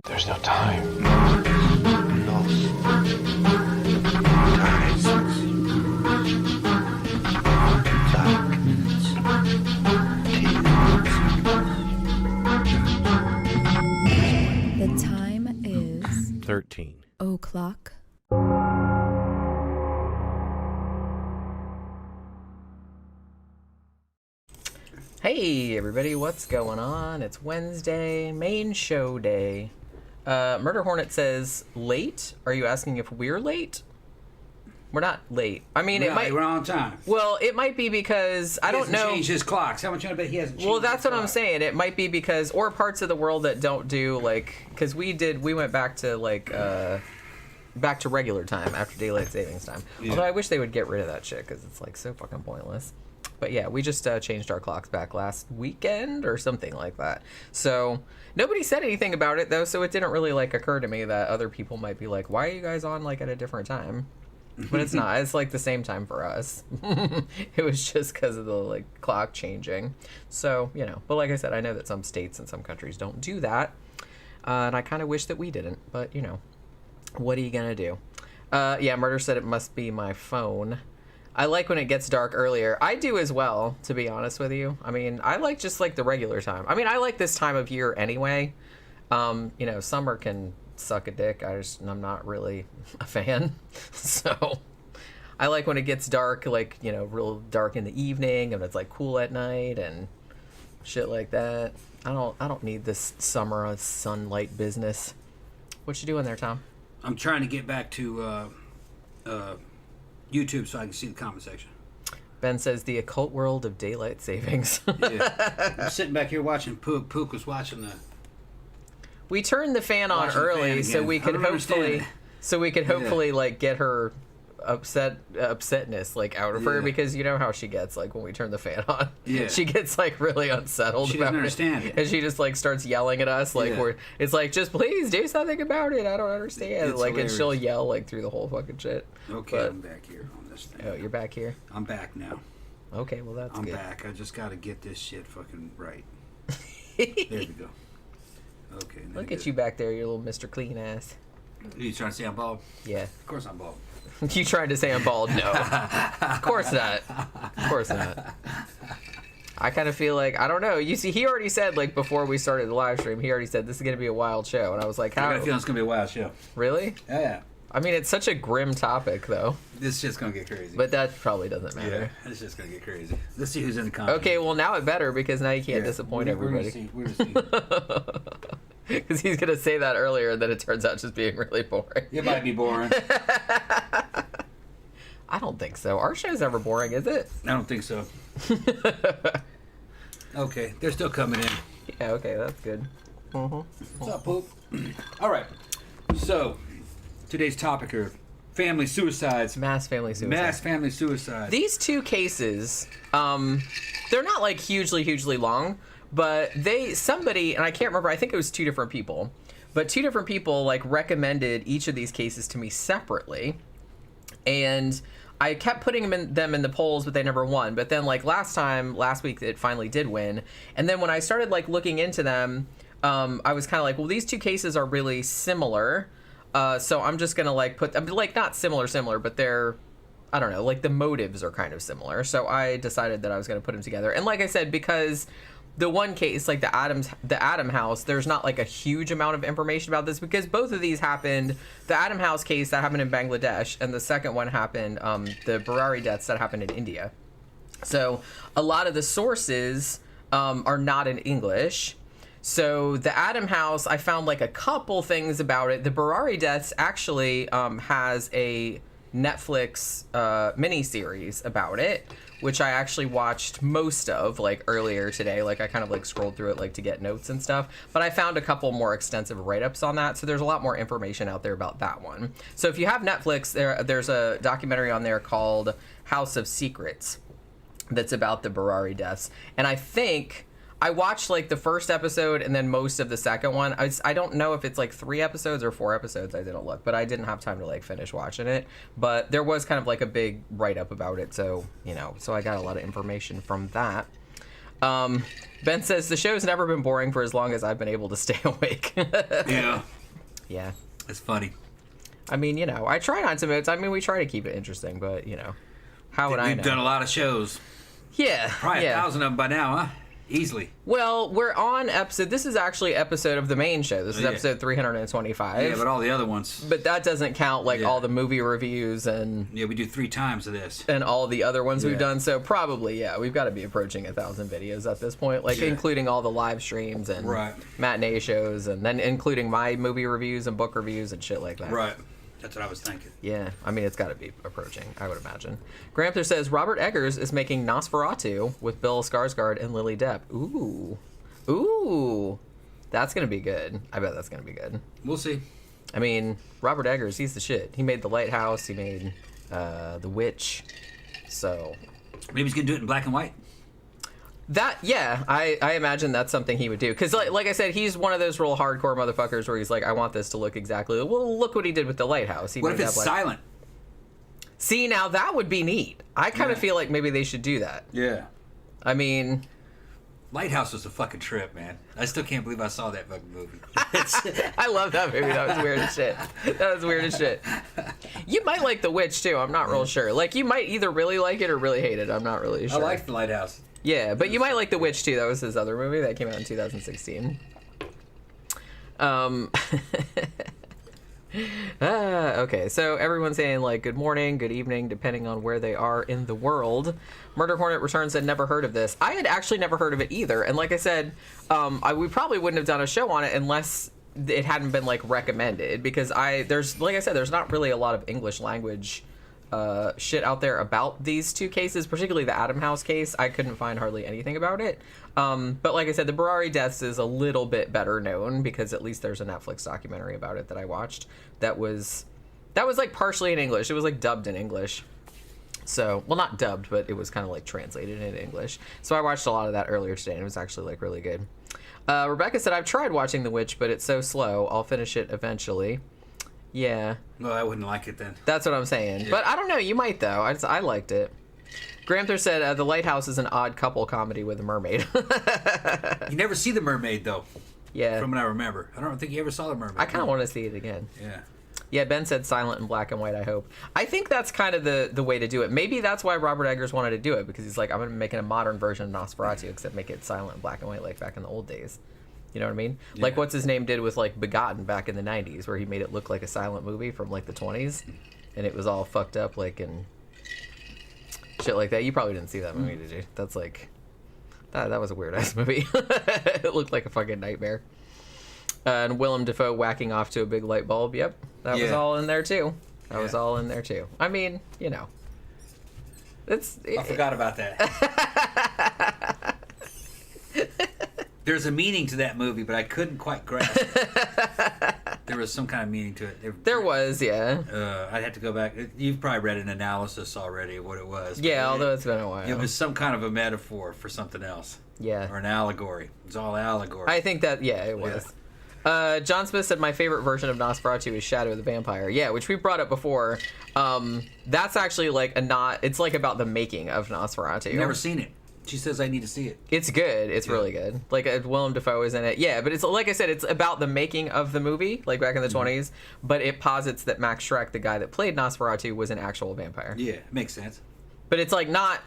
There's no time. Lost. The time is 13 o'clock. Hey everybody, what's going on? It's Wednesday, main show day. Murder Hornet says, late? Are you asking if we're late? We're not late. I mean, it might... We're on time. Well, it might be because, I don't know... He hasn't changed his clocks. How much you bet he hasn't changed Well, that's his what I'm clock? saying. It might be because... Or parts of the world that don't do, like... Because we went back to, like, back to regular time after daylight savings time. Yeah. Although I wish they would get rid of that shit because it's, like, so fucking pointless. But yeah, we just changed our clocks back last weekend or something like that. So nobody said anything about it, though, so it didn't really, like, occur to me that other people might be like, why are you guys on, like, at a different time? But it's not. It's like the same time for us. It was just because of the like clock changing. So, you know. But like I said, I know that some states and some countries don't do that. And I kind of wish that we didn't. But, you know. What are you going to do? Yeah, Murder said it must be my phone. I like when it gets dark earlier. I do as well, to be honest with you. I mean, I like just like the regular time. I mean, I like this time of year anyway. You know, summer can... suck a dick. I'm not really a fan. So I like when it gets dark, like, you know, real dark in the evening and it's like cool at night and shit like that. I don't need this summer sunlight business. What you doing there, Tom? I'm trying to get back to YouTube so I can see the comment section. Ben says the occult world of daylight savings. Yeah. I'm sitting back here watching Pook. Pook was watching the... We turned the fan on Watching the early fan so again. we I could don't understand hopefully it. like get her upsetness like out of her, Yeah. because you know how she gets like when we turn the fan on. Yeah. She gets like really unsettled She about doesn't understand it. and she just like starts yelling at us like Yeah. it's like, just please do something about it. I don't understand. It's like and she'll hilarious. yell like through the whole fucking shit. Okay, But- I'm back here on this thing. Oh, you're back here? I'm back now. Okay, well that's I'm good. back. I just got to get this shit fucking right. There we go. Okay. now Look good. at you back there, you little Mr. Clean ass. You trying to say I'm bald? Yeah. Of course I'm bald. You trying to say I'm bald? No. Of course not. Of course not. I kind of feel like, I don't know. You see, he already said, like, before we started the live stream, he already said this is going to be a wild show. And I was like, I how? got a feeling it's going to be a wild show. Really? Yeah. I mean, it's such a grim topic, though. This shit's going to get crazy. But that probably doesn't matter. yeah, it's just going to get crazy. Let's see who's in the comments. Okay, well, now it better, because now you can't Yeah, disappoint we're gonna everybody. see, we're gonna see. Because he's going to say that earlier, and then it turns out just being really boring. It might be boring. I don't think so. Our show's never boring, is it? I don't think so. Okay, they're still coming in. Yeah, okay, that's good. What's up, Poop? All right. So, today's topic are family suicides. Mass family suicide. Mass family suicides. These two cases, they're not like hugely long, but somebody, and I can't remember, I think it was two different people, but two different people like recommended each of these cases to me separately, and I kept putting them in the polls, but they never won. But then like last week it finally did win, and then when I started like looking into them, I was kind of like, well, these two cases are really similar, so I'm just gonna like put them, like, not similar, but they're, I don't know, like the motives are kind of similar. So I decided that I was going to put them together. And like I said, because the one case, like the Adam House, there's not like a huge amount of information about this, because both of these happened. The Adam House case that happened in Bangladesh, and the second one happened, the Burari deaths that happened in India. So a lot of the sources are not in English. So the Adam House, I found like a couple things about it. The Burari deaths actually has a Netflix miniseries about it, which I actually watched most of like earlier today. Like I kind of like scrolled through it like to get notes and stuff, but I found a couple more extensive write-ups on that. So there's a lot more information out there about that one. So if you have Netflix, there's a documentary on there called House of Secrets that's about the Burari deaths. And I think I watched like the first episode and then most of the second one. I don't know if it's like 3 episodes or 4 episodes. I didn't look, but I didn't have time to like finish watching it. But there was kind of like a big write-up about it. So, you know, so I got a lot of information from that. Ben says the show's never been boring for as long as I've been able to stay awake. Yeah. Yeah. It's funny. I mean, you know, I try not to. I mean, we try to keep it interesting, but you know, how would I know? We've done a lot of shows. Yeah. Probably 1,000 of them by now, huh? Easily. Well, we're on episode. This is actually episode of the main show. This is episode 325. Yeah, but all the other ones. But that doesn't count like all the movie reviews and. Yeah, we do 3 times of this. And all the other ones we've done. So probably, we've got to be approaching 1,000 videos at this point. Like including all the live streams and matinee shows, and then including my movie reviews and book reviews and shit like that. Right. That's what I was thinking. Yeah, I mean, it's got to be approaching, I would imagine. Gramthars says, Robert Eggers is making Nosferatu with Bill Skarsgård and Lily Depp. Ooh. That's going to be good. I bet that's going to be good. We'll see. I mean, Robert Eggers, he's the shit. He made The Lighthouse. He made The Witch. So... Maybe he's going to do it in black and white. I imagine that's something he would do. Because, like I said, he's one of those real hardcore motherfuckers where he's like, I want this to look exactly... Well, look what he did with The Lighthouse. What if it's silent? See, now that would be neat. I kind of feel like maybe they should do that. Yeah. I mean... Lighthouse was a fucking trip, man. I still can't believe I saw that fucking movie. I love that movie. That was weird as shit. You might like The Witch, too. I'm not real sure. Like, you might either really like it or really hate it. I'm not really sure. I liked The Lighthouse. Yeah, but you might like The Witch, too. That was his other movie that came out in 2016. Okay, so everyone's saying, like, good morning, good evening, depending on where they are in the world. Murder Hornet returns said, never heard of this. I had actually never heard of it either. And like I said, we probably wouldn't have done a show on it unless it hadn't been, like, recommended. Because there's not really a lot of English language shit out there about these two cases, particularly the Adam House case. I couldn't find hardly anything about it. But like I said, the Burari deaths is a little bit better known because at least there's a Netflix documentary about it that I watched that was like partially in English. It was like dubbed in English. So, well, not dubbed, but it was kind of like translated into English. So I watched a lot of that earlier today and it was actually like really good. Rebecca said, I've tried watching The Witch, but it's so slow. I'll finish it eventually. Yeah. Well, I wouldn't like it then. That's what I'm saying. Yeah. But I don't know. You might, though. I liked it. Gramthar said, The Lighthouse is an odd couple comedy with a mermaid. You never see the mermaid, though. Yeah. From what I remember. I don't think you ever saw the mermaid. I kind of want to see it again. Yeah. Yeah, Ben said silent and black and white, I hope. I think that's kind of the way to do it. Maybe that's why Robert Eggers wanted to do it, because he's like, I'm going to make a modern version of Nosferatu, except make it silent and black and white like back in the old days. You know what I mean? Yeah. Like what's his name did with like Begotten back in the 90s, where he made it look like a silent movie from like the 20s, and it was all fucked up like and shit like that. You probably didn't see that movie, did you? That's like that was a weird ass movie. It looked like a fucking nightmare. And Willem Dafoe whacking off to a big light bulb. Yep, that was all in there too. That was all in there too. I mean, you know, I forgot about that. There's a meaning to that movie, but I couldn't quite grasp it. There was some kind of meaning to it. There was, yeah. I'd have to go back. You've probably read an analysis already of what it was. Yeah, although it's been a while. It was some kind of a metaphor for something else. Yeah. Or an allegory. It was all allegory. I think that, yeah, it was. Yeah. John Smith said, my favorite version of Nosferatu is Shadow of the Vampire. Yeah, which we brought up before. That's actually like it's like about the making of Nosferatu. Never seen it. She says I need to see it. It's good. It's really good. Like Willem Dafoe is in it. Yeah, but it's like I said, it's about the making of the movie, like back in the 20s. But it posits that Max Schreck, the guy that played Nosferatu, was an actual vampire. Yeah, makes sense. But it's like not.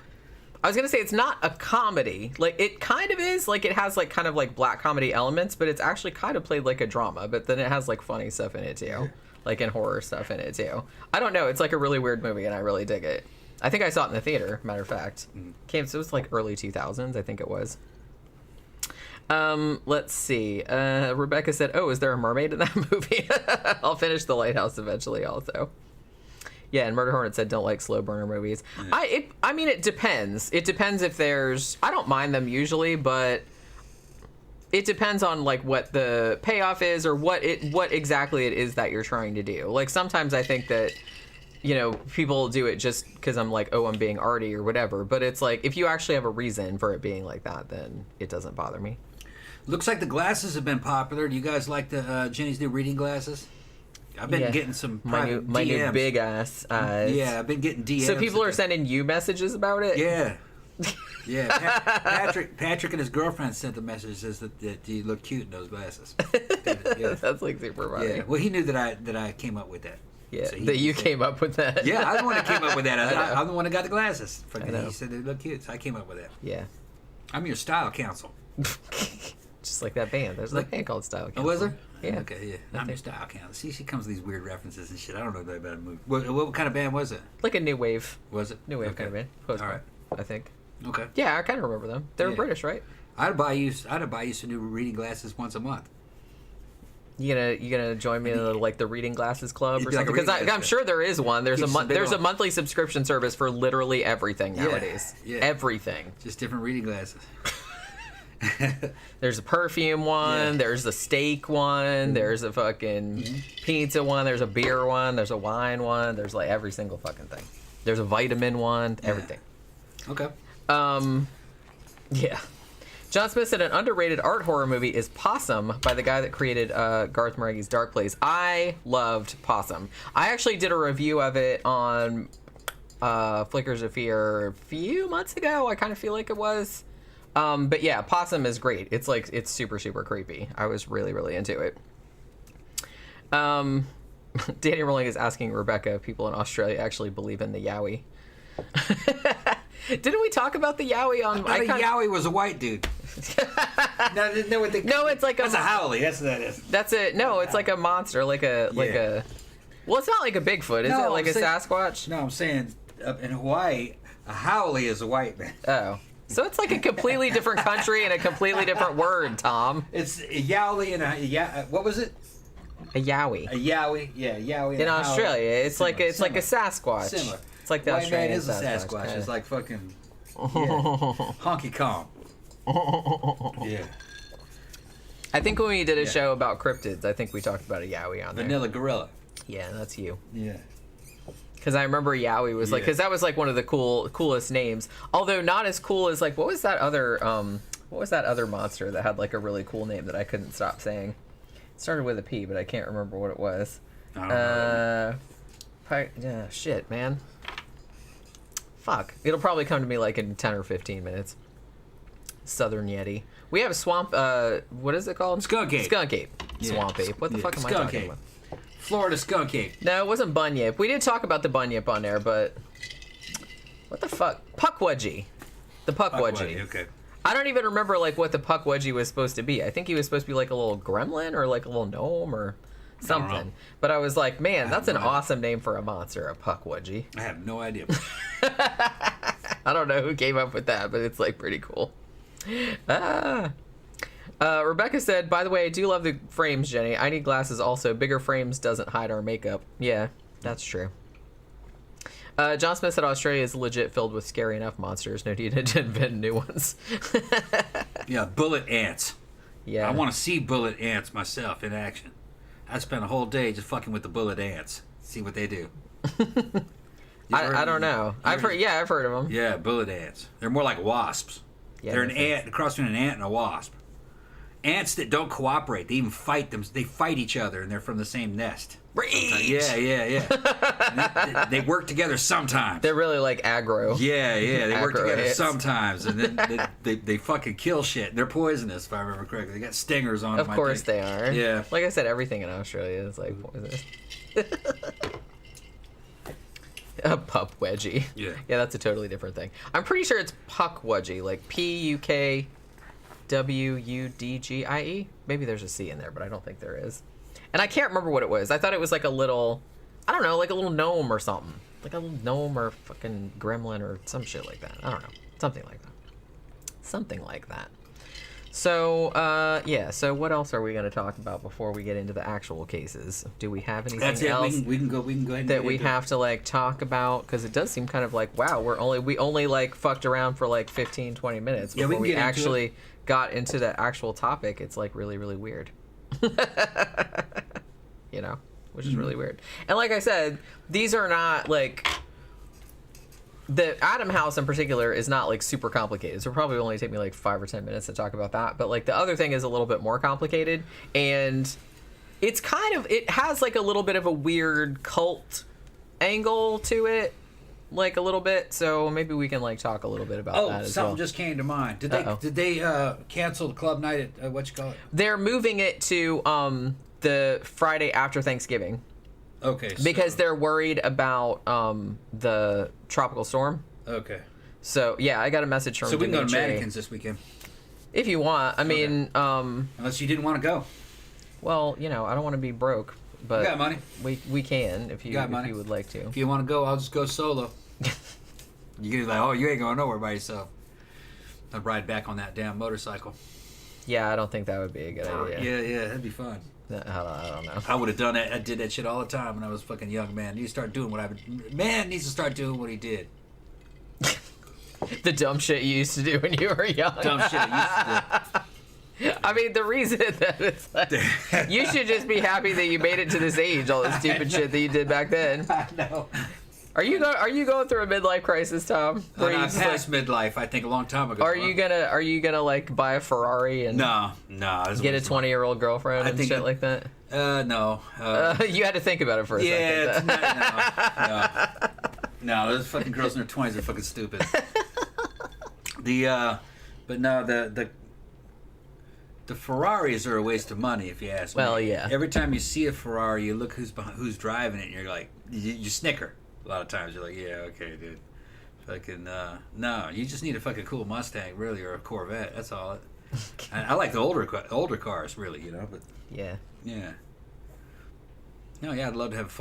I was gonna say it's not a comedy. Like it kind of is. Like it has like kind of like black comedy elements, but it's actually kind of played like a drama. But then it has like funny stuff in it too, like and horror stuff in it too. I don't know. It's like a really weird movie, and I really dig it. I think I saw it in the theater, matter of fact. So it was like early 2000s, I think it was. Let's see. Rebecca said, is there a mermaid in that movie? I'll finish The Lighthouse eventually also. Yeah, and Murder Hornet said, don't like slow burner movies. I mean, it depends. It depends if there's... I don't mind them usually, but it depends on like what the payoff is or what exactly it is that you're trying to do. Like sometimes I think that... You know, people do it just because I'm like, I'm being arty or whatever. But it's like, if you actually have a reason for it being like that, then it doesn't bother me. Looks like the glasses have been popular. Do you guys like the Jenny's new reading glasses? I've been getting some private my DMs. new big ass eyes. Yeah, I've been getting DMs. So people are sending you messages about it? Yeah. Yeah, Patrick and his girlfriend sent the message says that you look cute in those glasses. Yeah. That's like super funny. Yeah. Well, he knew that I came up with that. Yeah, So that you came up with that. Yeah, I'm the one that came up with that. I know. I'm the one that got the glasses. I know. He said they look cute, so I came up with that. Yeah. I'm your style counsel. Just like that band. There's a band called Style Council. Oh, was there? Yeah. Okay, yeah. I'm your style counsel. See, she comes with these weird references and shit. I don't know about a movie. What kind of band was it? Like a new wave. Was it? New wave Okay. kind of band. All Post-punk, right. I think. Okay. Yeah, I kind of remember them. They were Yeah. British, right? I'd buy you some new reading glasses once a month. You gonna join me in the reading glasses club It'd or be like a something? Because reading I'm glasses sure there is one. There's Keeps the big there's a one. monthly subscription service for literally everything Yeah, nowadays. yeah. Everything. Just different reading glasses. There's a perfume one. Yeah. There's a steak one. There's a fucking pizza one. There's a beer one. There's a wine one. There's like every single fucking thing. There's a vitamin one. Everything. Okay. Yeah. John Smith said an underrated art horror movie is Possum by the guy that created Garth Marenghi's Dark Place. I loved Possum. I actually did a review of it on Flickers of Fear a few months ago. I kind of feel like it was. But yeah, Possum is great. It's super, super creepy. I was really, really into it. Danny Rolling is asking Rebecca if people in Australia actually believe in the Yowie. Didn't we talk about the Yowie on... I thought Yowie was a white dude. No, it's like that's a howley. That's what that is. That's it. No, it's like a monster, like a. Well, it's not like a Bigfoot, is No, it? Like I'm a saying- Sasquatch? No, I'm saying up in Hawaii, a howley is a white man. Oh, so it's like a completely different country and a completely different word, Tom. It's a yowley and a what was it? A Yowie. A yowie. Yeah, yowie. In Australia, it's like a Sasquatch. Similar. It's like the White man Australian is a Sasquatch. kinda. It's like fucking honky Kong. Yeah. I think when we did a show about cryptids, I think we talked about a Yowie on there. Vanilla gorilla. Yeah, that's you. Yeah. Because I remember Yowie was like, because that was like one of the coolest names. Although not as cool as like, what was that other monster that had like a really cool name that I couldn't stop saying? It started with a P, but I can't remember what it was. I don't know. Yeah, shit, man. Fuck. It'll probably come to me like in 10 or 15 minutes. Southern Yeti. We have a swamp, what is it called? Skunk ape. Skunk ape. Yeah. Swamp ape. What the fuck am I Skunk talking ape. about? Florida skunk ape. No, it wasn't bunyip. We did talk about the bunyip on there, but what the fuck? Puckwudgie. The Puckwudgie. Okay. I don't even remember like what the Puckwudgie was supposed to be. I think he was supposed to be like a little gremlin or like a little gnome or something. But I was like, man, that's an awesome name for a monster, a Puckwudgie. I have no idea. I don't know who came up with that, but it's like pretty cool. Rebecca said, by the way, I do love the frames, Jenny. I need glasses also. Bigger frames doesn't hide our makeup. Yeah, that's true. John Smith said Australia is legit filled with scary enough monsters. No need to invent new ones. Yeah, bullet ants. Yeah. I want to see bullet ants myself in action. I spent a whole day just fucking with the bullet ants. See what they do. I don't know. I've heard of them. Yeah, bullet ants. They're more like wasps. Yeah, They're an makes sense. ant, a cross between an ant and a wasp. Ants that don't cooperate, they even fight them. They fight each other, and they're from the same nest. Breach! Yeah. They work together sometimes. They're really like aggro. Yeah, they work Aggro together ants. sometimes, and then they fucking kill shit. They're poisonous, if I remember correctly. They got stingers on them. Of course they are. Yeah. Like I said, everything in Australia is like poisonous. A Puckwudgie. Yeah. Yeah, that's a totally different thing. I'm pretty sure it's Puckwudgie, like Pukwudgie. Maybe there's a C in there, but I don't think there is. And I can't remember what it was. I thought it was like a little, I don't know, like a little gnome or something. Like a little gnome or fucking gremlin or some shit like that. I don't know. Something like that. So, so what else are we going to talk about before we get into the actual cases? Do we have anything That's it. else We can go ahead and that get we into it. have to like talk about? Because it does seem kind of like, wow, we only like fucked around for like 15, 20 minutes Yeah, we before can we get into actually got into the actual topic. It's like really, really weird. You know, which is really weird. And like I said, these are not like, the Adam house in particular is not like super complicated. So it'll probably only take me like 5 or 10 minutes to talk about that. But like the other thing is a little bit more complicated, and it's kind of, it has like a little bit of a weird cult angle to it. like a little bit, so maybe we can like talk a little bit about that as something well. just came to mind. Did Uh-oh. they cancel the club night at what you call it? They're moving it to the Friday after Thanksgiving Okay. because they're worried about the tropical storm. Okay. So yeah, I got a message from So we can go to Dimitri. Mannequins this weekend. If you want. I mean, Unless you didn't want to go. well, you know, I don't want to be broke, but You got money. we can if you Got money. would like to. If you want to go, I'll just go solo. You get like, oh, you ain't going nowhere by yourself. I'd ride back on that damn motorcycle. Yeah, I don't think that would be a good idea. Yeah, that'd be fun. I don't know. I would have done that. I did that shit all the time when I was a fucking young man. You start doing what I would. Man needs to start doing what he did. The dumb shit you used to do when you were young. Dumb shit I used to do. I mean, the reason that it's like, you should just be happy that you made it to this age. All the stupid shit that you did back then. I know. Are you going through a midlife crisis, Tom? No, Where you I just, passed midlife, I think, a long time ago. are you gonna like buy a Ferrari and No. get a 20-year-old girlfriend I and think shit it- like that? No. You had to think about it for a Yeah, second. no, those fucking girls in their 20s are fucking stupid. But no, the Ferraris are a waste of money, if you ask me. Well, yeah. Every time you see a Ferrari, you look who's driving it, and you're like, you snicker. A lot of times you're like, yeah, okay, dude. Fucking no, you just need a fucking cool Mustang, really, or a Corvette. That's all. I like the older cars, really, you know. But Yeah. yeah. No, yeah, I'd love to have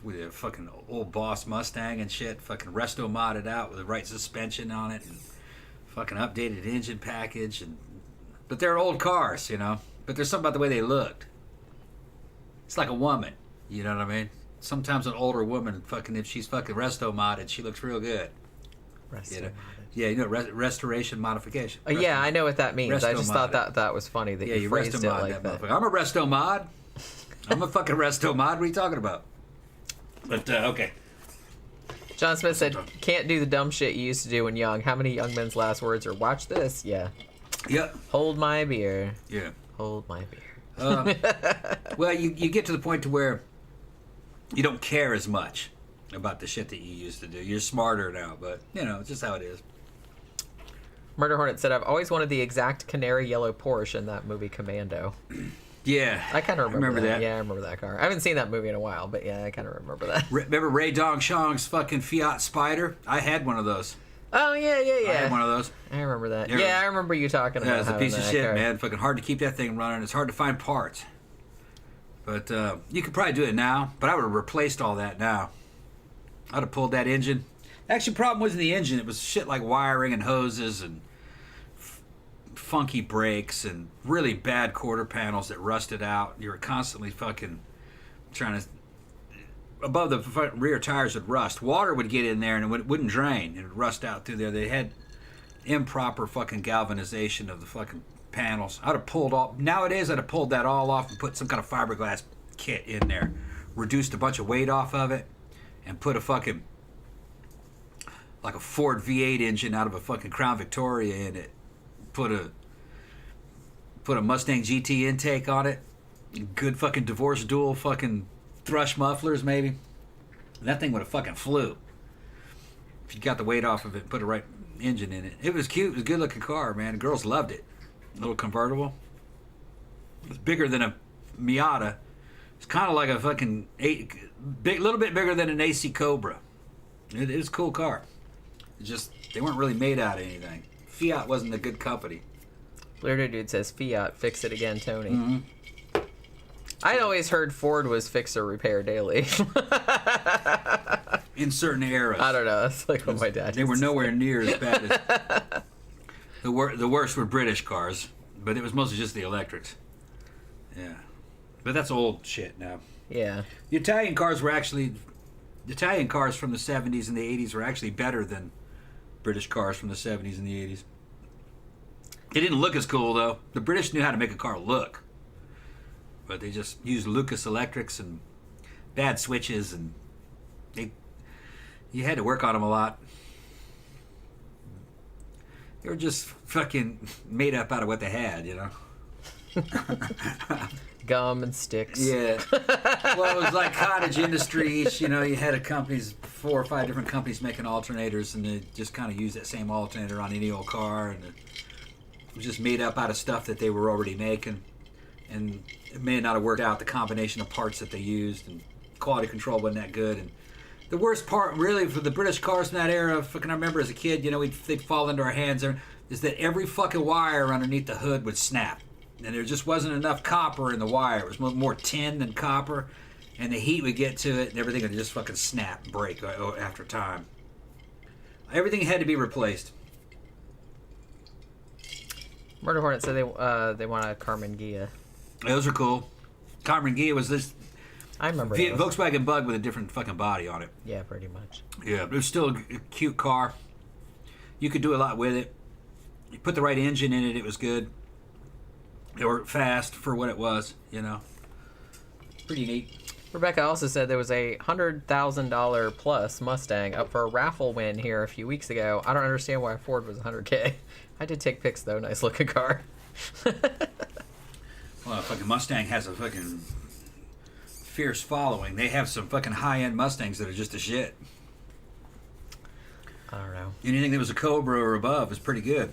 with a fucking old boss Mustang and shit, fucking resto modded out with the right suspension on it, and fucking updated engine package, but they're old cars, you know. But there's something about the way they looked. It's like a woman, you know what I mean? Sometimes an older woman, fucking if she's fucking resto modded, she looks real good. You know? Yeah, you know, restoration modification. Yeah, I know what that means. I Resto just thought modded. that was funny that Yeah, you you phrased resto it mod like that. motherfucker. I'm a resto mod. I'm a fucking resto mod. What are you talking about? But okay. John Smith said, "Can't do the dumb shit you used to do when young." How many young men's last words are "Watch this"? Yeah. Yep. Hold my beer. Yeah. Hold my beer. Well, you get to the point to where you don't care as much about the shit that you used to do. You're smarter now, but you know, it's just how it is. Murder Hornet said, "I've always wanted the exact canary yellow Porsche in that movie Commando." Yeah. I kind of remember that. that. Yeah, I remember that car. I haven't seen that movie in a while, but yeah, I kind of remember that. Remember Ray Dong Shong's fucking Fiat Spider? I had one of those. Oh yeah, yeah, I had one yeah. of those. I remember that. Yeah. Yeah, I remember you talking about. Yeah, it's a having piece of that shit, car. man. Fucking hard to keep that thing running. It's hard to find parts. But you could probably do it now. But I would have replaced all that now. I'd have pulled that engine. Actually, the problem wasn't the engine. It was shit like wiring and hoses and funky brakes and really bad quarter panels that rusted out. You were constantly fucking trying to... Above the front rear tires would rust. Water would get in there and it wouldn't drain. It would rust out through there. They had improper fucking galvanization of the fucking panels. I'd have pulled all... Nowadays, I'd have pulled that all off and put some kind of fiberglass kit in there. Reduced a bunch of weight off of it and put a fucking... like a Ford V8 engine out of a fucking Crown Victoria in it. Put a Mustang GT intake on it. Good fucking divorce dual fucking thrush mufflers maybe. And that thing would have fucking flew. If you got the weight off of it and put the right engine in it. It was cute. It was a good looking car, man. The girls loved it. Little convertible. It was bigger than a Miata. It's kind of like a fucking little bit bigger than an AC Cobra. It is a cool car. It's just they weren't really made out of anything. Fiat wasn't a good company. Weirdo Dude says, "Fiat, fix it again, Tony." Mm-hmm. I'd always heard Ford was fix or repair daily. In certain eras. I don't know. That's like what my dad. They were used to nowhere near as bad as... The worst were British cars, but it was mostly just the electrics. Yeah. But that's old shit now. say. Yeah. The Italian cars from the 70s and the 80s were actually better than British cars from the 70s and the 80s. They didn't look as cool, though. The British knew how to make a car look. But they just used Lucas Electrics and bad switches, and you had to work on them a lot. They were just fucking made up out of what they had, you know? Gum and sticks. Yeah. Well, it was like cottage industries. You know, you had a company's 4 or 5 different companies making alternators, and they just kind of use that same alternator on any old car, and it was just made up out of stuff that they were already making, and it may not have worked out the combination of parts that they used, and quality control wasn't that good. And the worst part, really, for the British cars from that era, fucking I remember as a kid, they'd fall into our hands, is that every fucking wire underneath the hood would snap. And there just wasn't enough copper in the wire. It was more tin than copper. And the heat would get to it, and everything would just fucking snap and break after time. Everything had to be replaced. Murder Hornet said they want a Carmen Gia. Those are cool. Carmen Gia was this I remember those. Volkswagen Bug with a different fucking body on it. Yeah, pretty much. Yeah, but it was still a cute car. You could do a lot with it. You put the right engine in it, it was good. They were fast for what it was, Pretty neat. Rebecca also said there was a $100,000 plus Mustang up for a raffle win here a few weeks ago. I don't understand why Ford was $100K. I did take pics though. Nice looking car. Well, fucking Mustang has a fucking fierce following. They have some fucking high-end Mustangs that are just a shit. I don't know. Anything that was a Cobra or above is pretty good.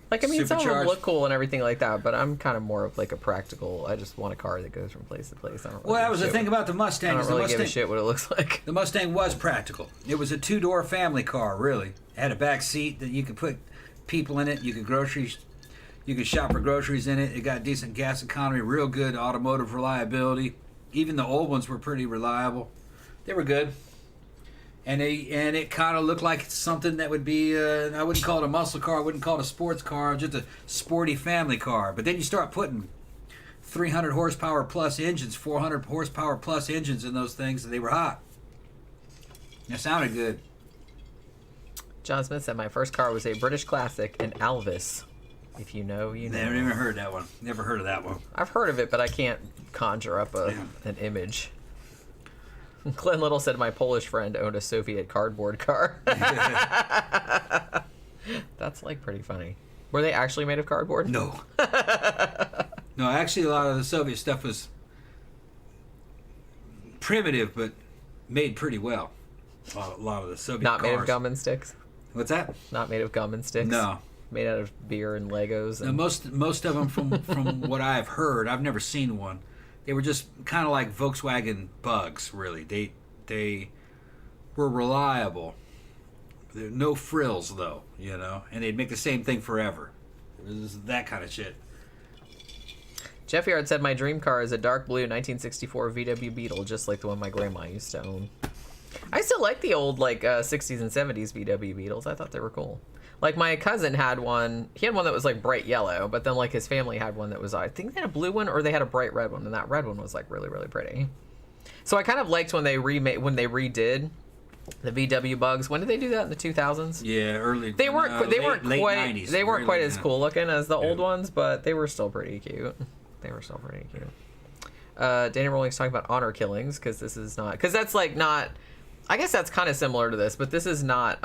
Like, I mean, some of them Supercharged. look cool and everything like that, but I'm kind of more of like a practical. I just want a car that goes from place to place. I don't really Well, that give was a the shit thing what- about the Mustang. I don't is the really give a Mustang, shit what it looks like. the Mustang was practical. It was a 2-door family car, really. It had a back seat that you could put people in it. You could shop for groceries in it. It got decent gas economy, real good automotive reliability. Even the old ones were pretty reliable. They were good. And it kind of looked like something that would be, I wouldn't call it a muscle car, I wouldn't call it a sports car, just a sporty family car. But then you start putting 300 horsepower plus engines, 400 horsepower plus engines in those things, and they were hot. It sounded good. John Smith said my first car was a British classic, an Alvis. If you know, you know. Never even heard that one. Never heard of that one. I've heard of it, but I can't conjure up an image. Glenn Little said my Polish friend owned a Soviet cardboard car. That's like pretty funny. Were they actually made of cardboard? No. No, actually a lot of the Soviet stuff was primitive, but made pretty well. A lot of the Soviet Not cars. made of gum and sticks? What's that? Not made of gum and sticks? No. Made out of beer and Legos? No, And... most of them, from what I've heard, I've never seen one. They were just kind of like Volkswagen Bugs, really. They were reliable. There no frills, though, and they'd make the same thing forever. It was that kind of shit. Jeff Yard said my dream car is a dark blue 1964 VW Beetle, just like the one my grandma used to own. I still like the old 60s and 70s VW Beetles. I thought they were cool. Like my cousin had one. He had one that was like bright yellow, but then like his family had one that was, I think they had a blue one or they had a bright red one, and that red one was like really, really pretty. So I kind of liked when they redid the VW Bugs. When did they do that, in the 2000s? Yeah, early. They weren't late quite 90s. they weren't quite Really, as cool looking as the old Yeah. ones, but they were still pretty cute. They were still pretty cute. Danny Rolling's talking about honor killings because this is not, because that's like not. I guess that's kind of similar to this, but this is not.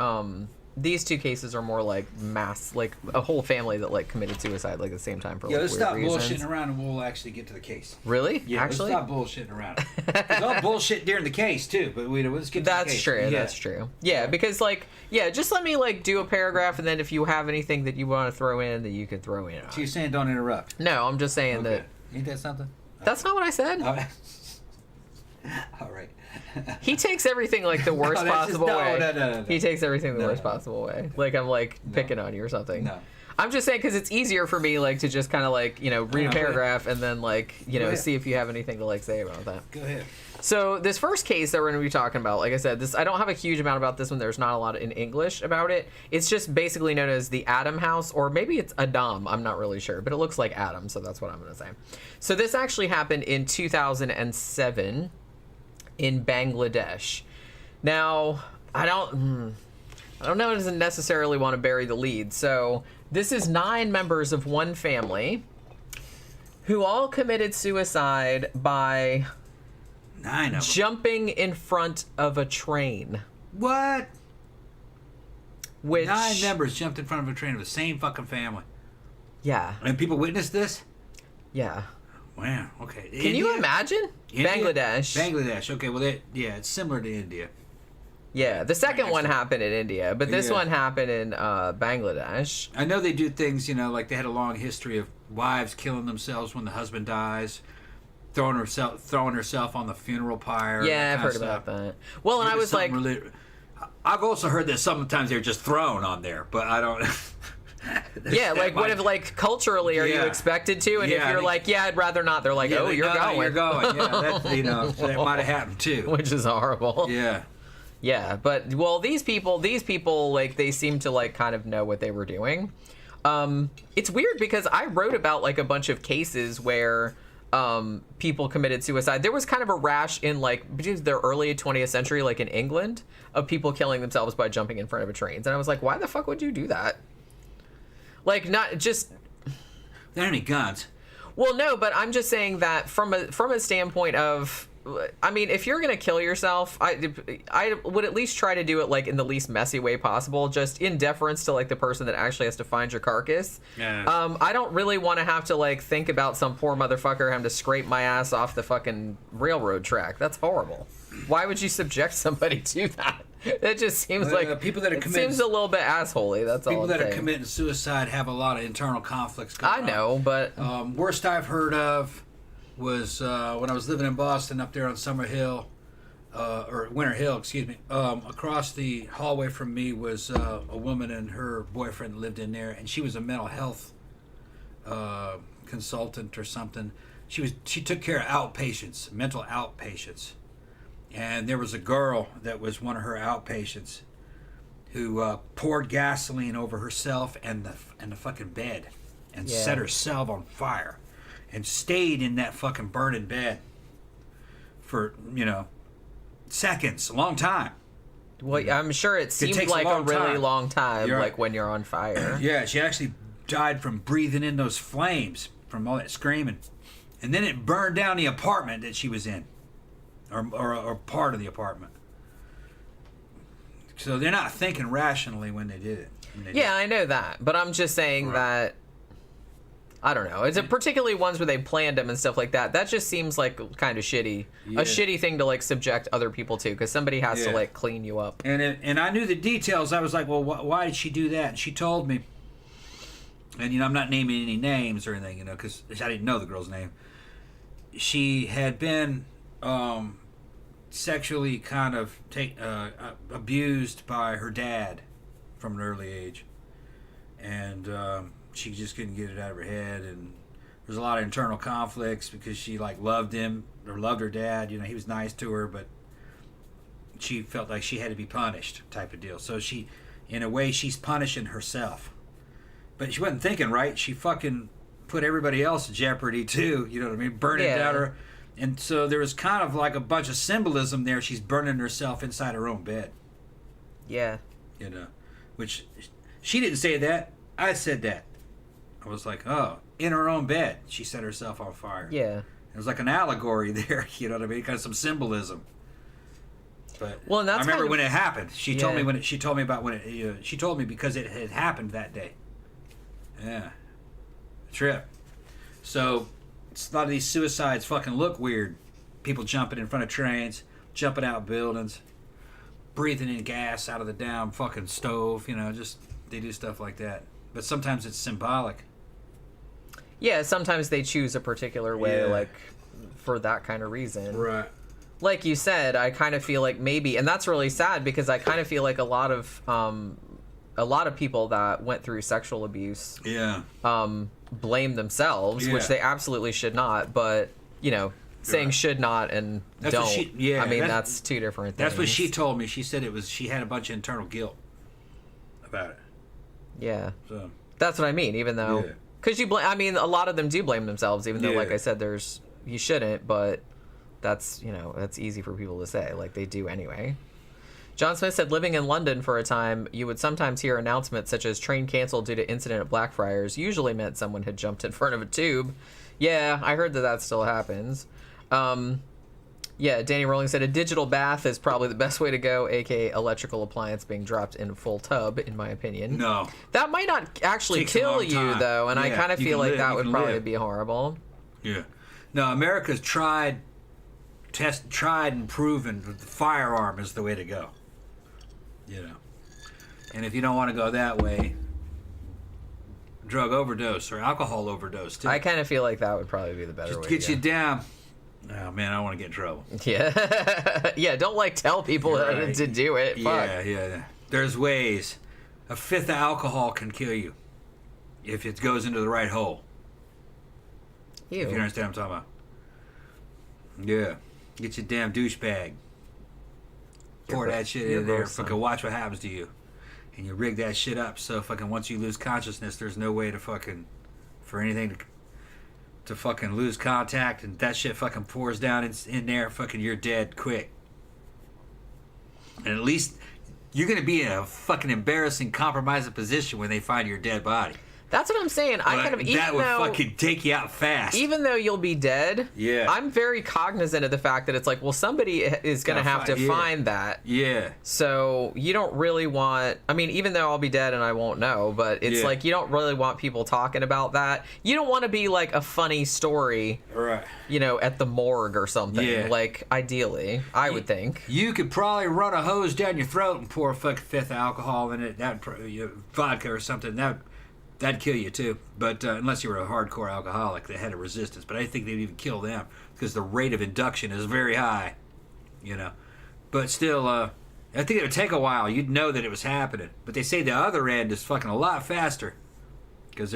These two cases are more like mass, like a whole family that like committed suicide like at the same time for Yeah, like let's weird stop reasons. bullshitting around and we'll actually get to the case. Really? Yeah, Actually? let's stop bullshitting around. There's all bullshit during the case too, but let's get to the That's case. true. Yeah. That's true. Yeah, because just let me do a paragraph, and then if you have anything that you want to throw in, that you can throw in. So you're saying don't interrupt. No, I'm just saying Okay. that. Ain't that something? That's not what I said. All right. All right. He takes everything like the worst that's possible just- way. no. He takes everything the No. worst possible way. Like I'm picking on you or something. No. I'm just saying because it's easier for me to just kind of read a paragraph and then ahead. see if you have anything to say about that. Go ahead. So this first case that we're going to be talking about, like I said, I don't have a huge amount about this one. There's not a lot in English about it. It's just basically known as the Adam House, or maybe it's Adam. I'm not really sure, but it looks like Adam, so that's what I'm going to say. So this actually happened in 2007 in Bangladesh. Now, I don't know if I necessarily want to bury the lead. So this is 9 members of one family who all committed suicide by 9 of them. jumping in front of a train. What? Which 9 members jumped in front of a train of the same fucking family. Yeah. And people witnessed this? Yeah. Wow, okay. Can you imagine? India? Bangladesh. Bangladesh, okay, well, it's similar to India. Yeah, the second one happened in India, but this Yeah. one happened in Bangladesh. I know they do things, like they had a long history of wives killing themselves when the husband dies, throwing herself on the funeral pyre. Yeah, I've heard about that. Well, and I was like, I've also heard that sometimes they're just thrown on there, but I don't. yeah, like what if like culturally are you Yeah. expected to? And Yeah, if you're like, yeah, I'd rather not, they're like, Yeah, oh, like, you're no, going. You're going. Yeah, that might have happened too. Which is horrible. Yeah. Yeah, but well, these people, like they seem to like kind of know what they were doing. It's weird because I wrote about like a bunch of cases where people committed suicide. There was kind of a rash in like the early 20th century, like in England, of people killing themselves by jumping in front of a train. And I was like, why the fuck would you do that? Like, not just. There aren't any guns. Well, no, but I'm just saying that from a standpoint of, I mean, if you're gonna kill yourself, I would at least try to do it like in the least messy way possible, just in deference to like the person that actually has to find your carcass. Yeah. I don't really want to have to like think about some poor motherfucker having to scrape my ass off the fucking railroad track. That's horrible. Why would you subject somebody to that? That just seems like people that are seems a little bit assholey. That's all. People I'm that are saying. committing suicide have a lot of internal conflicts going on. I know, but Worst I've heard of was when I was living in Boston up there on Summer Hill, or Winter Hill, excuse me. Across the hallway from me was a woman and her boyfriend lived in there, and she was a mental health consultant or something. She took care of outpatients, mental outpatients. And there was a girl that was one of her outpatients who poured gasoline over herself and the fucking bed and Yeah. set herself on fire and stayed in that fucking burning bed for, seconds, a long time. well, I'm sure it seemed takes a like a long really time. long time, You're like right. when you're on fire. Yeah, she actually died from breathing in those flames from all that screaming. And then it burned down the apartment that she was in. Or part of the apartment. So they're not thinking rationally when they did it. Yeah, I know that, but I'm just saying that I don't know. It's particularly ones where they planned them and stuff like that. That just seems like kind of shitty. Yeah. A shitty thing to like subject other people to, because somebody has to Yeah. like clean you up. And I knew the details. I was like, well, why did she do that? And she told me. And I'm not naming any names or anything, because I didn't know the girl's name. She had been sexually kind of abused by her dad from an early age, and she just couldn't get it out of her head, and there's a lot of internal conflicts because she like loved him or loved her dad. He was nice to her, but she felt like she had to be punished, type of deal. So she, in a way, she's punishing herself, but she wasn't thinking right. She fucking put everybody else in jeopardy too. You know what I mean? Burning down her. And so there was kind of like a bunch of symbolism there. She's burning herself inside her own bed. Yeah. Which she didn't say that. I said that. I was like, oh, in her own bed, she set herself on fire. Yeah. It was like an allegory there. You know what I mean? Kind of some symbolism. But Well, and that's I remember kind of- when it happened. She told Yeah. me she told me about when it. She told me because it had happened that day. Yeah. Trip. So. A lot of these suicides fucking look weird. People jumping in front of trains, jumping out buildings, breathing in gas out of the damn fucking stove. Just they do stuff like that. But sometimes it's symbolic. Yeah, sometimes they choose a particular way, Yeah. like, for that kind of reason. Right. Like you said, I kind of feel like maybe, and that's really sad because I kind of feel like a lot of people that went through sexual abuse Yeah. blame themselves, which Yeah. they absolutely should not. But saying Right. should not and That's what don't. she- I mean, that's- that's two different things. That's what she told me. She said she had a bunch of internal guilt about it. Yeah, So that's what I mean. Even though, Yeah. because I mean, a lot of them do blame themselves. Even though, Yeah. like I said, you shouldn't. But that's that's easy for people to say. Like they do anyway. John Smith said, living in London for a time, you would sometimes hear announcements such as train canceled due to incident at Blackfriars. Usually meant someone had jumped in front of a tube. Yeah, I heard that still happens. Yeah, Danny Rowling said, a digital bath is probably the best way to go, aka electrical appliance being dropped in a full tub, in my opinion. no. That might not actually Takes a kill long you, time. though, and I Yeah, kind of you feel can like live, that you would can probably live. be horrible. Yeah. No, America's tried and proven that the firearm is the way to go. You know. And if you don't want to go that way, drug overdose or alcohol overdose too. I kind of feel like that would probably be the better Just way. get to you go. down. Oh man, I don't want to get in trouble. Yeah, yeah. Don't like tell people Right. to do it. Fuck. Yeah. There's ways. A fifth of alcohol can kill you if it goes into the right hole. Ew. If you understand what I'm talking about. Yeah. Get your damn douchebag. Pour that shit you're in there. gross, Fucking son. watch what happens to you. And you rig that shit up so fucking once you lose consciousness, there's no way to fucking for anything to fucking lose contact, and that shit fucking pours down in there. Fucking you're dead quick. And at least you're gonna be in a fucking embarrassing, compromising position when they find your dead body. That's what I'm saying. I But kind of even that would though fucking take you out fast. even though you'll be dead, Yeah. I'm very cognizant of the fact that it's like, well, somebody is going to Gotta have to find- yeah. find that. Yeah. So you don't really want, I mean, even though I'll be dead and I won't know, but it's Yeah. like you don't really want people talking about that. You don't want to be like a funny story, Right. you know, at the morgue or something. Yeah. Like, ideally, I would think. You could probably run a hose down your throat and pour a fucking fifth of alcohol in it. Vodka or something. That'd kill you too. But unless you were a hardcore alcoholic that had a resistance. But I think they'd even kill them because the rate of induction is very high. You know. But still, I think it would take a while. You'd know that it was happening. But they say the other end is fucking a lot faster because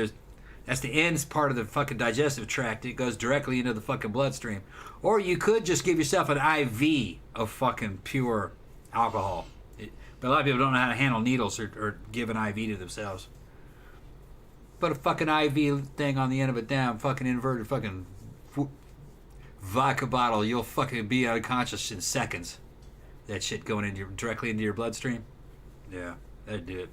that's the ends part of the fucking digestive tract. It goes directly into the fucking bloodstream. Or you could just give yourself an IV of fucking pure alcohol. But a lot of people don't know how to handle needles or give an IV to themselves. Put a fucking IV thing on the end of a damn fucking inverted fucking vodka bottle. You'll fucking be unconscious in seconds. That shit going directly into your bloodstream. Yeah, that'd do it.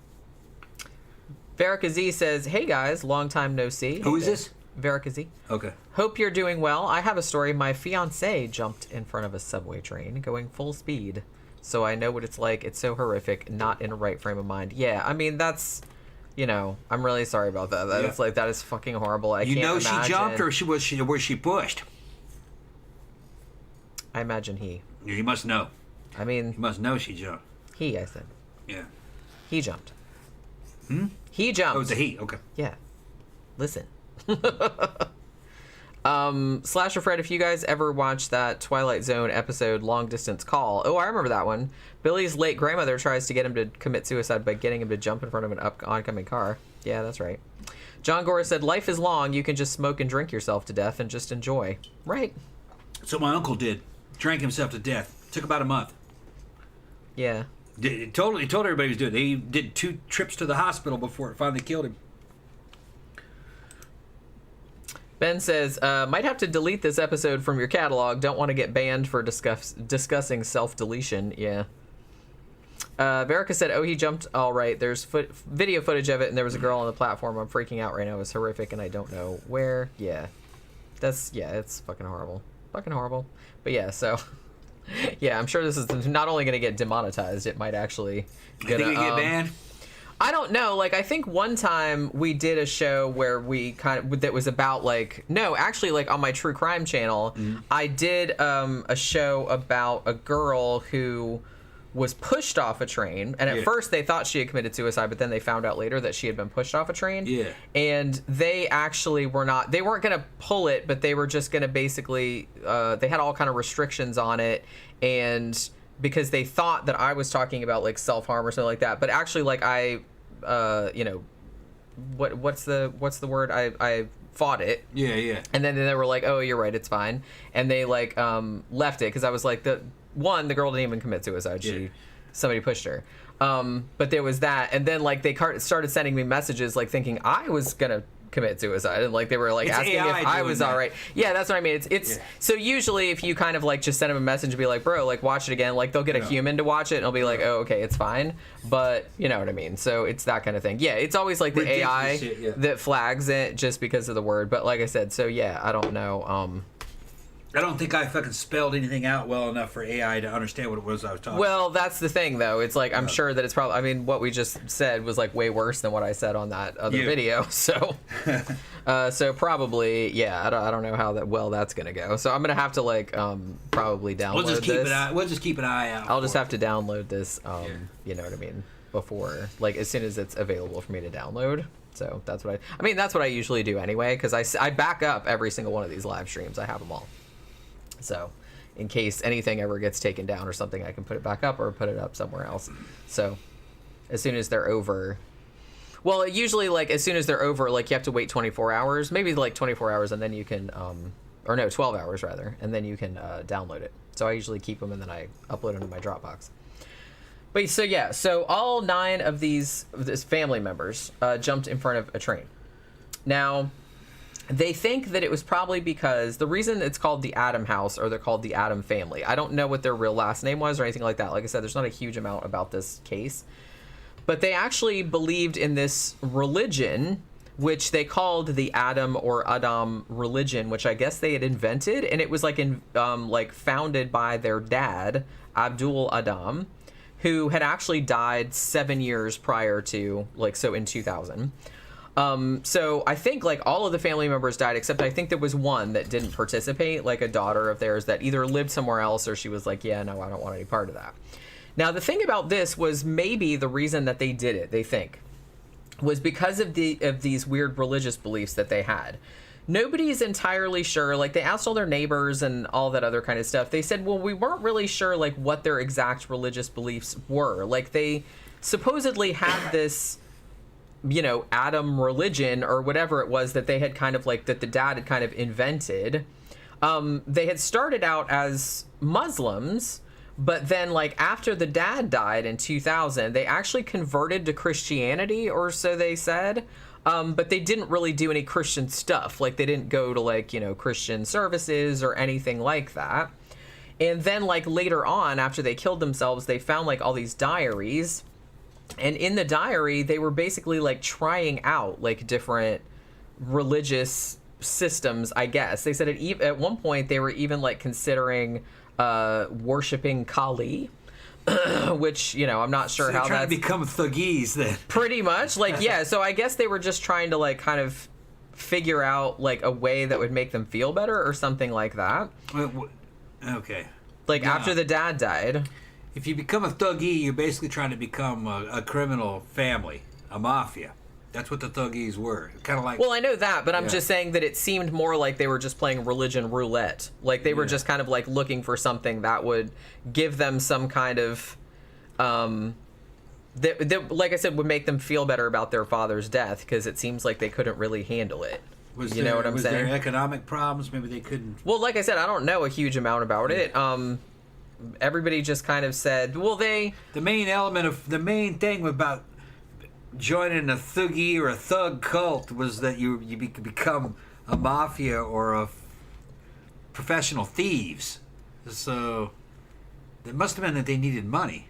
Verica Z says, hey guys, long time no see. Who is this? Verica Z. Okay. Hope you're doing well. I have a story. My fiance jumped in front of a subway train going full speed. So I know what it's like. It's so horrific, not in a right frame of mind. Yeah, I mean, that's, you know, I'm really sorry about that. That's like, that is fucking horrible. I You can't know imagine. she jumped or was she pushed? I imagine he. You must know. I mean, You must know she jumped. he, I said. Yeah. He jumped. Hmm? He jumped. Oh, it's a he. Okay. Yeah. Listen. Slasher Fred, if you guys ever watched that Twilight Zone episode, Long Distance Call. Oh, I remember that one. Billy's late grandmother tries to get him to commit suicide by getting him to jump in front of an oncoming car. Yeah, that's right. John Gore said, life is long. You can just smoke and drink yourself to death and just enjoy. Right. That's what my uncle did. Drank himself to death. Took about a month. Yeah. He told everybody he was doing it. He did 2 trips to the hospital before it finally killed him. Ben says, might have to delete this episode from your catalog. Don't want to get banned for discussing self-deletion. Yeah. Verica said, oh, he jumped. All right. There's video footage of it, and there was a girl on the platform. I'm freaking out right now. It's horrific, and I don't know where. Yeah. It's fucking horrible. Fucking horrible. But yeah, so... yeah, I'm sure this is not only going to get demonetized, it might actually... I think it get banned. I don't know. Like, I think one time we did a show where we that was about, like, no, actually, like, on my true crime channel, I did a show about a girl who was pushed off a train, and at first they thought she had committed suicide, but then they found out later that she had been pushed off a train. Yeah. And they actually weren't going to pull it, but they were just going to basically, they had all kind of restrictions on it, and because they thought that I was talking about, like, self-harm or something like that, but actually, like, I, you know, what's the word? I fought it. Yeah. And then they were like, oh, you're right, it's fine. And they, like, left it, because I was like, the girl didn't even commit suicide. Somebody pushed her. But there was that. And then, like, they started sending me messages, like, thinking I was going to commit suicide. And, like, they were, like, It's asking AI if I doing was that. all right. Yeah, that's what I mean. It's So usually if you kind of, like, just send them a message and be like, bro, like, watch it again, like, they'll get a human to watch it, and it'll be like, oh, okay, it's fine. But, you know what I mean? So it's that kind of thing. Yeah, it's always, like, the Ridiculous AI shit, yeah. that flags it just because of the word. But like I said, so, yeah, I don't know. I don't think I fucking spelled anything out well enough for AI to understand what it was I was talking Well, that's the thing, though. It's like, I'm sure that it's probably, I mean, what we just said was like way worse than what I said on that other video. So, so probably, yeah, I don't know how well that's going to go. So I'm going to have to like, probably download We'll just keep this. We'll just keep an eye out. I'll just have to download this, you know what I mean, before, like, as soon as it's available for me to download. So that's what I mean, that's what I usually do anyway, because I back up every single one of these live streams. I have them all. So in case anything ever gets taken down or something, I can put it back up or put it up somewhere else. So as soon as they're over, well, usually like as soon as they're over, like you have to wait 24 hours, maybe like 24 hours, and then you can, or no, 12 hours rather, and then you can download it. So I usually keep them and then I upload them to my Dropbox. But so yeah, so all 9 of these family members jumped in front of a train. Now, they think that it was probably because the reason it's called the Adam House, or they're called the Adam family. I don't know what their real last name was or anything like that. Like I said, there's not a huge amount about this case. But they actually believed in this religion, which they called the Adam or Adam religion, which I guess they had invented. And it was like founded by their dad, Abdul Adam, who had actually died 7 years prior to, like, so in 2000. So I think like all of the family members died, except I think there was one that didn't participate, like a daughter of theirs that either lived somewhere else or she was like, yeah, no, I don't want any part of that. Now, the thing about this was maybe the reason that they did it, they think, was because of these weird religious beliefs that they had. Nobody's entirely sure. Like, they asked all their neighbors and all that other kind of stuff. They said, well, we weren't really sure like what their exact religious beliefs were. Like, they supposedly had this, you know, Adam religion or whatever it was that they had kind of like, that the dad had kind of invented. They had started out as Muslims, but then like after the dad died in 2000, they actually converted to Christianity, or so they said. But they didn't really do any Christian stuff. Like, they didn't go to like, you know, Christian services or anything like that. And then like later on, after they killed themselves, they found like all these diaries. And in the diary, they were basically like trying out like different religious systems, I guess. They said at one point they were even like considering worshiping Kali, which, you know, I'm not sure how that's to become thuggees then. Pretty much, like, yeah. So I guess they were just trying to like kind of figure out like a way that would make them feel better or something like that. Okay. Like after the dad died. If you become a thuggee, you're basically trying to become a criminal family, a mafia. That's what the thuggees were. Kind of like. Well, I know that, but I'm just saying that it seemed more like they were just playing religion roulette. Like they were just kind of like looking for something that would give them some kind of, that like I said, would make them feel better about their father's death, because it seems like they couldn't really handle it. You know what I'm saying? Was there economic problems? Maybe they couldn't. Well, like I said, I don't know a huge amount about it. Everybody just kind of said, well, the main thing about joining a thuggee or a thug cult was that you could become a mafia or a professional thieves. So it must have been that they needed money.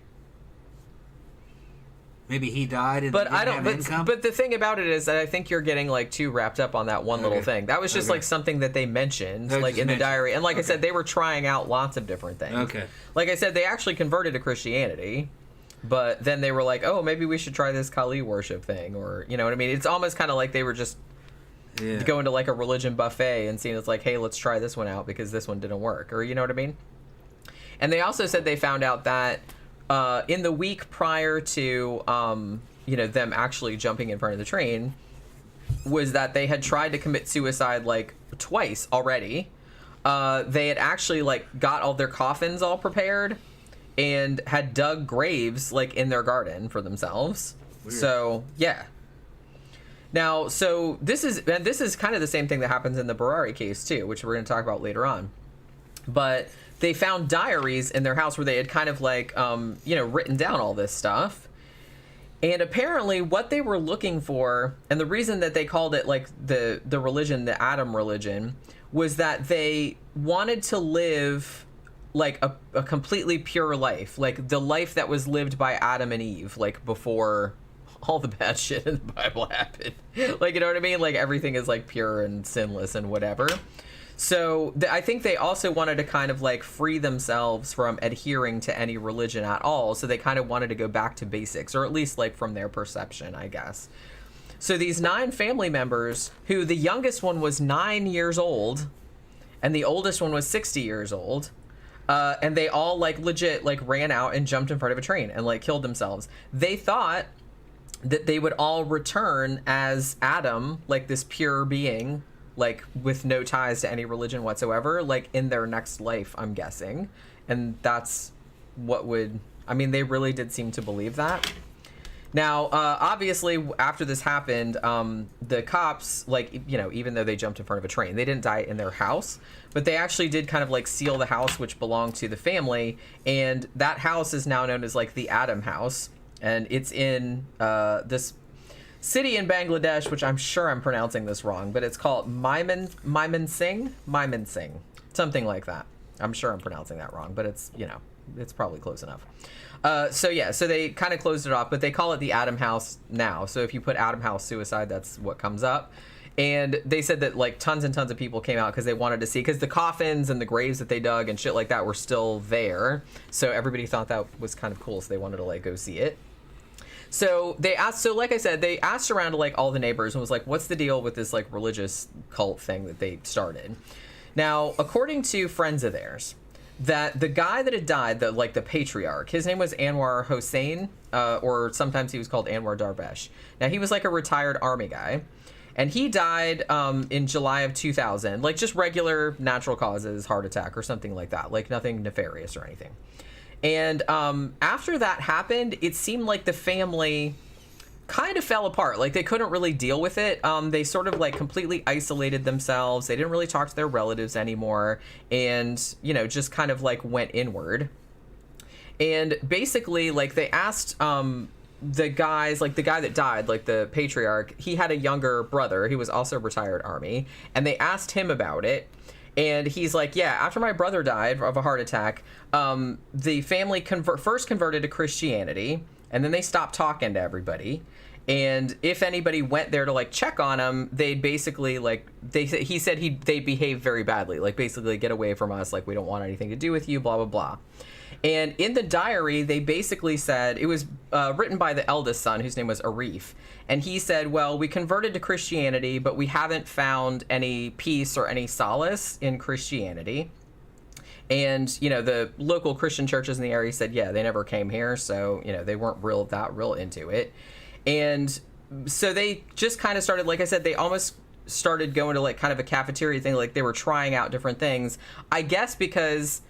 Maybe he died and but they didn't have income. But the thing about it is that I think you're getting like too wrapped up on that one little thing. That was just like something that they mentioned like in the diary. And like I said, they were trying out lots of different things. Okay. Like I said, they actually converted to Christianity, but then they were like, oh, maybe we should try this Kali worship thing, or you know what I mean? It's almost kind of like they were just going to like a religion buffet and seeing it's like, hey, let's try this one out because this one didn't work, or you know what I mean? And they also said they found out that in the week prior to you know, them actually jumping in front of the train, was that they had tried to commit suicide like twice already. They had actually like got all their coffins all prepared and had dug graves like in their garden for themselves. Weird. So yeah. Now, so this is kind of the same thing that happens in the Burari case too, which we're going to talk about later on. But they found diaries in their house where they had kind of like, you know, written down all this stuff. And apparently what they were looking for, and the reason that they called it like the religion, the Adam religion, was that they wanted to live like a completely pure life, like the life that was lived by Adam and Eve, like before all the bad shit in the Bible happened. Like, you know what I mean? Like everything is like pure and sinless and whatever. So I think they also wanted to kind of like free themselves from adhering to any religion at all. So they kind of wanted to go back to basics, or at least like from their perception, I guess. So these 9 family members, who the youngest one was 9 years old and the oldest one was 60 years old, and they all like legit like ran out and jumped in front of a train and like killed themselves. They thought that they would all return as Adam, like this pure being, like with no ties to any religion whatsoever, like in their next life, I'm guessing. And that's what would, I mean, they really did seem to believe that. Now, obviously, after this happened, the cops, like, you know, even though they jumped in front of a train, they didn't die in their house, but they actually did kind of like seal the house, which belonged to the family. And that house is now known as like the Adam house. And it's in this city in Bangladesh, which I'm sure I'm pronouncing this wrong, but it's called Mymensingh, something like that. I'm sure I'm pronouncing that wrong, but it's, you know, it's probably close enough. So they kind of closed it off, but they call it the Adam House now. So if you put Adam House suicide, that's what comes up. And they said that like tons and tons of people came out because they wanted to see, because the coffins and the graves that they dug and shit like that were still there. So everybody thought that was kind of cool. So they wanted to like go see it. So they asked, so like I said, they asked around to like all the neighbors and was like, what's the deal with this like religious cult thing that they started? Now, according to friends of theirs, that the guy that had died, the patriarch, his name was Anwar Hossein, or sometimes he was called Anwar Darbesh. Now, he was like a retired army guy, and he died in July of 2000, like just regular natural causes, heart attack or something like that, like nothing nefarious or anything. And after that happened, it seemed like the family kind of fell apart. Like they couldn't really deal with it. They sort of like completely isolated themselves. They didn't really talk to their relatives anymore, and, you know, just kind of like went inward. And basically, like they asked the guys, like the guy that died, like the patriarch, he had a younger brother. He was also retired army, and they asked him about it. And he's like, yeah, after my brother died of a heart attack, the family first converted to Christianity, and then they stopped talking to everybody. And if anybody went there to like check on him, they'd basically like, he said they behaved very badly, like basically get away from us, like we don't want anything to do with you, blah, blah, blah. And in the diary, they basically said, it was written by the eldest son, whose name was Arif. And he said, well, we converted to Christianity, but we haven't found any peace or any solace in Christianity. And, you know, the local Christian churches in the area said, yeah, they never came here. So, you know, they weren't real into it. And so they just kind of started, like I said, they almost started going to like kind of a cafeteria thing. Like they were trying out different things, I guess, because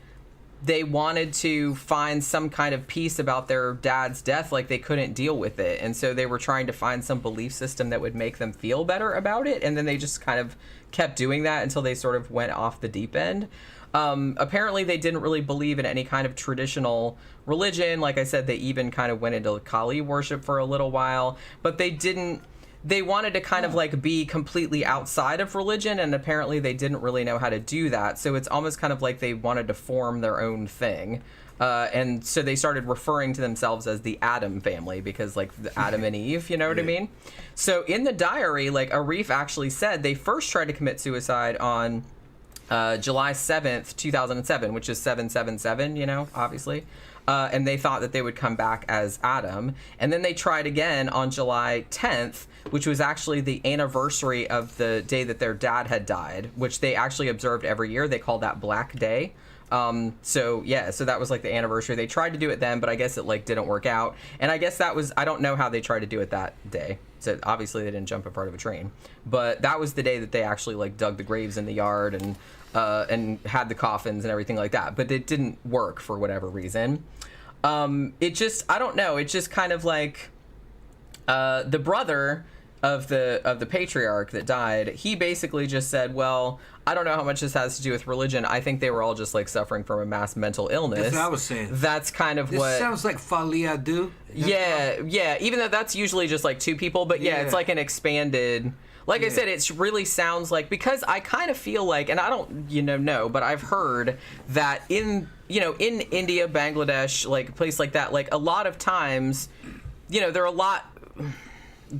they wanted to find some kind of peace about their dad's death. Like they couldn't deal with it. And so they were trying to find some belief system that would make them feel better about it. And then they just kind of kept doing that until they sort of went off the deep end. Apparently they didn't really believe in any kind of traditional religion. Like I said, they even kind of went into Kali worship for a little while, but they wanted to kind of like be completely outside of religion, and apparently they didn't really know how to do that. So it's almost kind of like they wanted to form their own thing. And so they started referring to themselves as the Adam family, because like the Adam and Eve, you know what I mean? So in the diary, like Arif actually said they first tried to commit suicide on July 7th, 2007, which is 777, you know, obviously. And they thought that they would come back as Adam. And then they tried again on July 10th, which was actually the anniversary of the day that their dad had died, which they actually observed every year. They called that Black Day. So that was like the anniversary. They tried to do it then, but I guess it like didn't work out. And I guess that was, I don't know how they tried to do it that day. So obviously they didn't jump in front of a train, but that was the day that they actually like dug the graves in the yard and had the coffins and everything like that. But it didn't work for whatever reason. It just, I don't know. It's just kind of like, the brother of the patriarch that died, he basically just said, well, I don't know how much this has to do with religion. I think they were all just like suffering from a mass mental illness. That's what I was saying. That's kind of this what... sounds like Falia do. Yeah. Even though that's usually just like two people, but yeah, it's like an expanded... Like I said, it really sounds like, because I kind of feel like, and I don't, know, but I've heard that in India, Bangladesh, like a place like that, like a lot of times, there are a lot,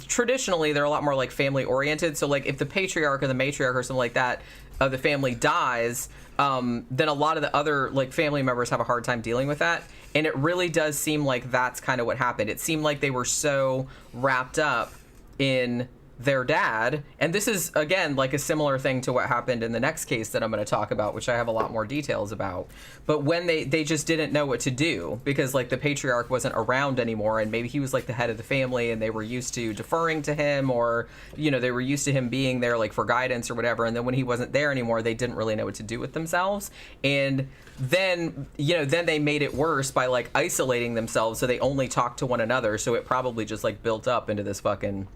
traditionally they're a lot more like family oriented. So like if the patriarch or the matriarch or something like that of the family dies, then a lot of the other like family members have a hard time dealing with that. And it really does seem like that's kind of what happened. It seemed like they were so wrapped up in their dad, and this is again like a similar thing to what happened in the next case that I'm going to talk about, which I have a lot more details about. But when they just didn't know what to do, because like the patriarch wasn't around anymore, and maybe he was like the head of the family and they were used to deferring to him, or you know, they were used to him being there like for guidance or whatever, and then when he wasn't there anymore, they didn't really know what to do with themselves. And then, you know, then they made it worse by like isolating themselves, so they only talked to one another, so it probably just like built up into this fucking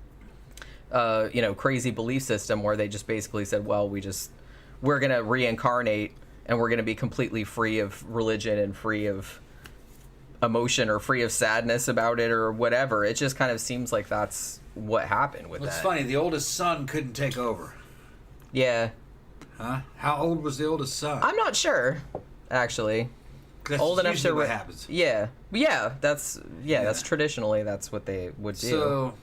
you know, crazy belief system where they just basically said, well, we're gonna reincarnate and we're gonna be completely free of religion and free of emotion or free of sadness about it or whatever. It just kind of seems like that's what happened with that. It's funny, the oldest son couldn't take over. Yeah. Huh? How old was the oldest son? I'm not sure, actually. That's Old enough to what happens. Yeah. That's traditionally that's what they would do. So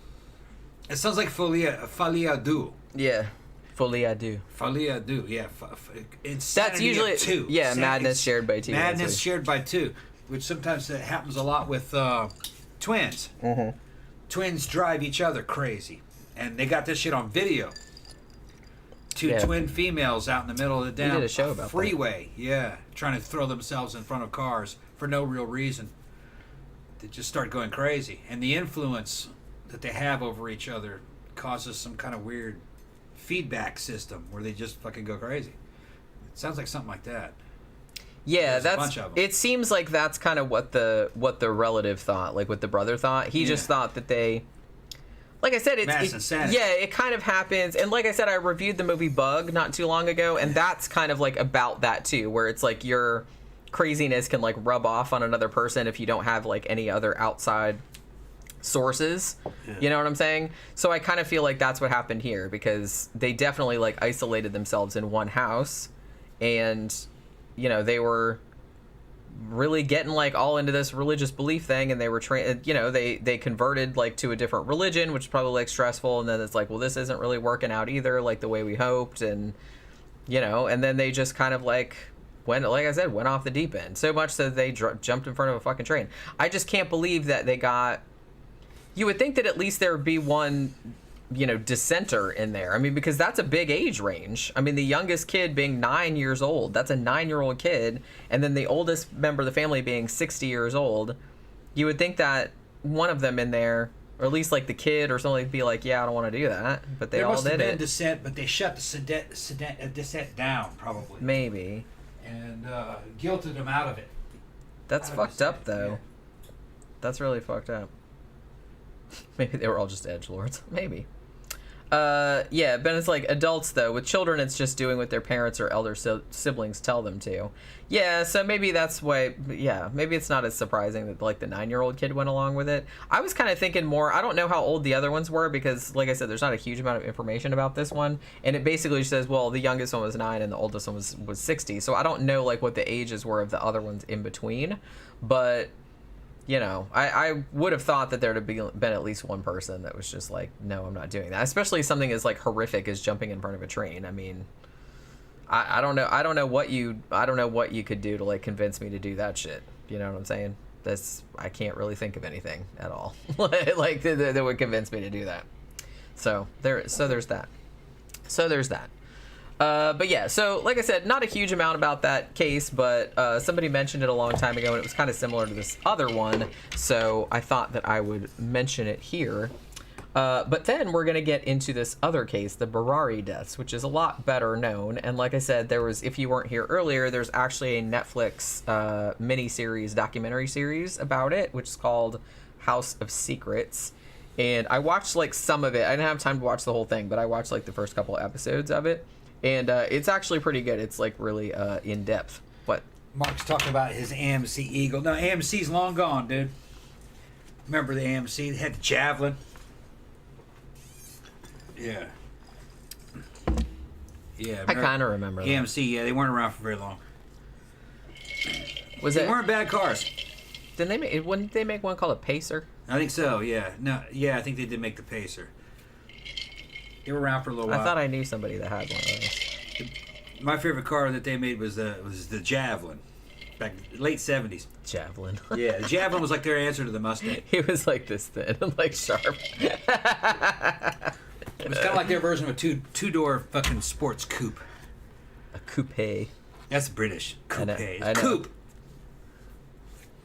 it sounds like folia du. Yeah. Fully I do. Folia du, yeah. Insanity That's usually of two. Yeah, madness shared by two. Madness shared by two, which sometimes that happens a lot with twins. Mm-hmm. Twins drive each other crazy, and they got this shit on video. Two twin females out in the middle of the damn did a show about freeway, trying to throw themselves in front of cars for no real reason. They just start going crazy, and the influence that they have over each other causes some kind of weird feedback system where they just fucking go crazy. It sounds like something like that. Yeah, There's a bunch of them. It seems like that's kind of what the relative thought, like what the brother thought. He just thought that they, like I said, Mass insanity. Yeah, it kind of happens. And like I said, I reviewed the movie Bug not too long ago, and that's kind of like about that too, where it's like your craziness can like rub off on another person if you don't have like any other outside sources. You know what I'm saying? So I kind of feel like that's what happened here, because they definitely like isolated themselves in one house, and you know, they were really getting like all into this religious belief thing, and they were they converted like to a different religion, which is probably like stressful, and then it's like, well, this isn't really working out either like the way we hoped, and you know, and then they just kind of like went off the deep end, so much that they jumped in front of a fucking train. I just can't believe that they got. You would think that at least there would be one, you know, dissenter in there. I mean, because that's a big age range. I mean, the youngest kid being 9 years old, that's a 9-year-old kid, and then the oldest member of the family being 60 years old. You would think that one of them in there, or at least like the kid or something, would be like, yeah, I don't want to do that. But they all did it. There must have been dissent, but they shut the dissent down, probably. Maybe. And guilted them out of it. That's fucked up, though. Yeah. That's really fucked up. Maybe they were all just edgelords. Maybe. Yeah, but it's like adults, though. With children, it's just doing what their parents or elder siblings tell them to. Yeah, so maybe that's why, yeah, maybe it's not as surprising that, like, the 9-year-old kid went along with it. I was kind of thinking more, I don't know how old the other ones were, because, like I said, there's not a huge amount of information about this one. And it basically says, well, the youngest one was 9 and the oldest one was 60. So I don't know, like, what the ages were of the other ones in between. But, you know, I would have thought that there would have been at least one person that was just like, no, I'm not doing that. Especially something as like horrific as jumping in front of a train. I mean, I don't know. I don't know what you could do to like convince me to do that shit. You know what I'm saying? I can't really think of anything at all like that would convince me to do that. So there's that. But yeah, so like I said, not a huge amount about that case, but somebody mentioned it a long time ago, and it was kind of similar to this other one, so I thought that I would mention it here. But then we're going to get into this other case, the Burari deaths, which is a lot better known. And like I said, if you weren't here earlier, there's actually a Netflix documentary series about it, which is called House of Secrets. And I watched like some of it. I didn't have time to watch the whole thing, but I watched like the first couple episodes of it. And it's actually pretty good. It's like really in depth. What? Mark's talking about his AMC Eagle. No, AMC's long gone, dude. Remember the AMC? They had the Javelin. Yeah. Yeah. I kind of remember that. AMC, yeah, they weren't around for very long. They weren't bad cars. Didn't they make? Wouldn't they make one called a Pacer? I think so. Yeah. No. Yeah, I think they did make the Pacer. They were around for a little while. I thought I knew somebody that had one of those. My favorite car that they made was the Javelin, back late '70s. Javelin. Yeah, the Javelin was like their answer to the Mustang. He was like this thin and like sharp. It was kind of like their version of a two-door fucking sports coupe. A coupe. That's British. Coupe. I know. Coupe.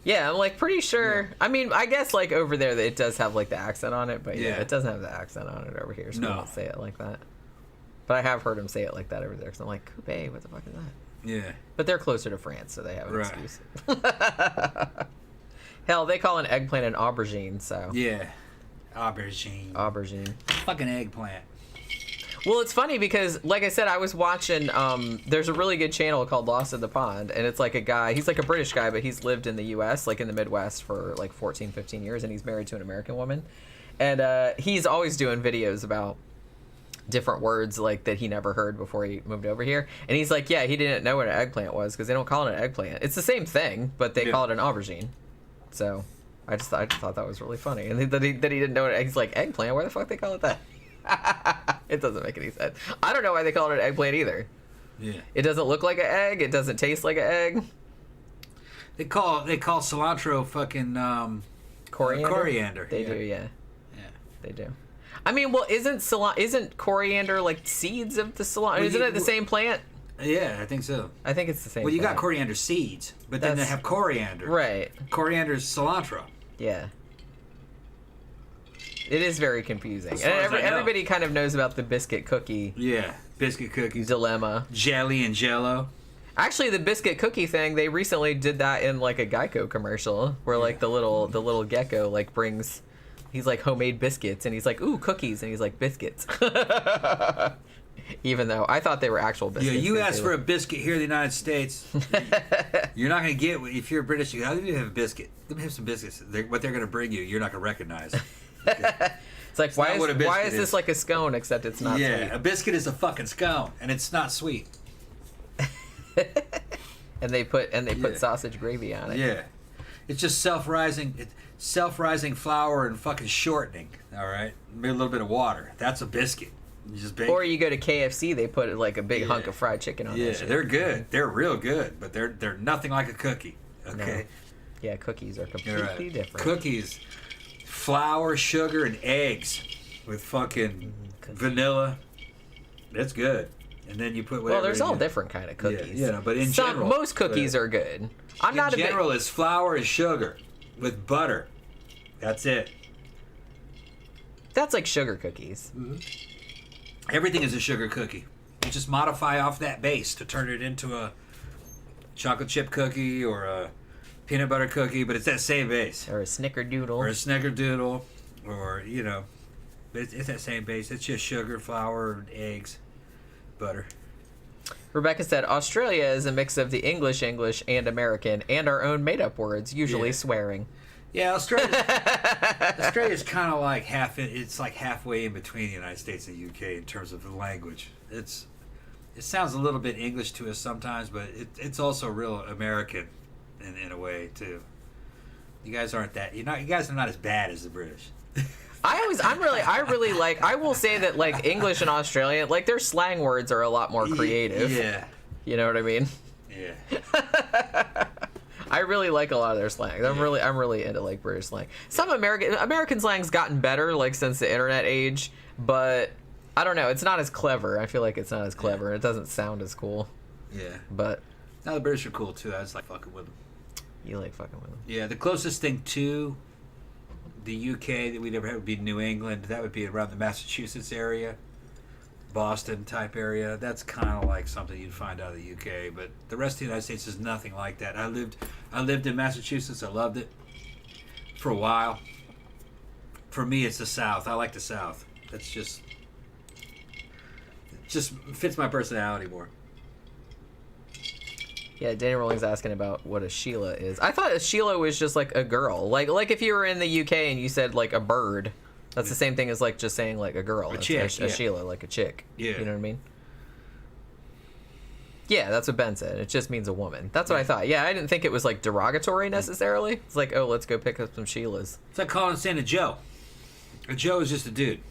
Yeah, I'm like pretty sure. Yeah. I mean, I guess like over there it does have like the accent on it, but yeah, it doesn't have the accent on it over here, so we don't say it like that. But I have heard him say it like that over there, because I'm like, coupe, what the fuck is that? Yeah. But they're closer to France, so they have an excuse. Hell, they call an eggplant an aubergine, so. Yeah. Aubergine. Aubergine. Fucking eggplant. Well, it's funny because, like I said, I was watching, there's a really good channel called Lost in the Pond, and it's like a guy, he's like a British guy, but he's lived in the U.S., like in the Midwest for like 14, 15 years, and he's married to an American woman. And he's always doing videos about different words like that he never heard before he moved over here, and he's like, yeah, he didn't know what an eggplant was because they don't call it an eggplant. It's the same thing, but they call it an aubergine. So I just thought that was really funny, and that he didn't know it. He's like, eggplant, why the fuck they call it that? It doesn't make any sense. I don't know why they call it an eggplant either. Yeah, it doesn't look like an egg, it doesn't taste like an egg. They call cilantro fucking coriander. They do, yeah, they do. I mean, well, isn't coriander like seeds of the cilantro? Well, isn't it the same plant? Yeah, I think so. I think it's the same. Well, you plant. got coriander seeds, but then they have coriander. Right. Coriander is cilantro. Yeah. It is very confusing. And everybody kind of knows about the biscuit cookie. Yeah, biscuit cookies. Dilemma. Jelly and Giallo. Actually, the biscuit cookie thing, they recently did that in like a Geico commercial where like the little gecko like brings. He's like homemade biscuits, and he's like, ooh, cookies, and he's like, biscuits. Even though I thought they were actual biscuits. Yeah, you ask for a biscuit here in the United States, you're not going to get, if you're British, you let me have a biscuit. Let me have some biscuits. What they're going to bring you, you're not going to recognize. It's like, why is this like a scone, except it's not sweet? Yeah, a biscuit is a fucking scone, and it's not sweet. and they put sausage gravy on it. Yeah. It's just self-rising flour and fucking shortening, all right? Maybe a little bit of water. That's a biscuit. You just bake. Or you go to KFC, they put like a big hunk of fried chicken on Yeah, that shit. they're good. They're real good, but they're nothing like a cookie, okay? No. Yeah, cookies are completely different. Cookies, flour, sugar, and eggs with fucking vanilla. That's good. And then you put whatever. Well, there's all different kind of cookies. Yeah, but in general, most cookies are good. I'm not a big. In general, it's flour and sugar with butter. That's it. That's like sugar cookies. Mm-hmm. Everything is a sugar cookie. You just modify off that base to turn it into a chocolate chip cookie or a peanut butter cookie, but it's that same base. Or a snickerdoodle. Or a snickerdoodle, or, it's that same base. It's just sugar, flour, eggs, butter. Rebecca said, Australia is a mix of the English, and American, and our own made-up words, usually swearing. Yeah, Australia's kind of like it's like halfway in between the United States and the UK in terms of the language. It sounds a little bit English to us sometimes, but it's also real American in a way too. You guys aren't that. You guys are not as bad as the British. I will say that like English and Australian, like their slang words are a lot more creative. Yeah. You know what I mean? Yeah. I really like a lot of their slang. I'm really into like British slang. Some American slang's gotten better like since the internet age, but I don't know. It's not as clever. I feel like it's not as clever. It doesn't sound as cool. Yeah. But now the British are cool too. I just like fucking with them. You like fucking with them? Yeah. The closest thing to the UK that we'd ever have would be New England. That would be around the Massachusetts area. Boston type area. That's kind of like something you'd find out of the UK, but the rest of the United States is nothing like that. I lived in Massachusetts. I loved it for a while. For me, it's the South. I like the South. It just fits my personality more. Yeah, Danny Rolling's asking about what a Sheila is. I thought a Sheila was just like a girl. Like if you were in the UK and you said like a bird, that's the same thing as like just saying like a girl. A chick, a Sheila, like a chick. Yeah. You know what I mean? Yeah, that's what Ben said. It just means a woman. That's what I thought. Yeah, I didn't think it was like derogatory necessarily. It's like, oh, let's go pick up some Sheilas. It's like calling saying a Joe. A Joe is just a dude.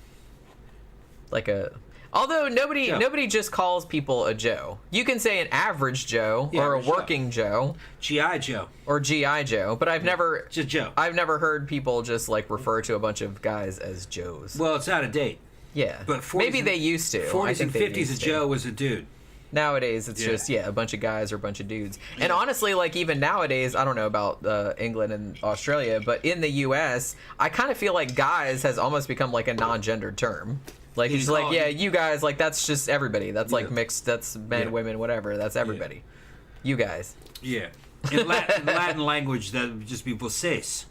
Like a... Although nobody just calls people a Joe. You can say an average Joe or a working Joe. G.I. Joe. Or G.I. Joe. But I've never... Just Joe. I've never heard people just like refer to a bunch of guys as Joes. Well, it's out of date. Yeah. But maybe they used to. 40s and 50s, a Joe was a dude. Nowadays, it's just, a bunch of guys or a bunch of dudes. And honestly, like, even nowadays, I don't know about England and Australia, but in the U.S., I kind of feel like guys has almost become, like, a non-gendered term. Like, it's like, yeah, you guys, like, that's just everybody. That's, like, mixed, that's men, women, whatever. That's everybody. You guys. Yeah. In Latin language, that would just be vocês,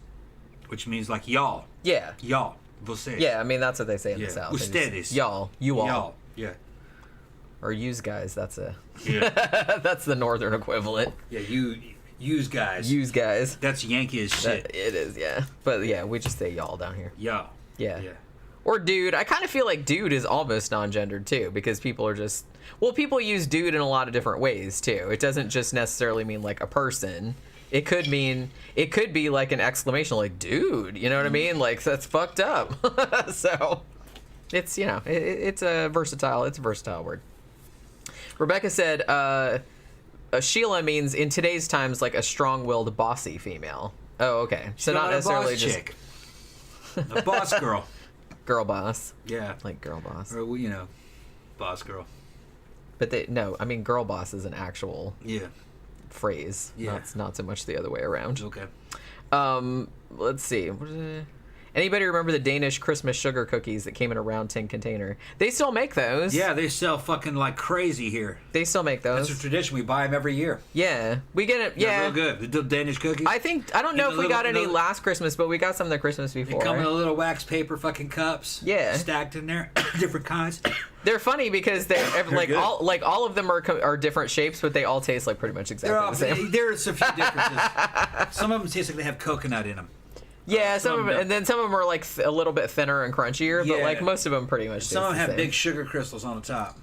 which means, like, y'all. Yeah. Y'all. Vocês. Yeah, I mean, that's what they say in the South. Ustedes. Y'all. You all. Y'all. Yeah. Or use guys, that's a... Yeah. That's the northern equivalent. Yeah, use guys. Use guys. That's Yankee as shit. It is, yeah. But yeah, we just say y'all down here. Y'all. Yeah. Yeah. Or dude. I kind of feel like dude is almost non-gendered too, because people are just... Well, people use dude in a lot of different ways too. It doesn't just necessarily mean like a person. It could be like an exclamation, like, dude, you know what I mean? Like, that's fucked up. So, it's, it's a versatile word. Rebecca said, Sheila means in today's times like a strong-willed, bossy female. Oh, okay. So not necessarily boss just chick. A boss girl. Girl boss. Yeah. Like girl boss. Or, boss girl. But I mean girl boss is an actual phrase. Yeah. Not so much the other way around. Okay. Let's see. Anybody remember the Danish Christmas sugar cookies that came in a round tin container? They still make those. Yeah, they sell fucking like crazy here. They still make those. That's a tradition. We buy them every year. Yeah, we get it. Yeah, they're real good. The Danish cookies. I don't know if we got any last Christmas, but we got some the Christmas before. They come in a little wax paper fucking cups. Yeah, stacked in there, different kinds. They're funny because they're like good. all of them are different shapes, but they all taste like pretty much exactly the same. There's a few differences. Some of them taste like they have coconut in them. Yeah, some of them, and then some of them are like a little bit thinner and crunchier, but like most of them pretty much. Some of them have same. big sugar crystals on the top.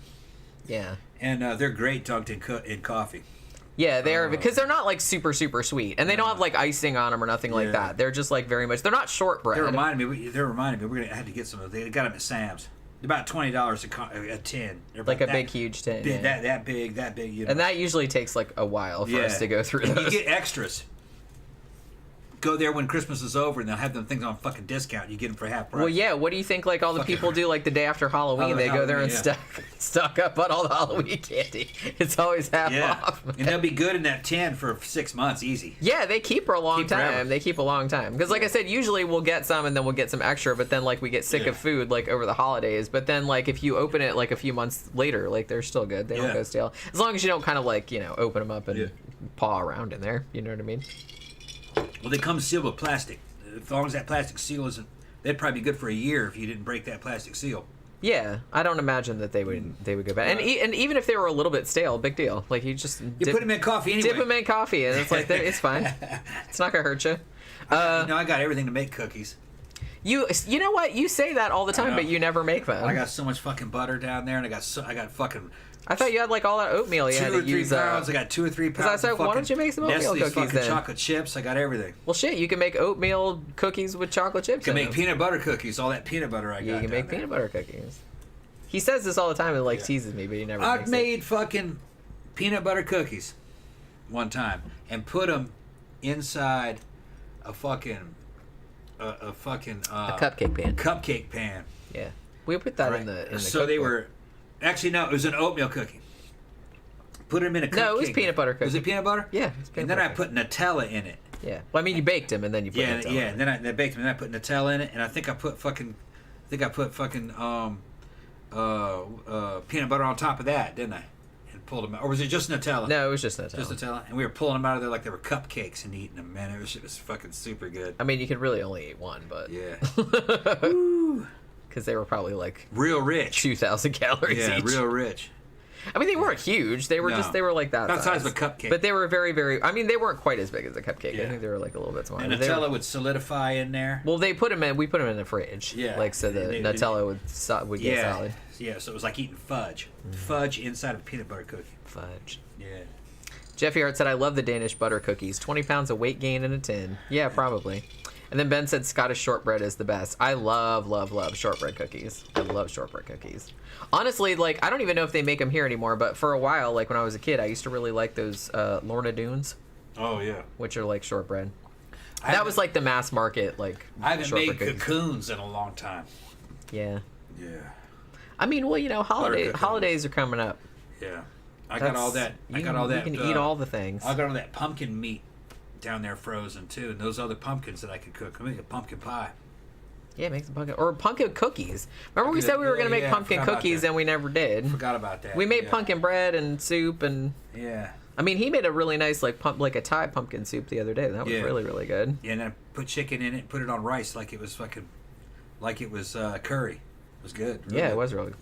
Yeah, and they're great dunked in coffee. Yeah, they're because they're not like super sweet, and they don't have like icing on them or nothing like that. They're just like very much. They're not shortbread. They reminded me. I had to get some of them. They got them at Sam's. They're about $20 a tin. They're like a big huge tin. Big, that big. And that usually takes like a while for us to go through those. You get extras. Go there when Christmas is over, and they'll have them things on fucking discount. You get them for half price. Well, yeah. What do you think? Like all the people do, like the day after Halloween, they go there and stock up on all the Halloween candy. It's always half off. And they'll be good in that tin for 6 months, easy. Yeah, they keep for a long time. Forever. They keep a long time because, like I said, usually we'll get some and then we'll get some extra. But then, like, we get sick of food like over the holidays. But then, like, if you open it like a few months later, like they're still good. They don't go stale as long as you don't kind of like open them up and paw around in there. You know what I mean? Well, they come sealed with plastic. As long as that plastic seal isn't, they'd probably be good for a year if you didn't break that plastic seal. Yeah, I don't imagine that they would go bad. And even if they were a little bit stale, big deal. Like you put them in coffee anyway. Dip them in coffee, and it's like it's fine. It's not gonna hurt you. I got everything to make cookies. You know what? You say that all the time, but you never make them. I got so much fucking butter down there, and I got fucking. I thought you had like all that oatmeal you had to use. 2 or 3 pounds. I got 2 or 3 pounds. Because I said, why don't you make some oatmeal Nestle's cookies then? Chocolate chips. I got everything. Well, shit, you can make oatmeal cookies with chocolate chips. You can make peanut butter cookies. All that peanut butter I got. You can make peanut butter cookies. He says this all the time and like teases me, but he never. I've made fucking peanut butter cookies one time and put them inside a fucking a cupcake pan. Cupcake pan. Yeah, we put that in the. So cookbook. they were. Actually, no, it was an oatmeal cookie. Put them in a cupcake. No, it was peanut butter cookie. Was it peanut butter? Yeah. It was peanut and then butter I put Nutella in it. Yeah. Well, I mean, you baked them and then you put Nutella. Yeah. And then I baked them and then I put Nutella in it, and I think I put fucking peanut butter on top of that, didn't I? And pulled them out, or was it just Nutella? No, it was just Nutella. Just Nutella, and we were pulling them out of there like they were cupcakes and eating them. Man, it was fucking super good. I mean, you could really only eat one, but yeah. Because they were probably like real rich, 2,000 calories each. Yeah, real rich. I mean, they weren't huge. They were they were like that size of a cupcake. But they were very, very. I mean, they weren't quite as big as a cupcake. Yeah. I think they were like a little bit smaller. And Nutella would solidify in there. Well, we put them in the fridge. Yeah. Like so, the Nutella would get solid. Yeah, so it was like eating fudge. Fudge inside of a peanut butter cookie. Fudge. Yeah. Jeffy Hart said, I love the Danish butter cookies. 20 pounds of weight gain in a tin. Yeah, probably. And then Ben said Scottish shortbread is the best. I love shortbread cookies. I love shortbread cookies. Honestly, like, I don't even know if they make them here anymore, but for a while, like when I was a kid, I used to really like those Lorna Doones. Oh, yeah. Which are like shortbread. That was like the mass market, like, I haven't made cookies. cocoons in a long time. Yeah. Yeah. I mean, well, you know, holidays are coming up. Yeah. I got all that. You can eat all the things. I got all that pumpkin meat down there frozen too, and those other pumpkins that I could cook. I make a pumpkin pie. Yeah, make some pumpkin or pumpkin cookies. Remember we said we were gonna make pumpkin cookies and we never did. Forgot about that. We made pumpkin bread and soup and. Yeah. I mean, he made a really nice like a Thai pumpkin soup the other day. That was really, really good. Yeah, and then I put chicken in it and put it on rice like it was curry. It was good. Really yeah, good. it was really good.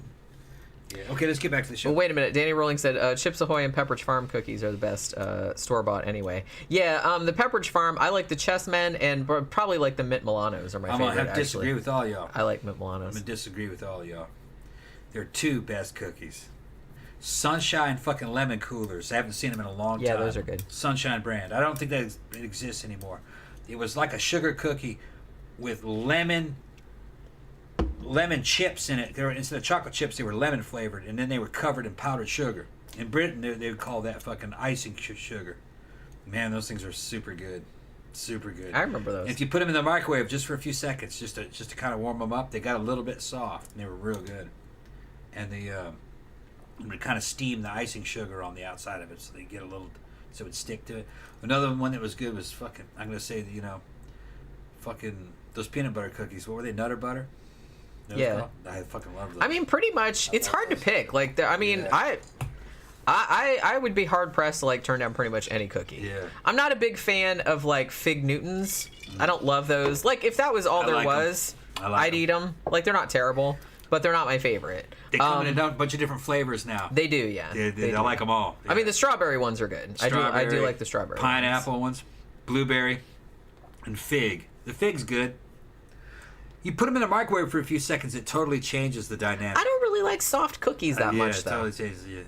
Yeah. Okay, let's get back to the show. Well, wait a minute. Danny Rolling said Chips Ahoy and Pepperidge Farm cookies are the best store-bought anyway. Yeah, the Pepperidge Farm, I like the Chessmen and probably like the Mint Milanos are my favorite, I'm going to have to disagree with all y'all. I like Mint I'm Milanos. going to disagree with all y'all. They're two best cookies. Sunshine fucking lemon coolers. I haven't seen them in a long time. Yeah, those are good. Sunshine brand. I don't think that it exists anymore. It was like a sugar cookie with lemon chips in it. They were, instead of chocolate chips, they were lemon flavored, and then they were covered in powdered sugar. In Britain, they would call that fucking icing sugar. Man, those things are super good. Super good. I remember those. If you put them in the microwave just for a few seconds, just to kind of warm them up, they got a little bit soft, and they were real good. And I'm going to kind of steam the icing sugar on the outside of it so they get a little, so it would stick to it. Another one that was good was fucking, I'm going to say, fucking those peanut butter cookies. What were they, Nutter Butter? Yeah. I fucking love those. I mean, pretty much, it's hard to pick. Like, I would be hard pressed to like turn down pretty much any cookie. Yeah. I'm not a big fan of like Fig Newtons. I don't love those. Like, if that was all there was, I'd eat them. Like, they're not terrible, but they're not my favorite. They come in a bunch of different flavors now. They do, yeah. I like them all. Yeah. I mean, the strawberry ones are good. I do like the strawberry pineapple ones, blueberry, and fig. The fig's good. You put them in the microwave for a few seconds, it totally changes the dynamic. I don't really like soft cookies that much, though. Yeah, it totally changes, yeah.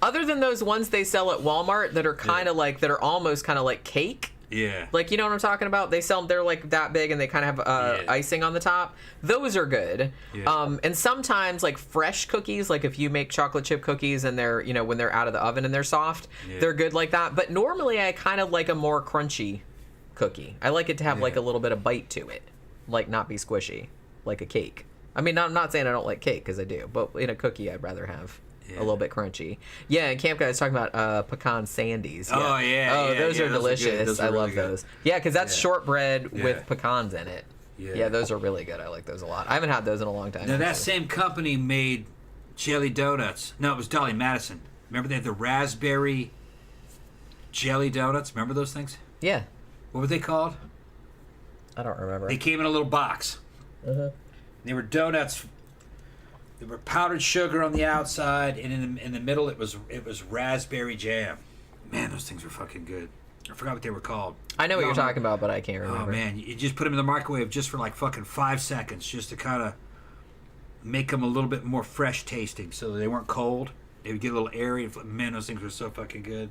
Other than those ones they sell at Walmart that are kind of like, that are almost kind of like cake. Yeah. Like, you know what I'm talking about? They sell them, they're like that big and they kind of have icing on the top. Those are good. Yeah. And sometimes like fresh cookies, like if you make chocolate chip cookies and they're, when they're out of the oven and they're soft, they're good like that. But normally I kind of like a more crunchy cookie. I like it to have like a little bit of bite to it. Like not be squishy, like a cake. I mean, I'm not saying I don't like cake, because I do. But in a cookie, I'd rather have a little bit crunchy. Yeah, and Camp Guy's talking about pecan sandies. Yeah. Oh, yeah. Oh, yeah, those are delicious. Those are I really love good. those. Yeah, because that's shortbread with pecans in it. Yeah. Those are really good. I like those a lot. I haven't had those in a long time. Now, that same company made jelly donuts. No, it was Dolly Madison. Remember they had the raspberry jelly donuts? Remember those things? Yeah. What were they called? I don't remember. They came in a little box. They were donuts. They were powdered sugar on the outside, and in the middle it was raspberry jam. Man, those things were fucking good. I forgot what they were called. I know what you're talking about, but I can't remember. Oh man, you just put them in the microwave just for like fucking 5 seconds, just to kind of make them a little bit more fresh tasting, so that they weren't cold. They would get a little airy. Man, those things were so fucking good.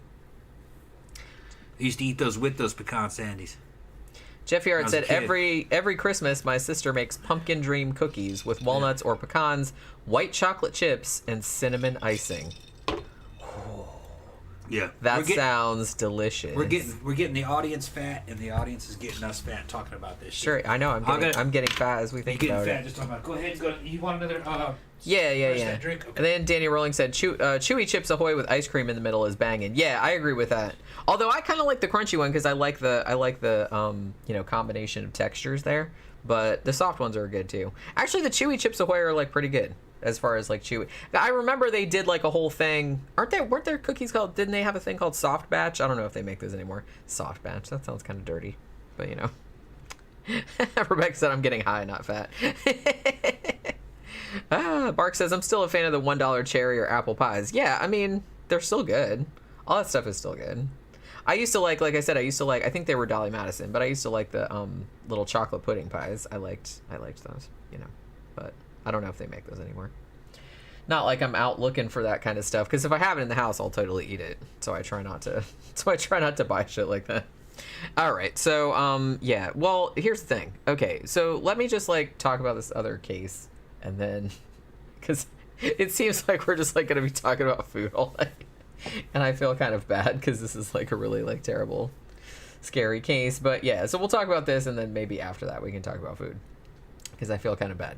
I used to eat those with those pecan sandies. Jeffy Hart said, every Christmas, my sister makes pumpkin dream cookies with walnuts or pecans, white chocolate chips, and cinnamon icing. Yeah, that sounds delicious. We're getting the audience fat, and the audience is getting us fat talking about this shit. Sure, I know. I'm getting fat as we think about it. Just talking about. Go ahead. You want another? Yeah. Drink? Okay. And then Danny Rolling said, "Chewy Chips Ahoy with ice cream in the middle is banging." Yeah, I agree with that. Although I kind of like the crunchy one because I like the combination of textures there. But the soft ones are good too. Actually, the Chewy Chips Ahoy are like pretty good as far as like chewy. I remember they did like a whole thing. Weren't there cookies called? Didn't they have a thing called Soft Batch? I don't know if they make those anymore. Soft Batch. That sounds kind of dirty, but you know. Rebecca said I'm getting high, not fat. Bark says I'm still a fan of the $1 cherry or apple pies. Yeah, I mean they're still good. All that stuff is still good. I used to like I said, I think they were Dolly Madison, but I used to like the little chocolate pudding pies. I liked those, but I don't know if they make those anymore. Not like I'm out looking for that kind of stuff, because if I have it in the house, I'll totally eat it. So I try not to buy shit like that. All right, so yeah. Well, here's the thing. Okay, so let me just like talk about this other case, and then, because it seems like we're just like gonna be talking about food all night, and I feel kind of bad because this is like a really like terrible, scary case. But yeah, so we'll talk about this, and then maybe after that we can talk about food, because I feel kind of bad.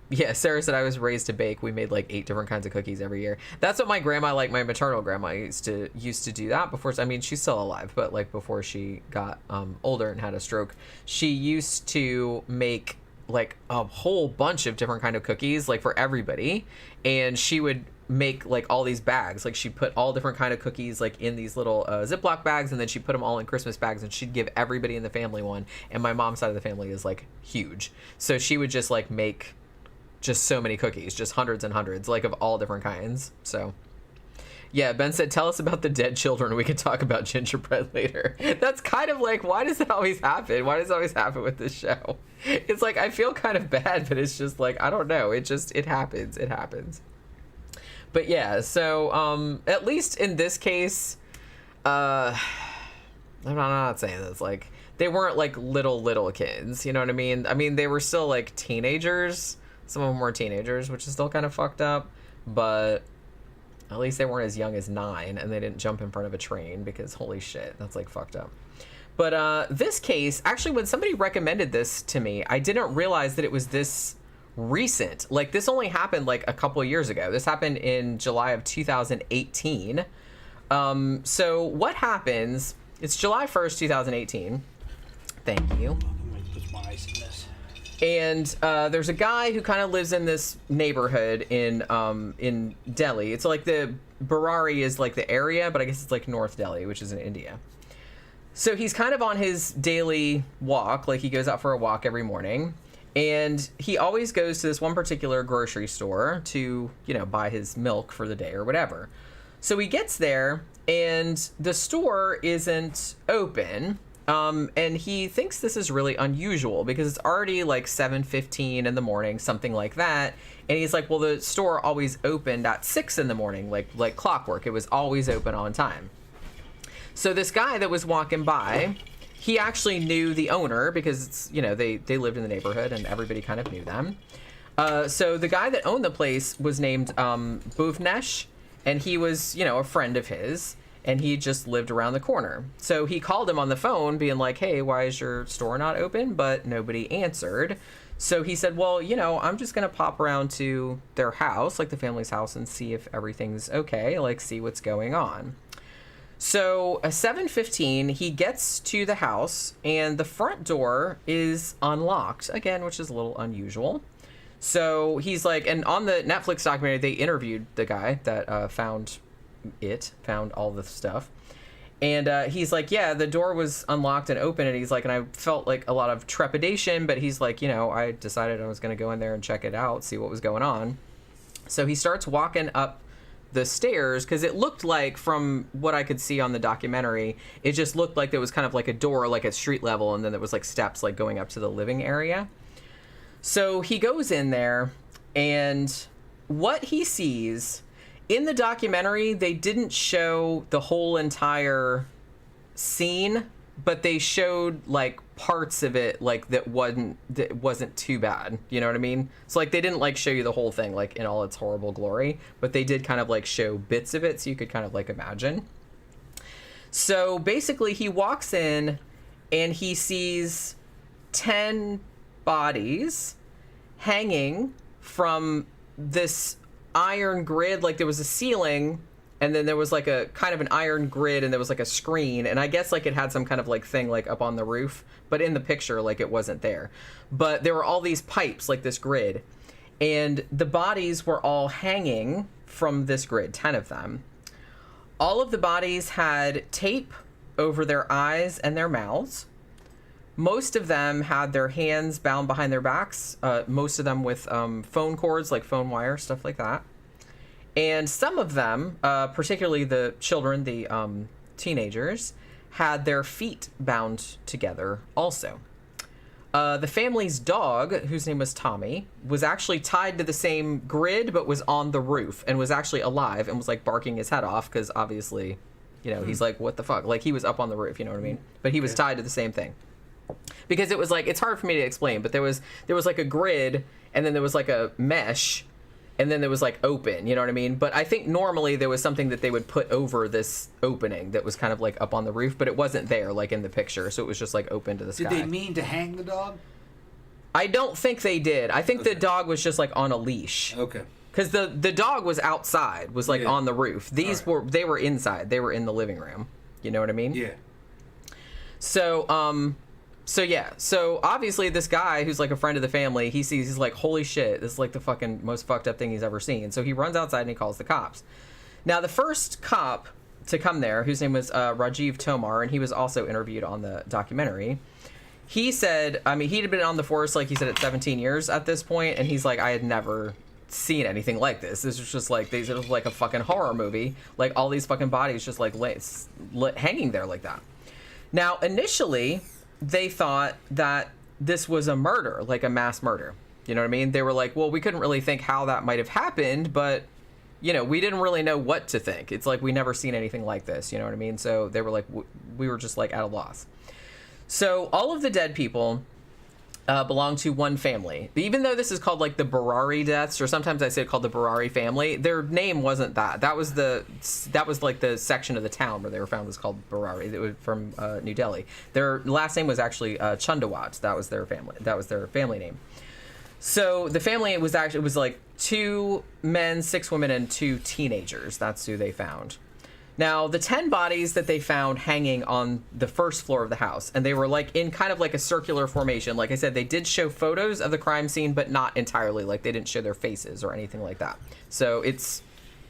Yeah, Sarah said I was raised to bake. We made like 8 different kinds of cookies every year. That's what my grandma, like my maternal grandma, used to do that before. I mean, she's still alive, but like before she got older and had a stroke, she used to make like a whole bunch of different kind of cookies, like for everybody. And she would make like all these bags. Like she'd put all different kind of cookies like in these little Ziploc bags, and then she'd put them all in Christmas bags, and she'd give everybody in the family one. And my mom's side of the family is like huge, so she would just like make just so many cookies, just hundreds and hundreds, like of all different kinds. So yeah, Ben said, tell us about the dead children. We can talk about gingerbread later. That's kind of like, why does that always happen? Why does it always happen with this show? It's like, I feel kind of bad, but it's just like, I don't know. It happens. It happens. But yeah, so at least in this case, I'm not saying this, like, they weren't like little kids, you know what I mean? I mean, they were still like teenagers. Some of them were teenagers, which is still kind of fucked up, but at least they weren't as young as 9, and they didn't jump in front of a train, because holy shit, that's like fucked up. But this case, actually, when somebody recommended this to me, I didn't realize that it was this recent. Like, this only happened like a couple of years ago. This happened in July of 2018. So what happens, it's July 1st, 2018. Thank you. Put my ice in this. And there's a guy who kind of lives in this neighborhood in Delhi. It's like the Burari is like the area, but I guess it's like North Delhi, which is in India. So he's kind of on his daily walk, like he goes out for a walk every morning, and he always goes to this one particular grocery store to, you know, buy his milk for the day or whatever. So he gets there, and the store isn't open. And he thinks this is really unusual because it's already like 7:15 in the morning, something like that. And he's like, well, the store always opened at 6 in the morning, like clockwork. It was always open on time. So this guy that was walking by, he actually knew the owner because it's, you know, they lived in the neighborhood and everybody kind of knew them. So the guy that owned the place was named Bhuvnesh, and he was, you know, a friend of his. And he just lived around the corner. So he called him on the phone being like, hey, why is your store not open? But nobody answered. So he said, well, you know, I'm just going to pop around to their house, like the family's house, and see if everything's okay, like see what's going on. So at 7:15, he gets to the house, and the front door is unlocked, again, which is a little unusual. So he's like, and on the Netflix documentary, they interviewed the guy that found all the stuff, and he's like, yeah, the door was unlocked and open, and he's like, and I felt like a lot of trepidation, but he's like, you know, I decided I was going to go in there and check it out, see what was going on. So he starts walking up the stairs, because it looked like, from what I could see on the documentary, it just looked like there was kind of like a door, like at street level, and then there was like steps like going up to the living area. So he goes in there, and what he sees in the documentary, they didn't show the whole entire scene, but they showed like parts of it, like that wasn't too bad. You know what I mean? So like they didn't like show you the whole thing like in all its horrible glory, but they did kind of like show bits of it so you could kind of like imagine. So basically he walks in and he sees 10 bodies hanging from this iron grid. Like there was a ceiling, and then there was like a kind of an iron grid, and there was like a screen, and I guess like it had some kind of like thing like up on the roof, but in the picture like it wasn't there. But there were all these pipes, like this grid, and the bodies were all hanging from this grid, 10 of them. All of the bodies had tape over their eyes and their mouths. Most of them had their hands bound behind their backs, most of them with phone cords, like phone wire, stuff like that. And some of them, particularly the children, the teenagers, had their feet bound together also. The family's dog, whose name was Tommy, was actually tied to the same grid, but was on the roof and was actually alive and was like barking his head off because obviously, you know, he's like, what the fuck? Like he was up on the roof, you know what I mean? But he was tied to the same thing. Because it was like, it's hard for me to explain, but there was like a grid and then there was like a mesh and then there was like open, you know what I mean? But I think normally there was something that they would put over this opening that was kind of like up on the roof, but it wasn't there like in the picture. So it was just like open to the sky. Did they mean to hang the dog? I don't think they did. I think the dog was just like on a leash. Okay. Because the dog was outside, was like on the roof. These they were inside. They were in the living room. You know what I mean? Yeah. So obviously this guy who's like a friend of the family, he's like, holy shit, this is like the fucking most fucked up thing he's ever seen. So he runs outside and he calls the cops. Now the first cop to come there, whose name was Rajiv Tomar, and he was also interviewed on the documentary. He said, I mean, he'd been on the force, like he said, at 17 years at this point, and he's like, I had never seen anything like this. This was just like, it was like a fucking horror movie. Like all these fucking bodies just like hanging there like that. Now, initially, they thought that this was a murder, like a mass murder. You know what I mean? They were like, well, we couldn't really think how that might have happened, but, you know, we didn't really know what to think. It's like we never seen anything like this, you know what I mean? So they were like, we were just like at a loss. So all of the dead people belong to one family. Even though this is called like the Burari deaths, or sometimes I say called the Burari family, their name wasn't that. That was like the section of the town where they were found was called Burari. It was from New Delhi. Their last name was actually Chundawat. That was their family. That was their family name. So the family was like 2 men, 6 women, and 2 teenagers. That's who they found. Now, the 10 bodies that they found hanging on the first floor of the house, and they were like in kind of like a circular formation. Like I said, they did show photos of the crime scene, but not entirely. Like they didn't show their faces or anything like that. So it's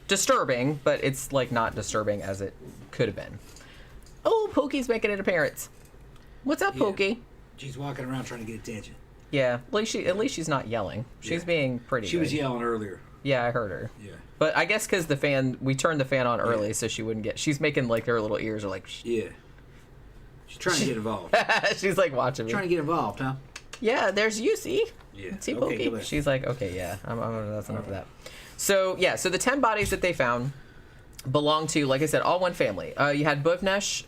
disturbing, but it's like not disturbing as it could have been. Oh, Pokey's making an appearance. What's up, Pokey? She's walking around trying to get attention. Yeah, at least she's not yelling. She's being pretty She good. was yelling earlier. Yeah, I heard her. Yeah. But I guess because we turned the fan on early, so she wouldn't get. She's making like her little ears are like. Yeah. She's trying to get involved. She's like watching me. Trying to get involved, huh? Yeah, there's you, see? Yeah. See, Okay, Pokey? She's like, okay, yeah, that's enough of that. So the 10 bodies that they found belonged to, like I said, all one family. You had Bhuvnesh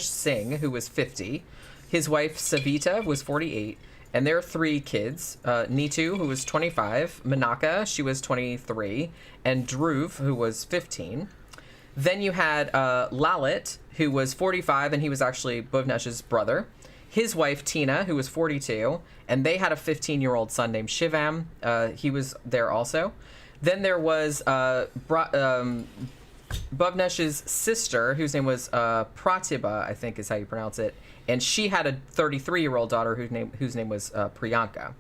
Singh, who was 50. His wife Savita was 48. And their 3 kids, Neetu, who was 25, Manaka, she was 23, and Dhruv, who was 15. Then you had Lalit, who was 45, and he was actually Bhuvnesh's brother. His wife, Tina, who was 42, and they had a 15-year-old son named Shivam. He was there also. Then there was Bhuvnesh's sister, whose name was Pratibha, I think is how you pronounce it. And she had a 33-year-old daughter whose name was Priyanka.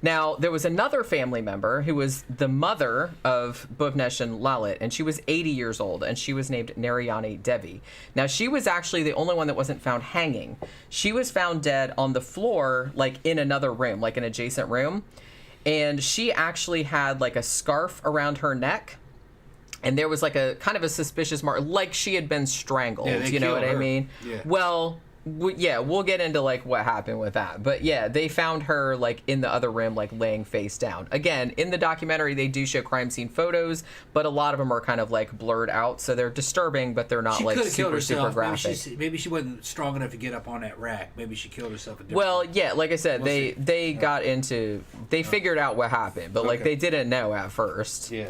Now, there was another family member who was the mother of Bhuvnesh and Lalit, and she was 80 years old, and she was named Narayani Devi. Now, she was actually the only one that wasn't found hanging. She was found dead on the floor, like in another room, like an adjacent room. And she actually had like a scarf around her neck. And there was like a kind of a suspicious mark, like she had been strangled. Yeah, you know what I mean? Yeah. Well, we'll get into like what happened with that. But yeah, they found her like in the other room, like laying face down. Again, in the documentary, they do show crime scene photos, but a lot of them are kind of like blurred out, so they're disturbing, but they're not like super graphic. Maybe she wasn't strong enough to get up on that rack. Maybe she killed herself. Well, yeah, like I said, they figured out what happened, but like they didn't know at first. Yeah.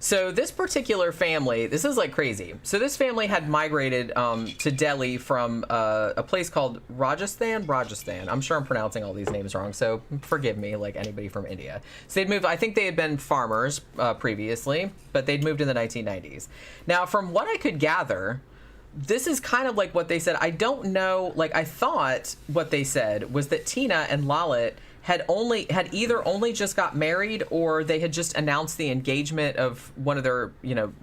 So this particular family, this is like crazy. So this family had migrated to Delhi from a place called Rajasthan. I'm sure I'm pronouncing all these names wrong, so forgive me, like anybody from India. So they'd moved, I think they had been farmers previously, but they'd moved in the 1990s. Now, from what I could gather, this is kind of like what they said. I don't know, like I thought what they said was that Tina and Lalit had either only just got married, or they had just announced the engagement of one of their,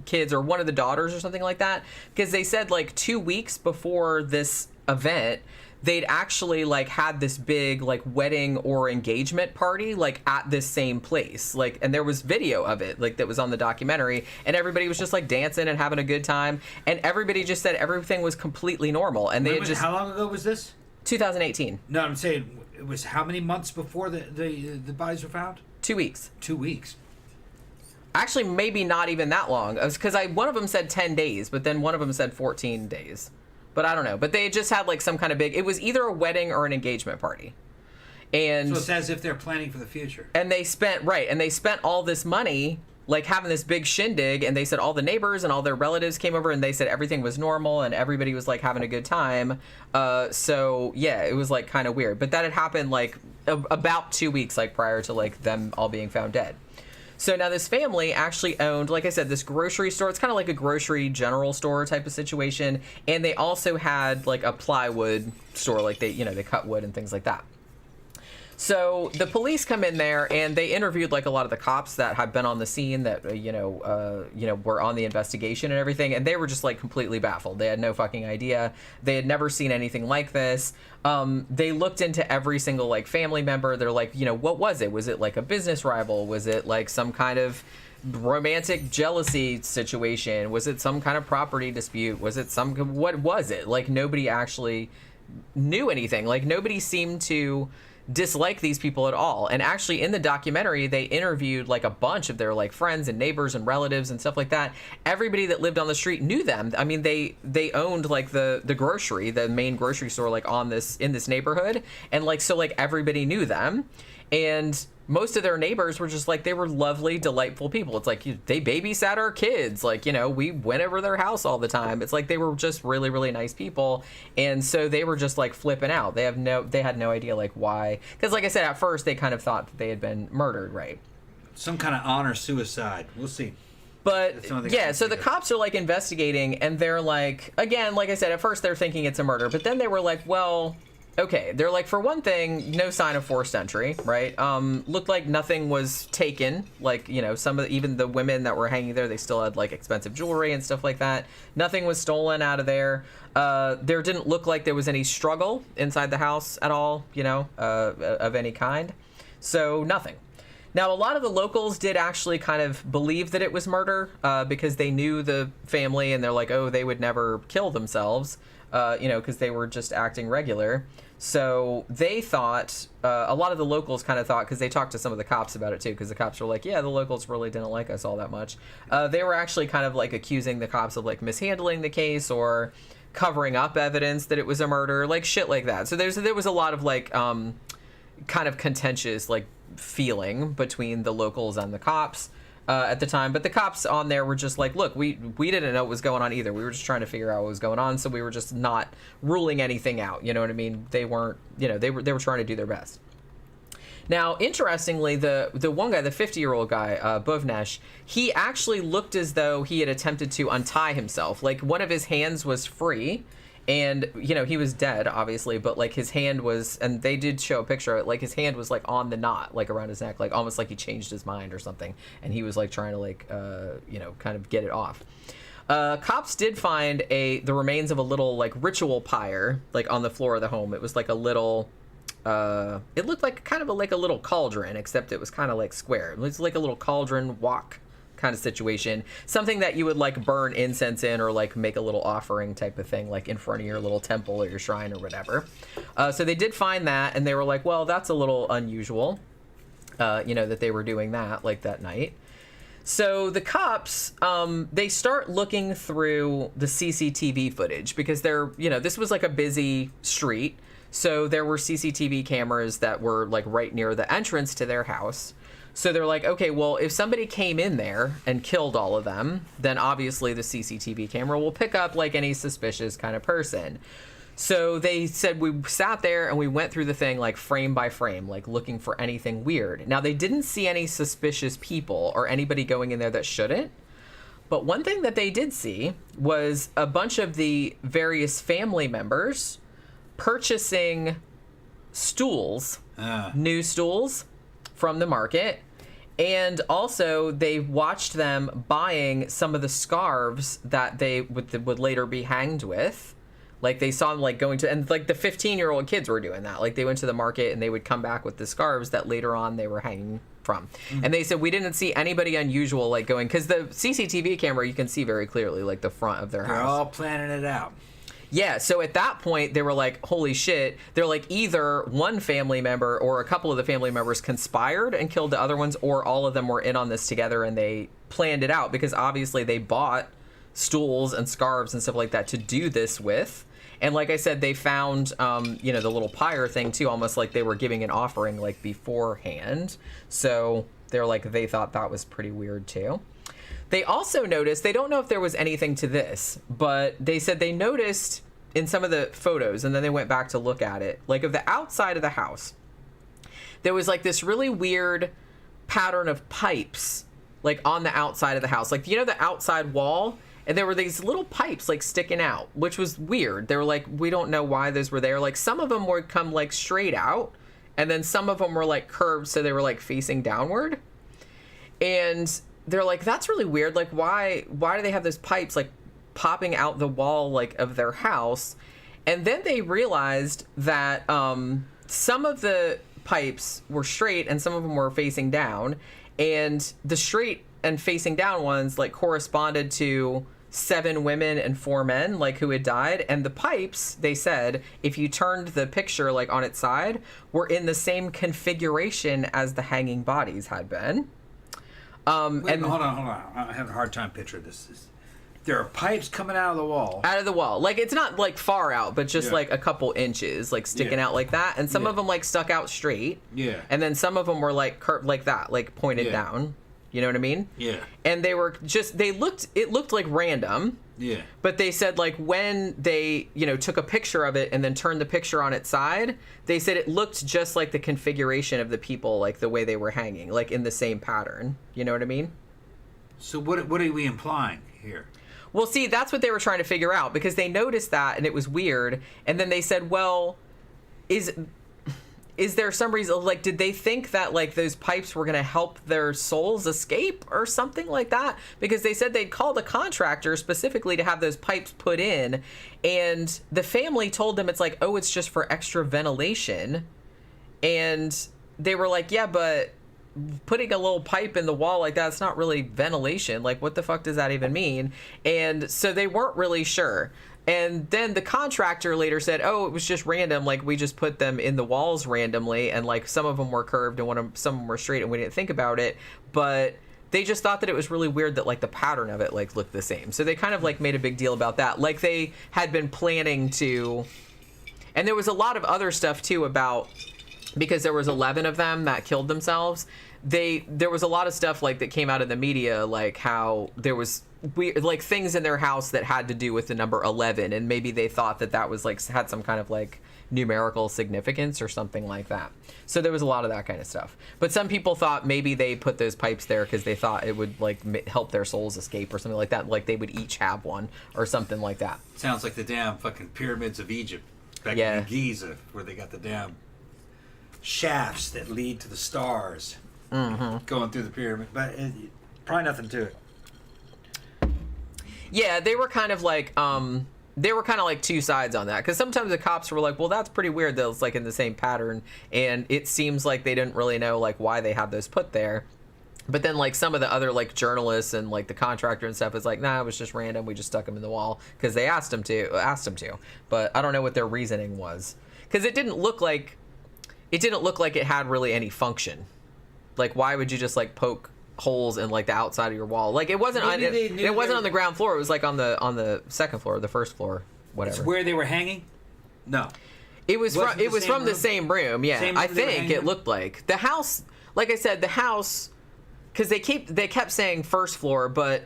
kids or one of the daughters or something like that. Because they said like 2 weeks before this event, they'd actually like had this big like wedding or engagement party like at this same place, like, and there was video of it like that was on the documentary, and everybody was just like dancing and having a good time, and everybody just said everything was completely normal, and they had just. How long ago was this? 2018. No, I'm saying it was how many months before the bodies were found? 2 weeks. 2 weeks. Actually, maybe not even that long. Because one of them said 10 days, but then one of them said 14 days. But I don't know. But they just had like some kind of big... It was either a wedding or an engagement party. And so it's as if they're planning for the future. And they spent... Right. And they spent all this money... like having this big shindig, and they said all the neighbors and all their relatives came over, and they said everything was normal and everybody was like having a good time. So yeah, it was like kind of weird, but that had happened like about 2 weeks like prior to like them all being found dead. So now this family actually owned, like I said, this grocery store. It's kind of like a grocery general store type of situation, and they also had like a plywood store, like they cut wood and things like that. So the police come in there and they interviewed like a lot of the cops that had been on the scene that were on the investigation and everything, and they were just like completely baffled. They had no fucking idea. They had never seen anything like this. They looked into every single like family member. They're like, what was it? Was it like a business rival? Was it like some kind of romantic jealousy situation? Was it some kind of property dispute? Was it what was it? Like nobody actually knew anything. Like nobody seemed to dislike these people at all. And actually in the documentary they interviewed like a bunch of their like friends and neighbors and relatives and stuff like that. Everybody that lived on the street knew them. I mean, they owned like the grocery, the main grocery store like in this neighborhood, and like so like everybody knew them. And most of their neighbors were just like, they were lovely, delightful people. It's like they babysat our kids. Like, we went over their house all the time. It's like they were just really, really nice people. And so they were just like flipping out. They had no idea like why. Because like I said, at first they kind of thought that they had been murdered, right? Some kind of honor suicide. We'll see. But yeah, so the cops are like investigating, and they're like, again, like I said, at first they're thinking it's a murder, but then they were like, well, okay, they're like, for one thing, no sign of forced entry, right? Looked like nothing was taken. Like, even the women that were hanging there, they still had like expensive jewelry and stuff like that. Nothing was stolen out of there. There didn't look like there was any struggle inside the house at all, of any kind. So nothing. Now, a lot of the locals did actually kind of believe that it was murder because they knew the family, and they're like, oh, they would never kill themselves, because they were just acting regular. So they thought, a lot of the locals kind of thought, because they talked to some of the cops about it too, because the cops were like, yeah, the locals really didn't like us all that much. They were actually kind of like accusing the cops of like mishandling the case or covering up evidence that it was a murder, like shit like that. So there was a lot of like kind of contentious like feeling between the locals and the cops at the time. But the cops on there were just like, look, we didn't know what was going on either. We were just trying to figure out what was going on, so we were just not ruling anything out. You know what I mean? They weren't, they were trying to do their best. Now, interestingly, the one guy, the 50-year-old guy, Bovnesh, he actually looked as though he had attempted to untie himself. Like, one of his hands was free, and, he was dead, obviously, but, like, his hand was, and they did show a picture of it, like, his hand was, like, on the knot, like, around his neck, like, almost like he changed his mind or something, and he was, like, trying to, like, kind of get it off. Cops did find the remains of a little, like, ritual pyre, like, on the floor of the home. It was, like, a little... it looked like kind of like a little cauldron, except it was kind of like square. It was like a little cauldron wok kind of situation. Something that you would like burn incense in, or like make a little offering type of thing, like in front of your little temple or your shrine or whatever. So they did find that, and they were like, well, that's a little unusual, that they were doing that like that night. So the cops, they start looking through the CCTV footage, because this was like a busy street. So there were CCTV cameras that were like right near the entrance to their house. So they're like, okay, well, if somebody came in there and killed all of them, then obviously the CCTV camera will pick up like any suspicious kind of person. So they said, we sat there and we went through the thing like frame by frame, like looking for anything weird. Now, they didn't see any suspicious people or anybody going in there that shouldn't. But one thing that they did see was a bunch of the various family members purchasing stools, new stools from the market. And also they watched them buying some of the scarves that they would later be hanged with. Like they saw them like going to, and like the 15-year-old kids were doing that. Like they went to the market and they would come back with the scarves that later on they were hanging from. Mm-hmm. And they said, we didn't see anybody unusual like going, because the CCTV camera, you can see very clearly like the front of their house. They're all planning it out. Yeah, so at that point, they were like, holy shit. They're like, either one family member or a couple of the family members conspired and killed the other ones, or all of them were in on this together and they planned it out, because obviously they bought stools and scarves and stuff like that to do this with. And like I said, they found, the little pyre thing too, almost like they were giving an offering like beforehand. So they're like, they thought that was pretty weird too. They also noticed, they don't know if there was anything to this, but they said they noticed in some of the photos, and then they went back to look at it, like of the outside of the house, there was like this really weird pattern of pipes, like on the outside of the house, like, the outside wall, and there were these little pipes like sticking out, which was weird. They were like, we don't know why those were there. Like some of them would come like straight out, and then some of them were like curved, so they were like facing downward. And they're like, that's really weird. Like, why do they have those pipes like popping out the wall like of their house? And then they realized that some of the pipes were straight and some of them were facing down, and the straight and facing down ones like corresponded to 7 women and 4 men, like, who had died. And the pipes, they said, if you turned the picture like on its side, were in the same configuration as the hanging bodies had been. Wait, hold on. I'm having a hard time picturing this. There are pipes coming out of the wall. Out of the wall. Like, it's not, like, far out, but just, like, a couple inches, like, sticking out like that. And some of them, like, stuck out straight. Yeah. And then some of them were, like, curved like that, like, pointed down. You know what I mean? Yeah. And they were just, it looked like random. Yeah. But they said, like, when they, took a picture of it and then turned the picture on its side, they said it looked just like the configuration of the people, like, the way they were hanging, like, in the same pattern. You know what I mean? So what are we implying here? Well, see, that's what they were trying to figure out, because they noticed that and it was weird. And then they said, well, is there some reason, like, did they think that, like, those pipes were going to help their souls escape or something like that? Because they said they'd called a contractor specifically to have those pipes put in, and the family told them it's like, oh, it's just for extra ventilation. And they were like, yeah, but putting a little pipe in the wall like that's not really ventilation. Like, what the fuck does that even mean? And so they weren't really sure. And then the contractor later said, oh, it was just random. Like, we just put them in the walls randomly, and, like, some of them were curved and some of them were straight, and we didn't think about it. But they just thought that it was really weird that, like, the pattern of it, like, looked the same. So they kind of, like, made a big deal about that. Like, they had been planning to... And there was a lot of other stuff, too, about... Because there was 11 of them that killed themselves. There was a lot of stuff, like, that came out in the media, like, how there was... like things in their house that had to do with the number 11, and maybe they thought that was like had some kind of like numerical significance or something like that. So there was a lot of that kind of stuff. But some people thought maybe they put those pipes there because they thought it would like help their souls escape or something like that, like they would each have one or something like that. Sounds like the damn fucking pyramids of Egypt back in Giza, where they got the damn shafts that lead to the stars going through the pyramid, but probably nothing to it. Yeah, they were kind of like two sides on that, because sometimes the cops were like, well, that's pretty weird that it's like in the same pattern, and it seems like they didn't really know like why they had those put there. But then like some of the other like journalists and like the contractor and stuff is like, nah, it was just random, we just stuck them in the wall because they asked them to. But I don't know what their reasoning was, because it didn't look like it had really any function. Like, why would you just like poke holes in like the outside of your wall? Like, it wasn't on the ground floor, it was like on the second floor, the first floor, whatever. It's where they were hanging? No. It was from the same room, yeah. Same room I think it looked like. The house, like I said, because they kept saying first floor, but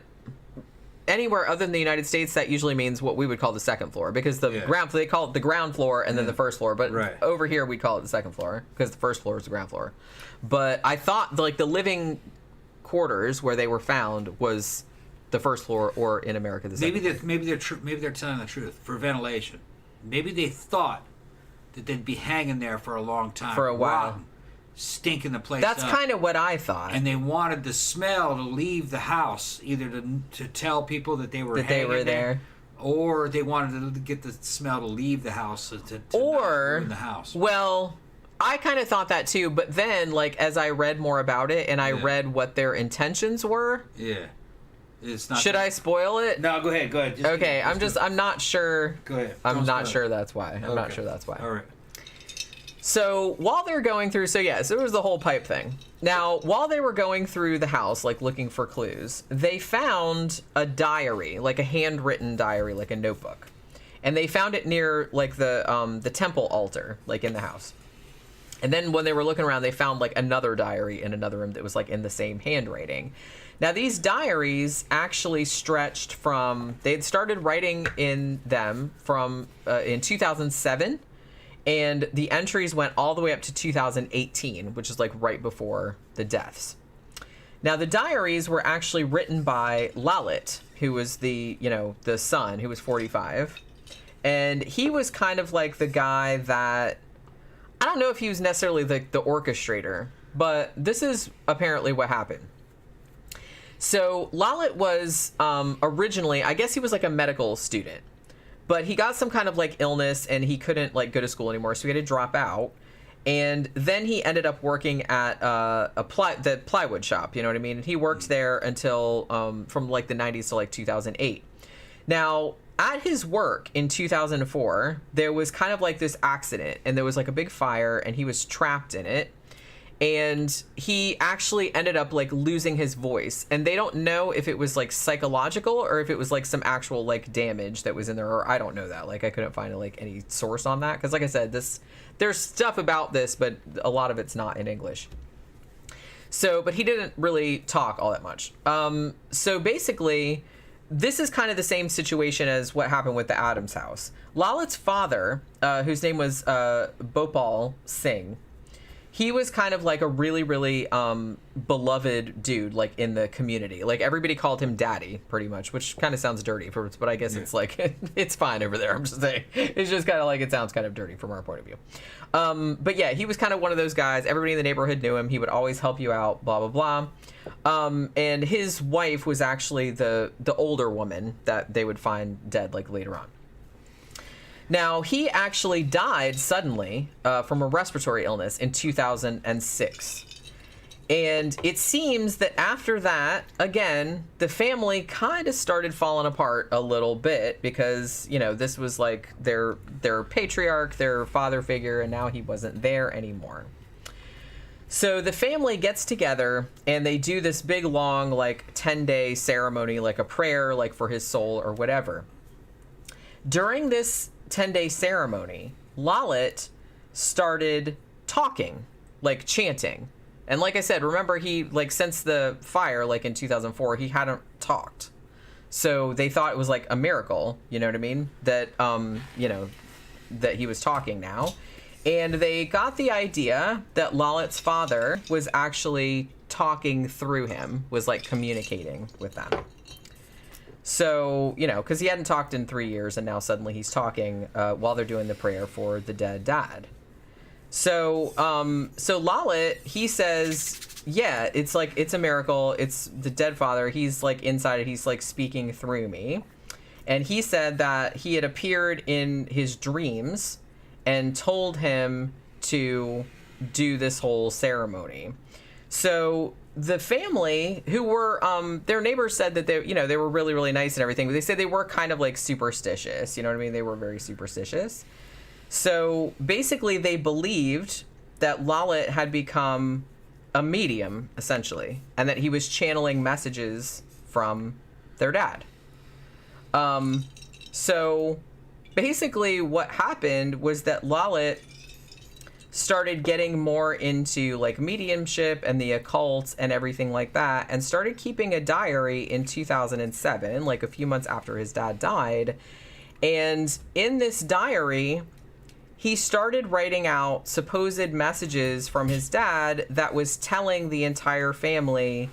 anywhere other than the United States, that usually means what we would call the second floor, because ground, they call it the ground floor and then the first floor, but over here we call it the second floor because the first floor is the ground floor. But I thought like the living quarters where they were found was the first floor, or in America the second floor. Maybe they're telling the truth for ventilation. Maybe they thought that they'd be hanging there for a long time, for a while, rotten, stinking the place That's kind of what I thought. And they wanted the smell to leave the house, either to tell people that they were there, or they wanted to get the smell to leave the house to not ruin the house. Well, I kind of thought that too, but then, like, as I read more about it and I read what their intentions were, It's not. Should I spoil it? No, go ahead. Just Okay, do it. I'm not sure. Go ahead. I'm Don't not spoil sure it. that's why. I'm not sure that's why. All right. So while they're going through, so it was the whole pipe thing. Now, while they were going through the house, like looking for clues, they found a diary, like a handwritten diary, like a notebook. And they found it near like the temple altar, like in the house. And then when they were looking around, they found like another diary in another room that was like in the same handwriting. Now, these diaries actually stretched from, they had started writing in them from in 2007. And the entries went all the way up to 2018, which is like right before the deaths. Now, the diaries were actually written by Lalit, who was the son, who was 45. And he was kind of like the guy that, I don't know if he was necessarily the orchestrator, but this is apparently what happened. So Lalit was originally, I guess he was like a medical student. But he got some kind of like illness and he couldn't like go to school anymore, so he had to drop out. And then he ended up working at the plywood shop, you know what I mean? And he worked there until from like the 90s to like 2008. Now, at his work in 2004, there was kind of like this accident and there was like a big fire and he was trapped in it. And he actually ended up like losing his voice, and they don't know if it was like psychological or if it was like some actual like damage that was in there, or I don't know that. Like I couldn't find like any source on that because, like I said, there's stuff about this, but a lot of it's not in English. So, but he didn't really talk all that much. So basically, this is kind of the same situation as what happened with the Adams house. Lalit's father, whose name was Bhopal Singh. He was kind of like a really, really beloved dude, like in the community. Like everybody called him Daddy, pretty much, which kind of sounds dirty, but I guess it's like it's fine over there. I'm just saying, it's just kind of like it sounds kind of dirty from our point of view. But yeah, he was kind of one of those guys. Everybody in the neighborhood knew him. He would always help you out. Blah blah blah. And his wife was actually the older woman that they would find dead like later on. Now, he actually died suddenly from a respiratory illness in 2006. And it seems that after that, again, the family kind of started falling apart a little bit because, this was like their patriarch, their father figure, and now he wasn't there anymore. So the family gets together and they do this big, long, like 10-day ceremony, like a prayer, like for his soul or whatever. During this 10-day ceremony, Lalit started talking, like chanting. And like I said, remember he, like since the fire, like in 2004, he hadn't talked. So they thought it was like a miracle, you know what I mean? That, that he was talking now. And they got the idea that Lalit's father was actually talking through him, was like communicating with them. So, because he hadn't talked in 3 years and now suddenly he's talking while they're doing the prayer for the dead dad. So Lalit, he says, yeah, it's like, it's a miracle. It's the dead father. He's like inside it. He's like speaking through me. And he said that he had appeared in his dreams and told him to do this whole ceremony. So the family, who were their neighbors, said that they were really, really nice and everything, but they said they were kind of like superstitious, you know what I mean? They were very superstitious. So basically they believed that Lalit had become a medium, essentially, and that he was channeling messages from their dad. So basically what happened was that Lalit started getting more into like mediumship and the occult and everything like that, and started keeping a diary in 2007, like a few months after his dad died. And in this diary, he started writing out supposed messages from his dad that was telling the entire family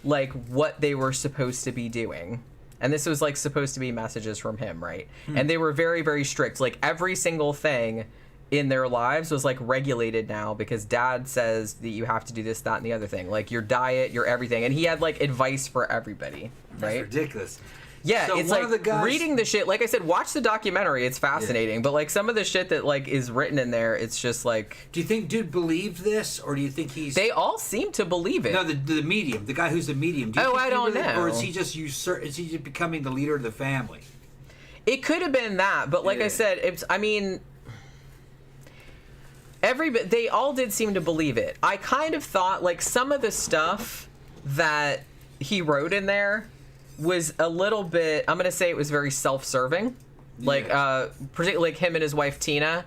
like what they were supposed to be doing. And this was like supposed to be messages from him, right? And they were very, very strict. Like every single thing in their lives was like regulated now because dad says that you have to do this, that, and the other thing. Like your diet, your everything. And he had like advice for everybody, right? That's ridiculous. Yeah, So it's one like of the guys- reading the shit. Like I said, watch the documentary. It's fascinating. But like some of the shit that like is written in there, it's just like Do you think dude believed this, or do you think he's... they all seem to believe it. No, the medium, the guy who's the medium. Do you think I he don't really- know. Or is he just is he just becoming the leader of the family? It could have been that, but like I said, it's. I mean, they all did seem to believe it. I kind of thought like some of the stuff that he wrote in there was a little bit. I'm gonna say it was very self-serving, like particularly like him and his wife Tina.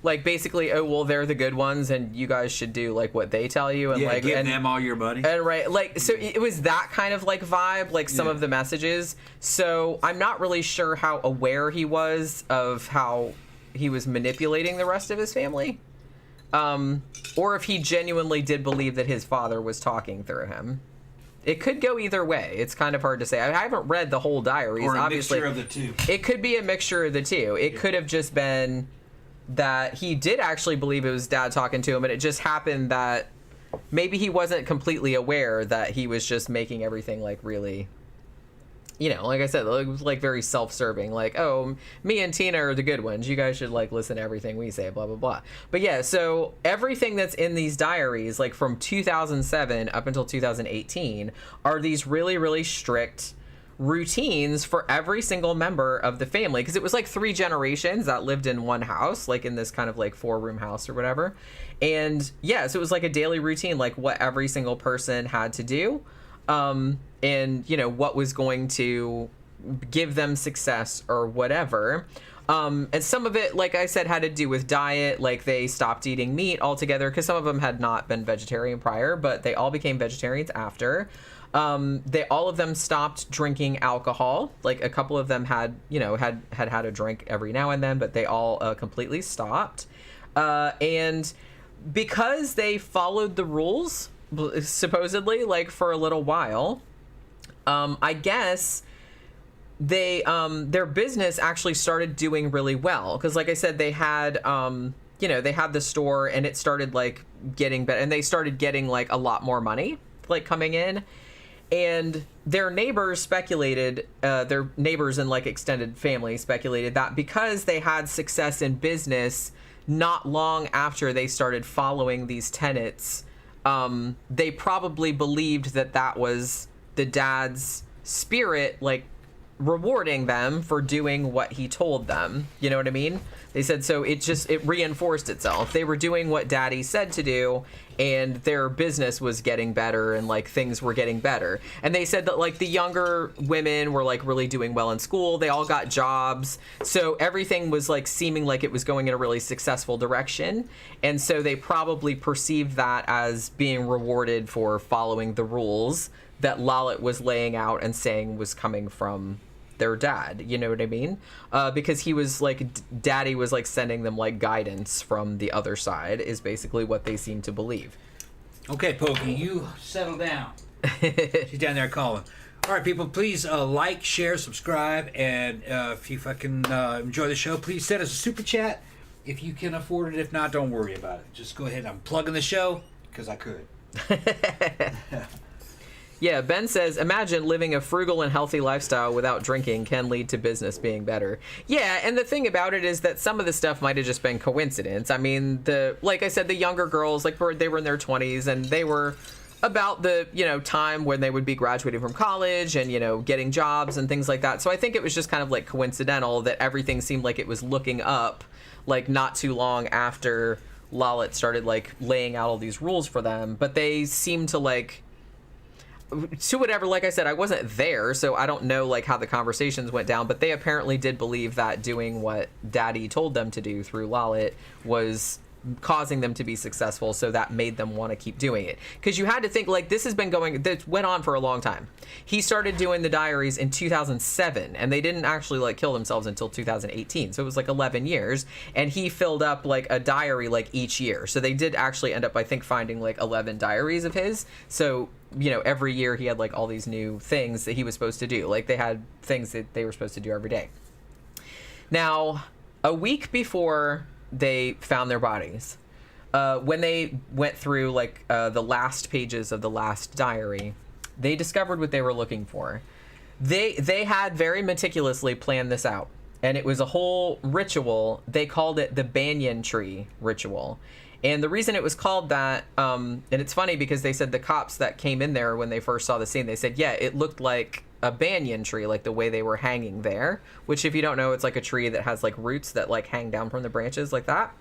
Like basically, oh well, they're the good ones, and you guys should do like what they tell you, and like give them all your money. And right, like so, it was that kind of like vibe, like some of the messages. So I'm not really sure how aware he was of how he was manipulating the rest of his family, or if he genuinely did believe that his father was talking through him. It could go either way. It's kind of hard to say. I haven't read the whole diaries. Or a obviously, mixture of the two. It could be a mixture of the two. It could have just been that he did actually believe it was dad talking to him, and it just happened that maybe he wasn't completely aware that he was just making everything like really, like I said, it was like very self-serving, like, oh, me and Tina are the good ones, you guys should like listen to everything we say, blah blah blah. But yeah, so everything that's in these diaries, like from 2007 up until 2018, are these really, really strict routines for every single member of the family, because it was like 3 generations that lived in one house, like in this kind of like 4-room house or whatever. And yeah, so it was like a daily routine, like what every single person had to do, and what was going to give them success or whatever. And some of it, like I said, had to do with diet. Like they stopped eating meat altogether, because some of them had not been vegetarian prior, but they all became vegetarians after. All of them stopped drinking alcohol. Like a couple of them had a drink every now and then, but they all completely stopped. And because they followed the rules, supposedly, like for a little while, I guess they their business actually started doing really well, because like I said, they had they had the store, and it started like getting better, and they started getting like a lot more money like coming in. And their neighbors speculated, their neighbors and like extended family speculated that because they had success in business not long after they started following these tenets, they probably believed that that was the dad's spirit, like rewarding them for doing what he told them. You know what I mean? They said so it reinforced itself. They were doing what daddy said to do, and their business was getting better, and like things were getting better. And they said that like the younger women were like really doing well in school. They all got jobs. So everything was like seeming like it was going in a really successful direction. And so they probably perceived that as being rewarded for following the rules that Lalit was laying out and saying was coming from their dad, you know what I mean? Because he was like, daddy was like sending them like guidance from the other side, is basically what they seem to believe. Okay, Pokey, you settle down. She's down there calling. All right, people, please like, share, subscribe, and if you fucking enjoy the show, please send us a super chat if you can afford it. If not, don't worry about it. Just go ahead. I'm plugging the show because I could. Yeah, Ben says, imagine living a frugal and healthy lifestyle without drinking can lead to business being better. Yeah, and the thing about it is that some of the stuff might have just been coincidence. I mean, like I said, the younger girls, like they were in their 20s, and they were about the, time when they would be graduating from college and, getting jobs and things like that. So I think it was just kind of like coincidental that everything seemed like it was looking up, like not too long after Lalit started like laying out all these rules for them. But they seemed to like, to whatever, like I said, I wasn't there, so I don't know like how the conversations went down, but they apparently did believe that doing what daddy told them to do through Lalit was causing them to be successful, so that made them want to keep doing it. Because you had to think, like, this went on for a long time. He started doing the diaries in 2007, and they didn't actually like kill themselves until 2018, so it was like 11 years, and he filled up like a diary like each year. So they did actually end up, I think, finding like 11 diaries of his. So every year he had like all these new things that he was supposed to do. Like they had things that they were supposed to do every day. Now, a week before they found their bodies, when they went through like the last pages of the last diary, they discovered what they were looking for. They had very meticulously planned this out, and it was a whole ritual. They called it the Banyan Tree ritual. And the reason it was called that, and it's funny because they said the cops that came in there when they first saw the scene, they said, yeah, it looked like a banyan tree, like the way they were hanging there, which if you don't know, it's like a tree that has like roots that like hang down from the branches like that.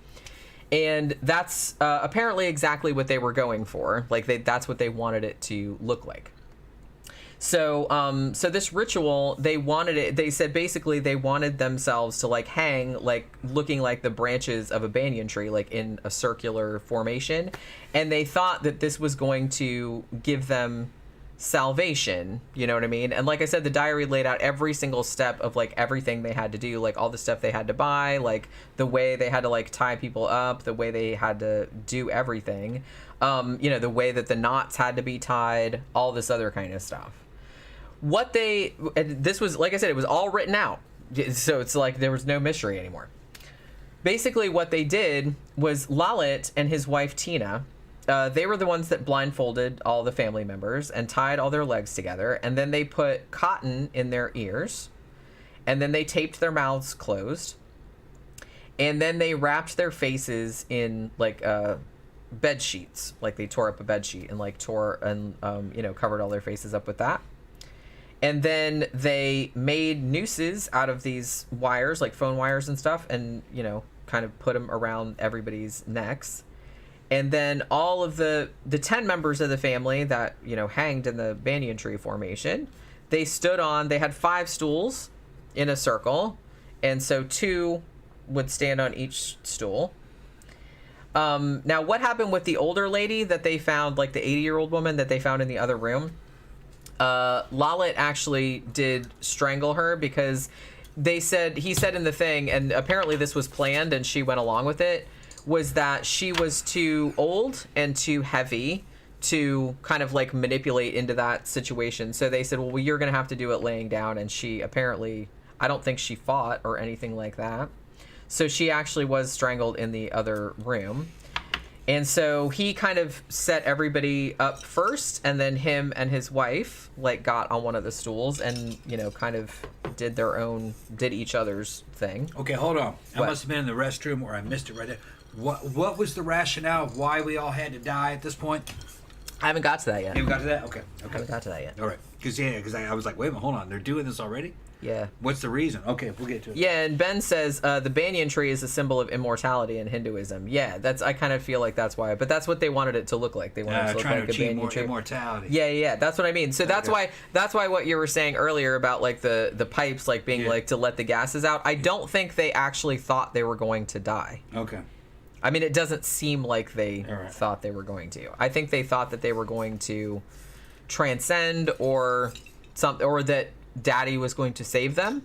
And that's apparently exactly what they were going for. Like that's what they wanted it to look like. So so this ritual, they wanted it, they said basically they wanted themselves to like hang like looking like the branches of a banyan tree, like in a circular formation. And they thought that this was going to give them salvation, you know what I mean? And like I said, the diary laid out every single step of like everything they had to do, like all the stuff they had to buy, like the way they had to like tie people up, the way they had to do everything, you know, the way that the knots had to be tied, all this other kind of stuff. This was, like I said, it was all written out, so it's like there was no mystery anymore. Basically what they did was Lalit and his wife Tina, they were the ones that blindfolded all the family members and tied all their legs together, and then they put cotton in their ears, and then they taped their mouths closed, and then they wrapped their faces in like bed sheets, like they tore up a bed sheet and like you know, covered all their faces up with that. And then they made nooses out of these wires, like phone wires and stuff, and, you know, kind of put them around everybody's necks. And then all of the 10 members of the family that, you know, hanged in the banyan tree formation, they had 5 stools in a circle. And so 2 would stand on each stool. Now, what happened with the older lady that they found, like the 80-year-old woman that they found in the other room? Lalit actually did strangle her because he said in the thing, and apparently this was planned and she went along with it, was that she was too old and too heavy to kind of like manipulate into that situation. So they said, well, you're going to have to do it laying down. And she apparently, I don't think she fought or anything like that. So she actually was strangled in the other room. And so he kind of set everybody up first, and then him and his wife like got on one of the stools and, you know, kind of did each other's thing. Okay, hold on. I What? must have been in the restroom or I missed it right there. What was the rationale of why we all had to die at this point? I haven't got to that yet. You haven't got to that? Okay. I haven't got to that yet. All right. Because I was like, wait a minute, hold on. They're doing this already? Yeah. What's the reason? Okay, we'll get to it. Yeah, and Ben says the banyan tree is a symbol of immortality in Hinduism. Yeah, I kind of feel like that's why. But that's what they wanted it to look like. They wanted it to look trying like to a achieve banyan more tree. immortality. Yeah, that's what I mean. So that's why what you were saying earlier about like the pipes like being like to let the gases out. I don't think they actually thought they were going to die. Okay. I mean, it doesn't seem like they thought they were going to. I think they thought that they were going to transcend or something, or that Daddy was going to save them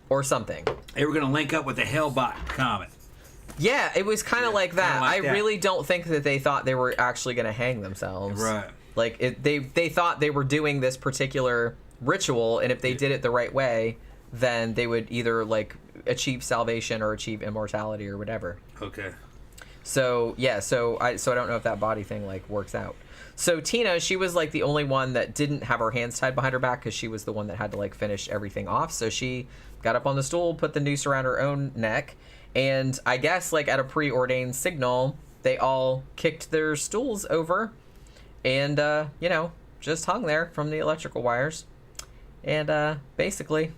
or something. They were going to link up with the Hellbot comet. Yeah, it was kind of like that. like that. I really don't think that they thought they were actually going to hang themselves. Right. Like they thought they were doing this particular ritual, and if they did it the right way, then they would either like achieve salvation or achieve immortality or whatever. Okay. So yeah, so I don't know if that body thing like works out. So Tina, she was like the only one that didn't have her hands tied behind her back because she was the one that had to like finish everything off. So she got up on the stool, put the noose around her own neck, and I guess like at a preordained signal, they all kicked their stools over and you know, just hung there from the electrical wires. And basically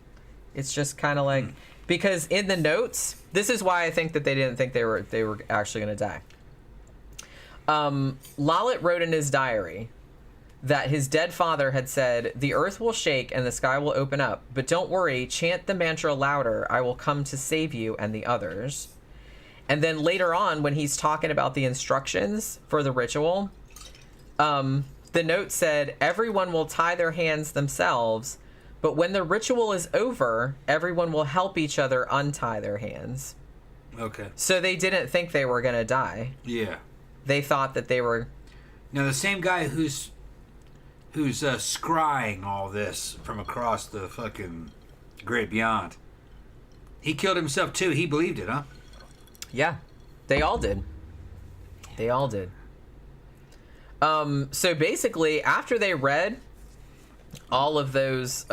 it's just kind of like because in the notes, this is why I think that they didn't think they were actually going to die. Lalit wrote in his diary that his dead father had said, "The earth will shake and the sky will open up, but don't worry, chant the mantra louder. I will come to save you and the others." And then later on, when he's talking about the instructions for the ritual, the note said, "Everyone will tie their hands themselves, but when the ritual is over, everyone will help each other untie their hands." Okay. So they didn't think they were going to die. Yeah. They thought that they were... Now the same guy who's scrying all this from across the fucking great beyond, he killed himself too. He believed it, huh? Yeah, they all did. They all did. So basically, after they read all of those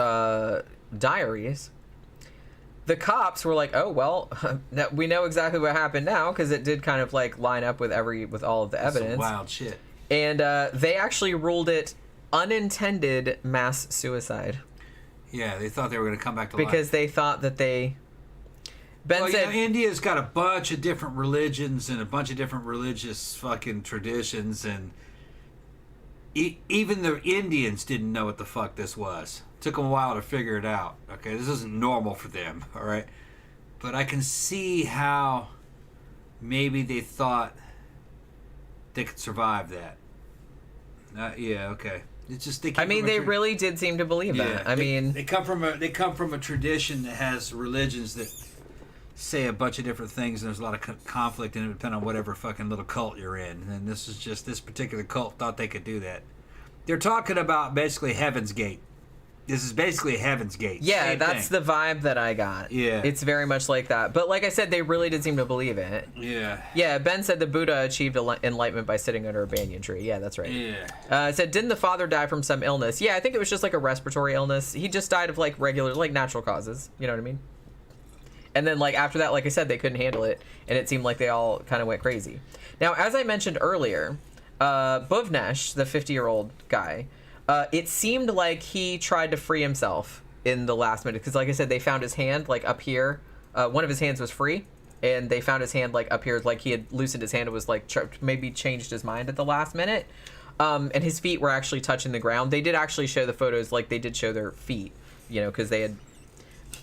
diaries, the cops were like, oh, well, we know exactly what happened now because it did kind of like line up with all of the evidence. Some wild shit. And they actually ruled it unintended mass suicide. Yeah, they thought they were going to come back to life. Because they thought that Ben said... India's got a bunch of different religions and a bunch of different religious fucking traditions, and even the Indians didn't know what the fuck this was. Took them a while to figure it out. Okay, this isn't normal for them, all right? But I can see how maybe they thought they could survive that. Yeah, okay. It's just they really did seem to believe that. They come from a tradition that has religions that say a bunch of different things, and there's a lot of conflict in it depending on whatever fucking little cult you're in. And this particular cult thought they could do that. They're talking about basically Heaven's Gate. This is basically Heaven's Gate. Yeah, Same that's thing. the vibe that I got. Yeah. It's very much like that. But like I said, they really did seem to believe it. Yeah. Yeah, Ben said the Buddha achieved enlightenment by sitting under a banyan tree. Yeah, that's right. Yeah. It said, didn't the father die from some illness? Yeah, I think it was just like a respiratory illness. He just died of like regular, like natural causes. You know what I mean? And then like after that, like I said, they couldn't handle it. And it seemed like they all kind of went crazy. Now, as I mentioned earlier, Bhuvnesh, the 50-year-old guy, it seemed like he tried to free himself in the last minute because, like I said, they found his hand like up here. One of his hands was free, and they found his hand like up here, like he had loosened his hand and was like maybe changed his mind at the last minute. And his feet were actually touching the ground. They did actually show the photos, like they did show their feet, you know, because they had.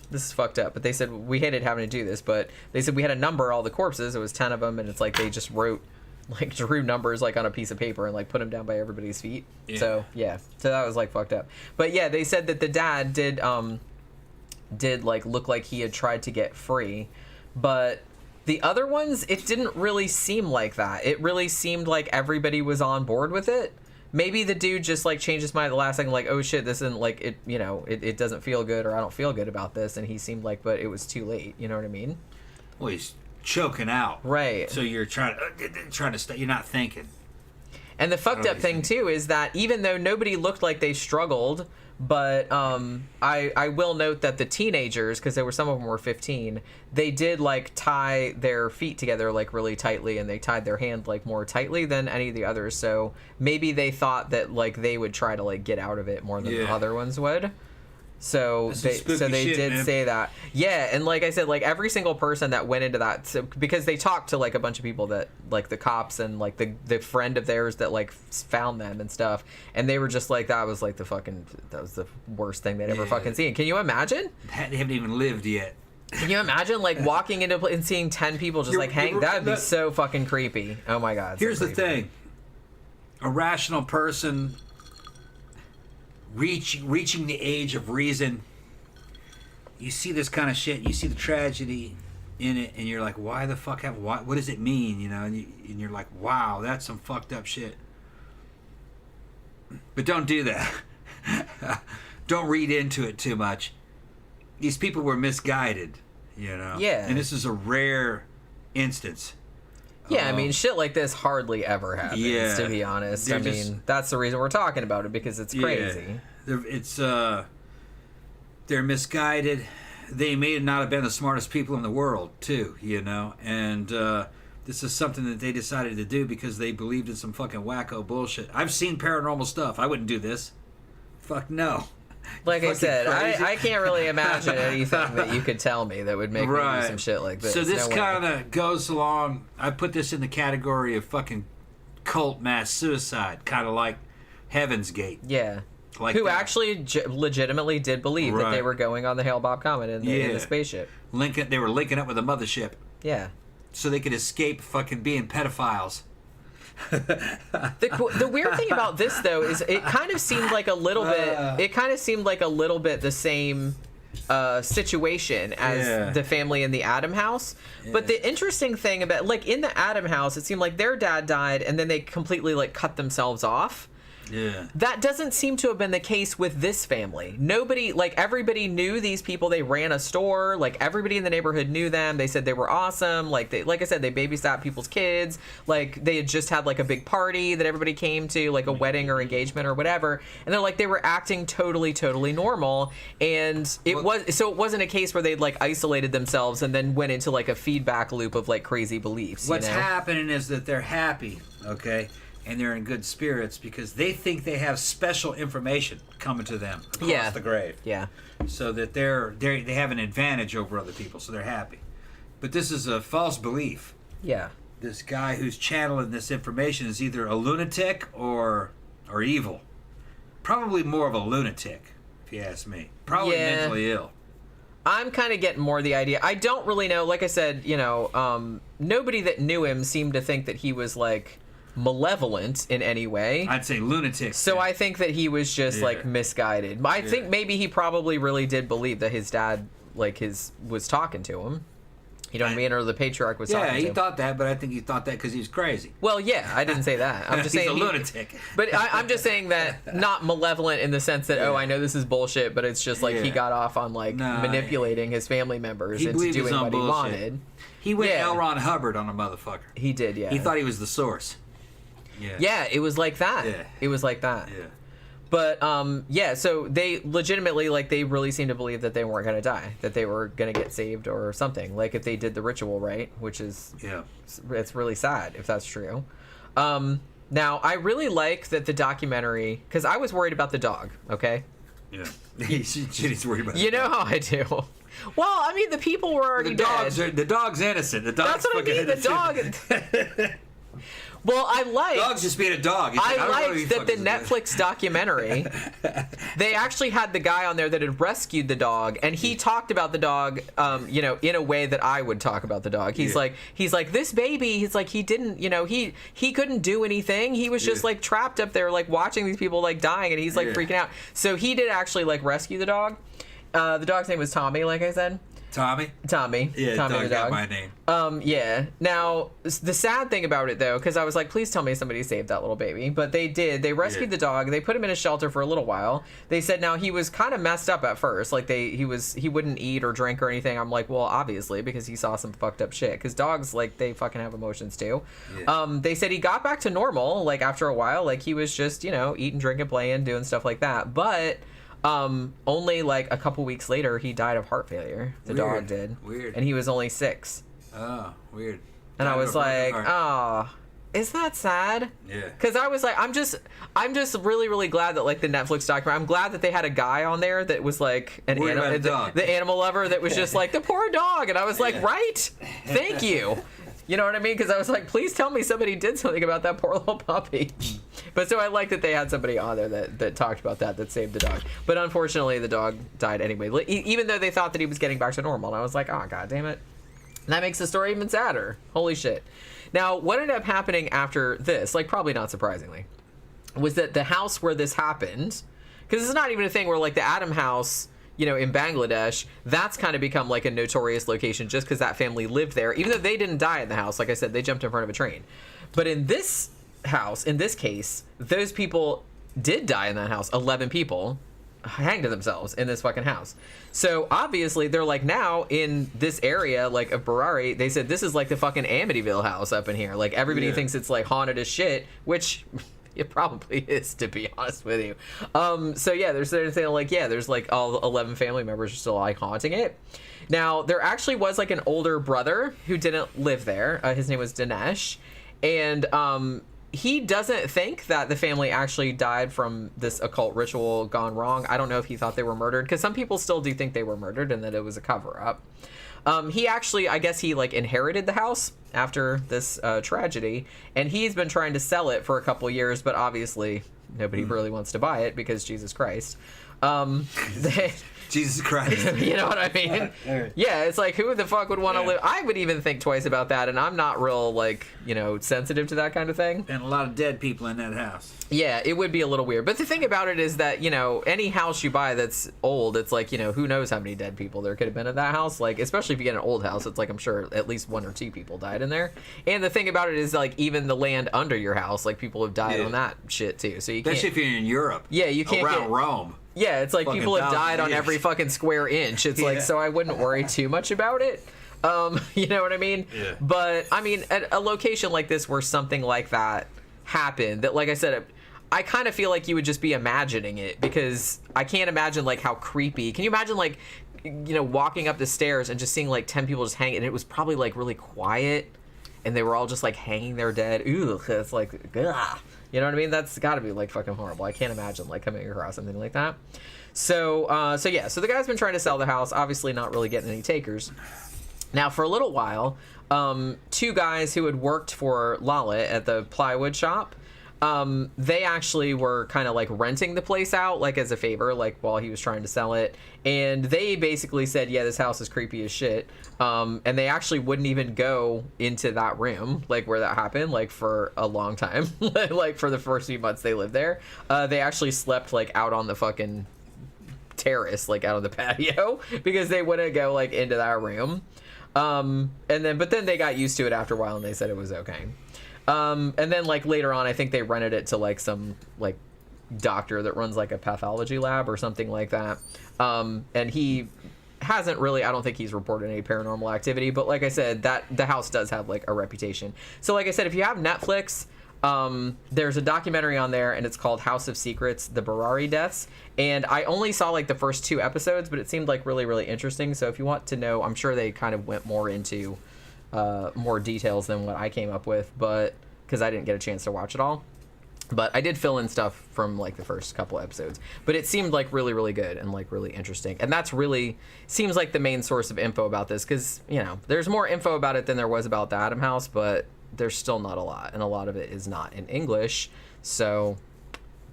This is fucked up, but they said we hated having to do this, but they said we had to number all the corpses. It was 10 of them, and it's like they just drew numbers like on a piece of paper and like put them down by everybody's feet. Yeah. So that was like fucked up. But yeah, they said that the dad did like look like he had tried to get free, but the other ones, it didn't really seem like that. It really seemed like everybody was on board with it. Maybe the dude just like changed his mind at the last second, like, oh shit, this isn't like it, you know, it doesn't feel good, or I don't feel good about this, and he seemed like, but it was too late. You know what I mean? Well, he's choking out, right? So you're trying to stay. You're not thinking. And the fucked up thing too is that even though nobody looked like they struggled, but I will note that the teenagers, because there were some of them were 15, they did like tie their feet together like really tightly, and they tied their hand like more tightly than any of the others. So maybe they thought that like they would try to like get out of it more than the other ones would. So they did say that. Yeah, and like I said, like every single person that went into that, so, because they talked to like a bunch of people that like the cops and like the friend of theirs that like found them and stuff, and they were just like that was the worst thing they'd ever fucking seen. Can you imagine? They haven't even lived yet. Can you imagine like walking into and seeing 10 people just like hang? That'd be so fucking creepy. Oh my god. Here's the thing. A rational person reaching the age of reason, you see this kind of shit, you see the tragedy in it, and you're like, why the fuck what does it mean, you know? And you're like, wow, that's some fucked up shit. But don't do that. Don't read into it too much. These people were misguided, you know? Yeah. And this is a rare instance. Yeah, I mean, shit like this hardly ever happens, to be honest. I mean, that's the reason we're talking about it, because it's crazy. They're misguided. They may not have been the smartest people in the world, too, you know? And this is something that they decided to do because they believed in some fucking wacko bullshit. I've seen paranormal stuff. I wouldn't do this. Fuck no. Like I said, I can't really imagine anything that you could tell me that would make me do some shit like this. So this kind of goes along. I put this in the category of fucking cult mass suicide, kind of like Heaven's Gate. Yeah. Like who actually legitimately did believe that they were going on the Hale-Bopp Comet in the spaceship. They were linking up with a mothership. Yeah. So they could escape fucking being pedophiles. The weird thing about this though is it kind of seemed like a little bit the same situation as the family in the Adam house. But the interesting thing about, like, in the Adam house, it seemed like their dad died and then they completely like cut themselves off. Yeah. That doesn't seem to have been the case with this family. Nobody, like, everybody knew these people. They ran a store. Like, everybody in the neighborhood knew them. They said they were awesome. Like, like I said, they babysat people's kids. Like, they had just had, like, a big party that everybody came to, like a wedding or engagement or whatever. And they're like, they were acting totally normal. And it wasn't a case where they'd, like, isolated themselves and then went into, like, a feedback loop of, like, crazy beliefs. What's happening is that they're happy, okay? And they're in good spirits because they think they have special information coming to them across the grave. Yeah. So that they have an advantage over other people, so they're happy. But this is a false belief. Yeah. This guy who's channeling this information is either a lunatic or evil. Probably more of a lunatic, if you ask me. Probably mentally ill. I'm kind of getting more the idea. I don't really know. Like I said, nobody that knew him seemed to think that he was, like, malevolent in any way. I'd say lunatic. So I think that he was just like misguided. I think maybe he probably really did believe that his dad was talking to him. You know what I mean? Or the patriarch was talking to him. Yeah, he thought that, but I think he thought that because he was crazy. Well, yeah, I didn't say that. I'm just He's saying a lunatic. But I'm just saying that not malevolent in the sense that I know this is bullshit, but it's just like he got off on manipulating his family members into doing what he wanted. He went L. Ron Hubbard on a motherfucker. He did, yeah. He thought he was the source. Yeah, it was like that. Yeah. It was like that. Yeah. But, so they legitimately, like, they really seem to believe that they weren't going to die, that they were going to get saved or something, like if they did the ritual right, which is, it's really sad if that's true. Now, I really like that the documentary, because I was worried about the dog, okay? Yeah. She's worried about You know how I do. Well, I mean, the people were already dead. The dog's innocent. The dog's That's what I mean, the dog... Well, dog's just being a dog. I liked that the Netflix documentary, they actually had the guy on there that had rescued the dog, and he talked about the dog, in a way that I would talk about the dog. He's like, this baby, he's like, he didn't, he couldn't do anything. He was just like trapped up there, like watching these people like dying, and he's like freaking out. So he did actually like rescue the dog. The dog's name was Tommy, like I said. Tommy? Yeah, Tommy the dog. Got my name. Yeah. Now, the sad thing about it, though, because I was like, please tell me somebody saved that little baby. But they did. They rescued the dog. They put him in a shelter for a little while. They said now he was kind of messed up at first. Like, he wouldn't eat or drink or anything. I'm like, well, obviously, because he saw some fucked up shit. Because dogs, like, they fucking have emotions, too. Yeah. They said he got back to normal, like, after a while. Like, he was just, eating, drinking, playing, doing stuff like that. But... only like a couple weeks later, he died of heart failure. The dog did. Weird. And he was only 6. Oh, weird. And I was like, oh, is that sad? Yeah. Because I was like, I'm just really, really glad that like the Netflix documentary. I'm glad that they had a guy on there that was like the animal lover that was just like the poor dog, and I was like, right? Thank you. You know what I mean? Because I was like, please tell me somebody did something about that poor little puppy. But so I like that they had somebody on there that talked about that saved the dog. But unfortunately, the dog died anyway, even though they thought that he was getting back to normal. And I was like, oh, God damn it. And that makes the story even sadder. Holy shit. Now, what ended up happening after this, like probably not surprisingly, was that the house where this happened, because it's not even a thing where like the Adam house... in Bangladesh, that's kind of become like a notorious location just because that family lived there, even though they didn't die in the house. Like I said, they jumped in front of a train. But in this house, in this case, those people did die in that house. 11 people hanged themselves in this fucking house. So obviously they're like now in this area like of Burari, they said this is like the fucking Amityville house up in here. Like everybody thinks it's like haunted as shit, which... It probably is, to be honest with you. So yeah, they're saying like, there's like all 11 family members are still like haunting it. Now, there actually was like an older brother who didn't live there. His name was Dinesh. And he doesn't think that the family actually died from this occult ritual gone wrong. I don't know if he thought they were murdered, because some people still do think they were murdered and that it was a cover-up. He actually, I guess he like inherited the house after this tragedy, and he's been trying to sell it for a couple years, but obviously nobody really wants to buy it because Jesus Christ. They, Jesus Christ. you know what I mean? Yeah, it's like, who the fuck would want to live? I would even think twice about that, and I'm not real, like, sensitive to that kind of thing. And a lot of dead people in that house. Yeah, it would be a little weird. But the thing about it is that, any house you buy that's old, it's like, who knows how many dead people there could have been in that house. Like, especially if you get an old house, it's like, I'm sure at least 1 or 2 people died in there. And the thing about it is, like, even the land under your house, like, people have died on that shit, too. So you can't... Especially if you're in Europe. Yeah, you can't around Rome. Yeah, it's like Fucking people have died on years. every fucking square inch. It's like, so I wouldn't worry too much about it. You know what I mean? Yeah. But, I mean, at a location like this where something like that happened, that, like I said, I kind of feel like you would just be imagining it, because I can't imagine, like, how creepy. Can you imagine, like, walking up the stairs and just seeing, like, 10 people just hanging, and it was probably, like, really quiet, and they were all just, like, hanging there dead. Ugh, it's like, ugh. You know what I mean? That's got to be, like, fucking horrible. I can't imagine, like, coming across something like that. So the guy's been trying to sell the house, obviously not really getting any takers. Now, for a little while, 2 guys who had worked for Lalit at the plywood shop, they actually were kind of, like, renting the place out, like, as a favor, like, while he was trying to sell it. And they basically said, yeah, this house is creepy as shit. And they actually wouldn't even go into that room, like, where that happened, like, for a long time. Like, for the first few months they lived there. They actually slept, like, out on the fucking terrace, like, out on the patio, because they wouldn't go, like, into that room. But then they got used to it after a while, and they said it was okay. And then, like, later on, I think they rented it to, like, some, like, doctor that runs, like, a pathology lab or something like that. And he hasn't really, I don't think he's reported any paranormal activity, but like I said, that the house does have, like, a reputation. So, like I said, if you have Netflix, there's a documentary on there, and it's called House of Secrets, The Burari Deaths. And I only saw, like, the first 2 episodes, but it seemed, like, really, really interesting. So if you want to know, I'm sure they kind of went more into more details than what I came up with, but because I didn't get a chance to watch it all. But I did fill in stuff from, like, the first couple episodes. But it seemed, like, really, really good and, like, really interesting. And that's really seems like the main source of info about this, because, there's more info about it than there was about the Adam House, but there's still not a lot, and a lot of it is not in English. So,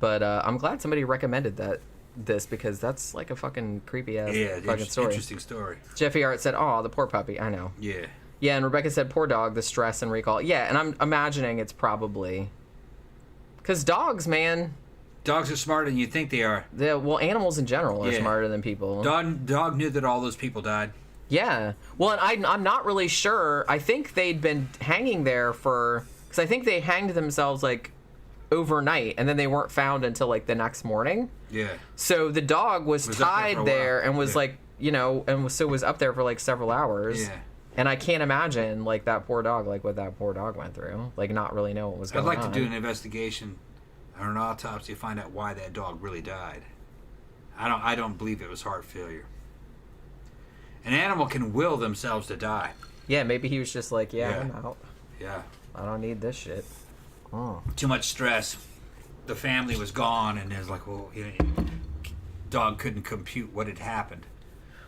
but I'm glad somebody recommended this, because that's, like, a fucking creepy ass fucking story. Interesting story. Jeffy Art said, "Oh, the poor puppy." I know. Yeah. Yeah, and Rebecca said, "Poor dog, the stress and recall." Yeah, and I'm imagining it's probably because dogs, man. Dogs are smarter than you think they are. Well, animals in general are smarter than people. Dog knew that all those people died. Yeah. Well, and I'm not really sure. I think they'd been hanging there because I think they hanged themselves, like, overnight, and then they weren't found until, like, the next morning. Yeah. So the dog was tied there and was like, was up there for, like, several hours. Yeah. And I can't imagine, like, that poor dog, like, what that poor dog went through. Like, not really know what was going on. I'd like to do an investigation or an autopsy to find out why that dog really died. I don't believe it was heart failure. An animal can will themselves to die. Yeah, maybe he was just like, I'm out. Yeah. I don't need this shit. Oh. Too much stress. The family was gone, and there's like, dog couldn't compute what had happened.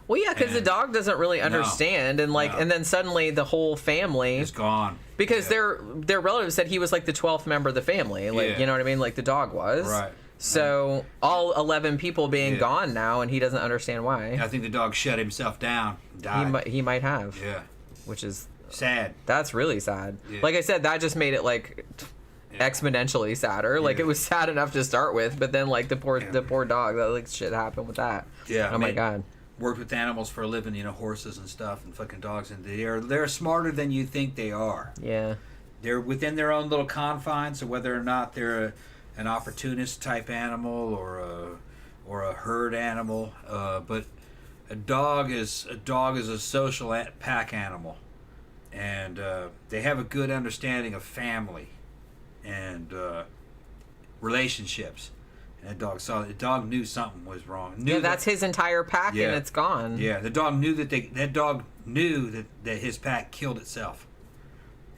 Well, yeah, because the dog doesn't really understand, and then suddenly the whole family is gone because their relatives said he was, like, the 12th member of the family, like you know what I mean, like the dog was. Right. So all 11 people being gone now, and he doesn't understand why. I think the dog shut himself down. Died. He might have. Yeah. Which is sad. That's really sad. Yeah. Like I said, that just made it, like, exponentially sadder. Like, it was sad enough to start with, but then, like, the poor dog, that, like, shit happened with that. Yeah. Oh my God. Worked with animals for a living, horses and stuff, and fucking dogs, and they're smarter than you think they are. Yeah. They're within their own little confines, so whether or not they're an opportunist type animal or a herd animal, but a dog is a social pack animal, and they have a good understanding of family and relationships. And the dog knew something was wrong. That's his entire pack, and it's gone. Yeah, the dog knew that his pack killed itself,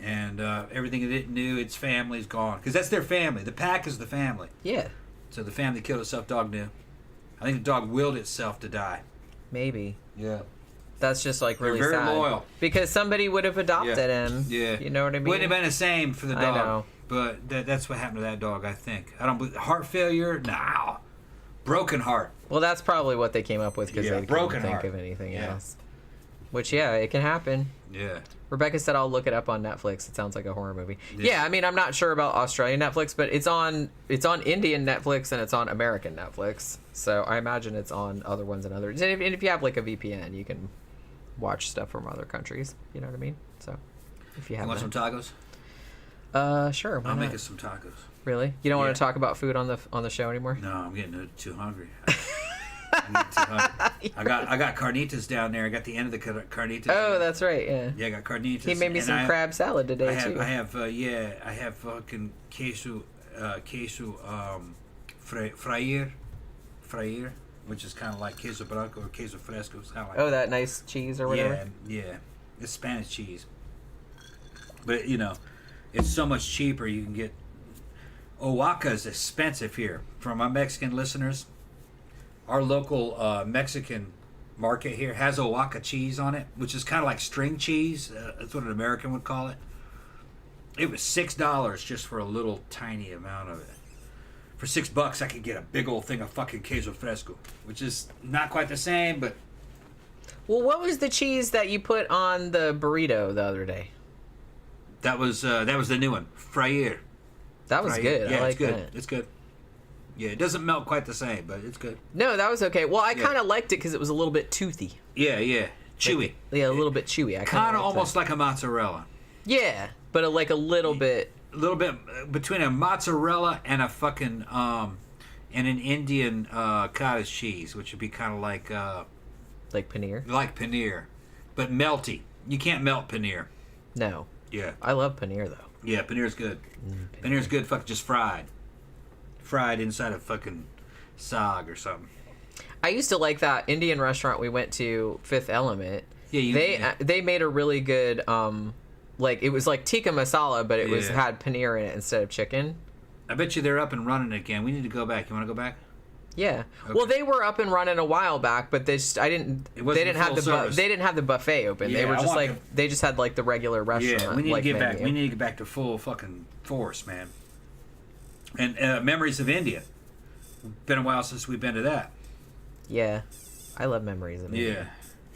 and everything it knew, its family's gone, because that's their family. The pack is the family. Yeah. So the family killed itself. Dog knew. I think the dog willed itself to die. Maybe. Yeah. That's just, like, really They're very sad. loyal. Because somebody would have adopted him. Yeah. You know what I mean? Wouldn't have been the same for the dog. I know. But that's what happened to that dog, I think. I don't believe heart failure. No. Broken Heart. Well, that's probably what they came up with because Yeah, they Broken couldn't think Heart. of anything Yeah. else. Which, yeah, it can happen. Yeah. Rebecca said I'll look it up on Netflix. It sounds like a horror movie. Yeah. Yeah, I mean, I'm not sure about Australian Netflix, but it's on Indian Netflix and it's on American Netflix. So I imagine it's on other ones and others. And if you have like a VPN, you can watch stuff from other countries. You know what I mean? So if you You have want that. some tacos? Sure. Why I'll not? make us some tacos. Really? You don't Yeah. want to talk about food on the show anymore? No, I'm getting too hungry. I'm getting too hungry. I got carnitas down there. I got the end of the carnitas. Oh, that's right. Yeah. Yeah, I got carnitas. He made me and some crab salad today too. I have fucking queso, fryer, which is kind of like queso blanco or queso fresco. It's kind of like Oh, that nice cheese or whatever. yeah, it's Spanish cheese. But you know, it's so much cheaper. You can get Oaxaca is expensive here. For my Mexican listeners, our local Mexican market here has Oaxaca cheese on it, which is kind of like string cheese. That's what an American would call it. It was $6 just for a little tiny amount of it. For $6, I could get a big old thing of fucking queso fresco, which is not quite the same, but Well, what was the cheese that you put on the burrito the other day? that was the new one, fryer. That was Fryer. good. Yeah, I like it's good. that. It's good. Yeah, it doesn't melt quite the same, but it's good. No, that was okay. Well, I Yeah. kind of liked it because it was a little bit toothy. Yeah, chewy. Yeah, a little bit chewy. I Kind of liked almost that. like a mozzarella. Yeah, but like a little bit. A little bit between a mozzarella and a fucking and an Indian cottage cheese, which would be kind of like paneer, but melty. You can't melt paneer. No, Yeah, I love paneer though. yeah, paneer's good. Paneer's good. Fucking just fried inside a fucking sog or something. I used to like that Indian restaurant we went to, Fifth Element. Yeah, they made a really good like it was like tikka masala, but it was Yeah. had paneer in it instead of chicken. I bet you they're up and running again. We need to go back. You want to go back? Yeah. Okay. Well, they were up and running a while back, but they just It they wasn't didn't have full the service. they didn't have the buffet open. Yeah, They were I just want like they just had like the regular restaurant. Yeah, we need like, to get back. menu. We need to get back to full fucking force, man. And Memories of India. Been a while since we've been to that. Yeah. I love Memories of India.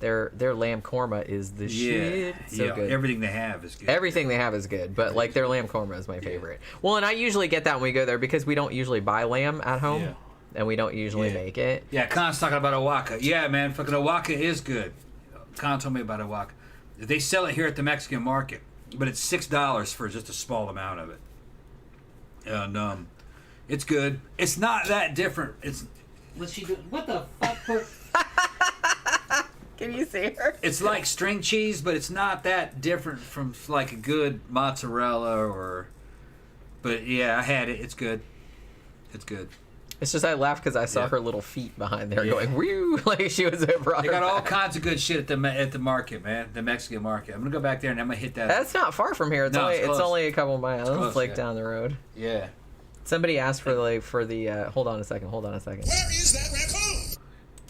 Yeah. Their lamb korma is the shit. So yeah. good. Everything they have is good. Everything they have is good, but like their lamb korma is my favorite. Well, and I usually get that when we go there because we don't usually buy lamb at home, Yeah. and we don't usually Yeah. make it. Yeah, Khan's talking about Oaxaca. Yeah, man, fucking Oaxaca is good. Khan told me about Oaxaca. They sell it here at the Mexican market, but it's $6 for just a small amount of it. And it's good. It's not that different. It's what's she doing? What the fuck? Can you see her? It's like string cheese, but it's not that different from like a good mozzarella or. But yeah, I had it. It's good. It's good. It's just I laughed because I saw Yeah. her little feet behind there Yeah. going woo, like she was over on They her got all back. kinds of good shit at the market, man. The Mexican market. I'm gonna go back there and I'm gonna hit that. That's not far from here. It's No, only it's it's close. only a couple miles. It's, close, like yeah. down the road. Yeah. Somebody asked for the hold on a second. Where is that raccoon?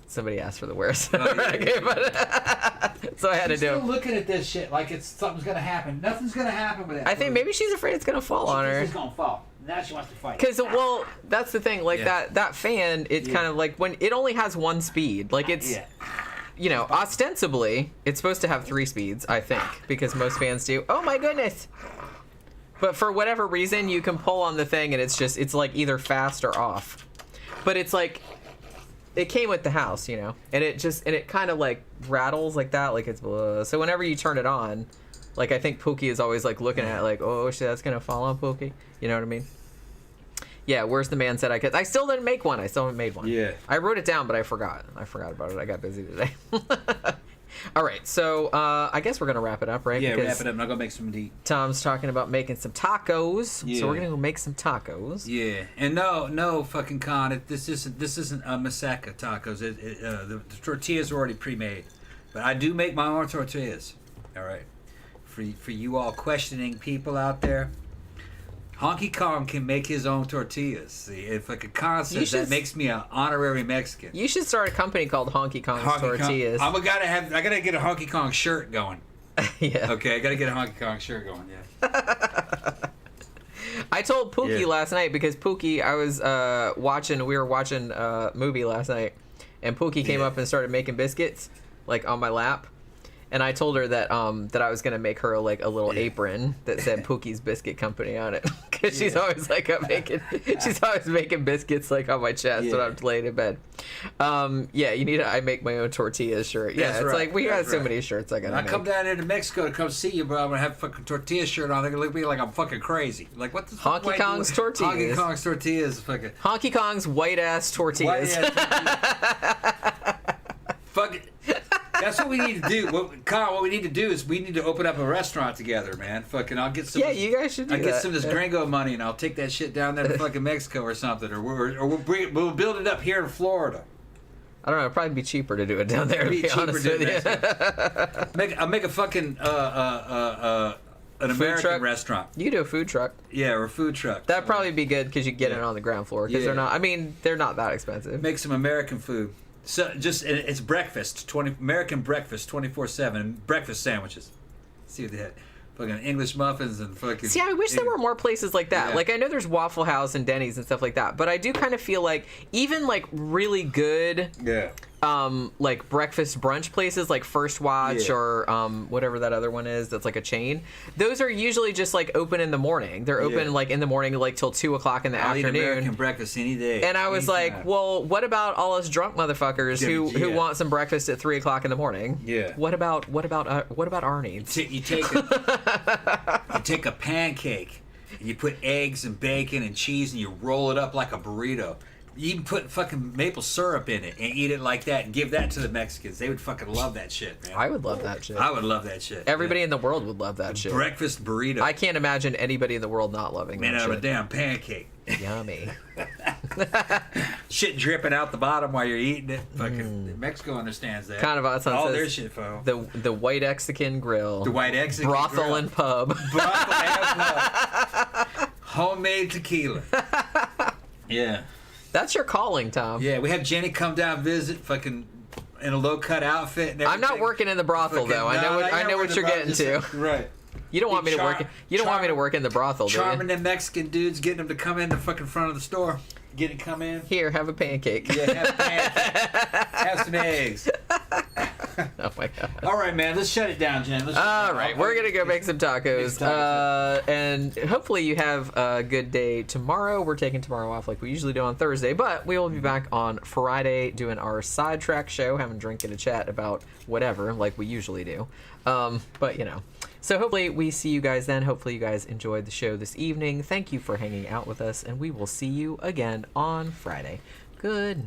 Somebody asked for the where's. Oh, yeah. Okay, but so I had to do it. looking at this shit like it's something's gonna happen. Nothing's gonna happen with that. I think maybe she's afraid it's gonna fall on her. It's gonna fall. Now she wants to fight. Because well, that's the thing. Like Yeah. that fan, it's Yeah. kind of like when it only has one speed. Like it's, Yeah. you know, ostensibly it's supposed to have 3 speeds. I think because most fans do. Oh my goodness! But for whatever reason, you can pull on the thing and it's like either fast or off. But it's like it came with the house, you know, and it kind of like rattles like that, like it's so whenever you turn it on. Like, I think Pookie is always, like, looking at it like, oh, shit, that's going to fall on Pookie. You know what I mean? Yeah, where's the man said I could... I still didn't make one. I still haven't made one. Yeah. I wrote it down, but I forgot. I forgot about it. I got busy today. All right, so I guess we're going to wrap it up, right? Yeah, Because wrap it up. I'm gonna go make some deep. Tom's talking about making some tacos. Yeah. So we're going to go make some tacos. Yeah, and no, fucking Con. This isn't a Masaca tacos. The tortillas are already pre-made, but I do make my own tortillas. All right, for you all questioning people out there, Honky Kong can make his own tortillas. See, if like a Con You says should- that makes me an honorary Mexican. You should start a company called Honky Kong's Honky Kong- Tortillas. I gotta get a Honky Kong shirt going. Yeah. Okay, I gotta get a Honky Kong shirt going. Yeah. I told Pookie last night because Pookie, I was we were watching a movie last night, and Pookie came up and started making biscuits, like on my lap. And I told her that that I was gonna make her like a little apron that said Pookie's Biscuit Company on it, because she's always like she's always making biscuits like on my chest when I'm laying in bed. You need I make my own tortillas shirt. Yeah, it's like we got so many shirts I gotta make. I come down here to Mexico to come see you, bro. I'm gonna have a fucking tortilla shirt on. They're gonna look at me like I'm fucking crazy. Like what the fuck? Honky Kong's tortillas. Honky Kong's tortillas, fucking. Honky Kong's white ass tortillas. Fuck it. That's what we need to do. What we need to do is we need to open up a restaurant together, man. Fucking, I'll get some. Yeah, you guys should do that. I'll get some of this gringo money, and I'll take that shit down there to fucking Mexico or something, or we'll build it up here in Florida. I don't know. It'd probably be cheaper to do it down there. To be honest with you. I'll make a fucking an American restaurant. You could do a food truck. Yeah, or a food truck. That'd probably be good because you get it on the ground floor. Because they're not. I mean, they're not that expensive. Make some American food. So it's breakfast, American breakfast, 24/7 breakfast sandwiches. See what they had, fucking English muffins and fucking. See, I wish there were more places like that. Yeah. Like I know there's Waffle House and Denny's and stuff like that, but I do kind of feel like even like really good. Yeah. Like breakfast brunch places like First Watch or whatever that other one is that's like a chain. Those are usually just like open in the morning. They're open like in the morning like till 2 o'clock in the afternoon. Eat American breakfast any day. And I was like, well, what about all us drunk motherfuckers who want some breakfast at 3 o'clock in the morning? Yeah. What about our needs? You take a pancake and you put eggs and bacon and cheese and you roll it up like a burrito. You can put fucking maple syrup in it and eat it like that and give that to the Mexicans. They would fucking love that shit, man. I would love that shit. I would love that shit. Everybody in the world would love that shit. Breakfast burrito. I can't imagine anybody in the world not loving that shit. Made out of a damn pancake. Yummy. Shit dripping out the bottom while you're eating it. Fucking Mexico understands that. Kind of all their shit, folks. The White Mexican Grill. The White Mexican Brothel Grill. and pub. Brothel and pub. Homemade tequila. Yeah. That's your calling, Tom. Yeah, we have Jenny come down visit, fucking in a low cut outfit and everything. I'm not working in the brothel though. I know what you're getting to. Right. You don't want me to work. You don't want me to work in the brothel, do you? Charming them Mexican dudes, getting them to come in the fucking front of the store. Get it, come in. Here, have a pancake. Yeah, have a pancake. Have some eggs. Oh my god. All right, man. Let's shut it down, Jen. All right, we're gonna go make some tacos. And hopefully you have a good day tomorrow. We're taking tomorrow off like we usually do on Thursday, but we will be back on Friday doing our sidetrack show, having a drink and a chat about whatever, like we usually do. But you know. So hopefully we see you guys then. Hopefully you guys enjoyed the show this evening. Thank you for hanging out with us, and we will see you again on Friday. Good night.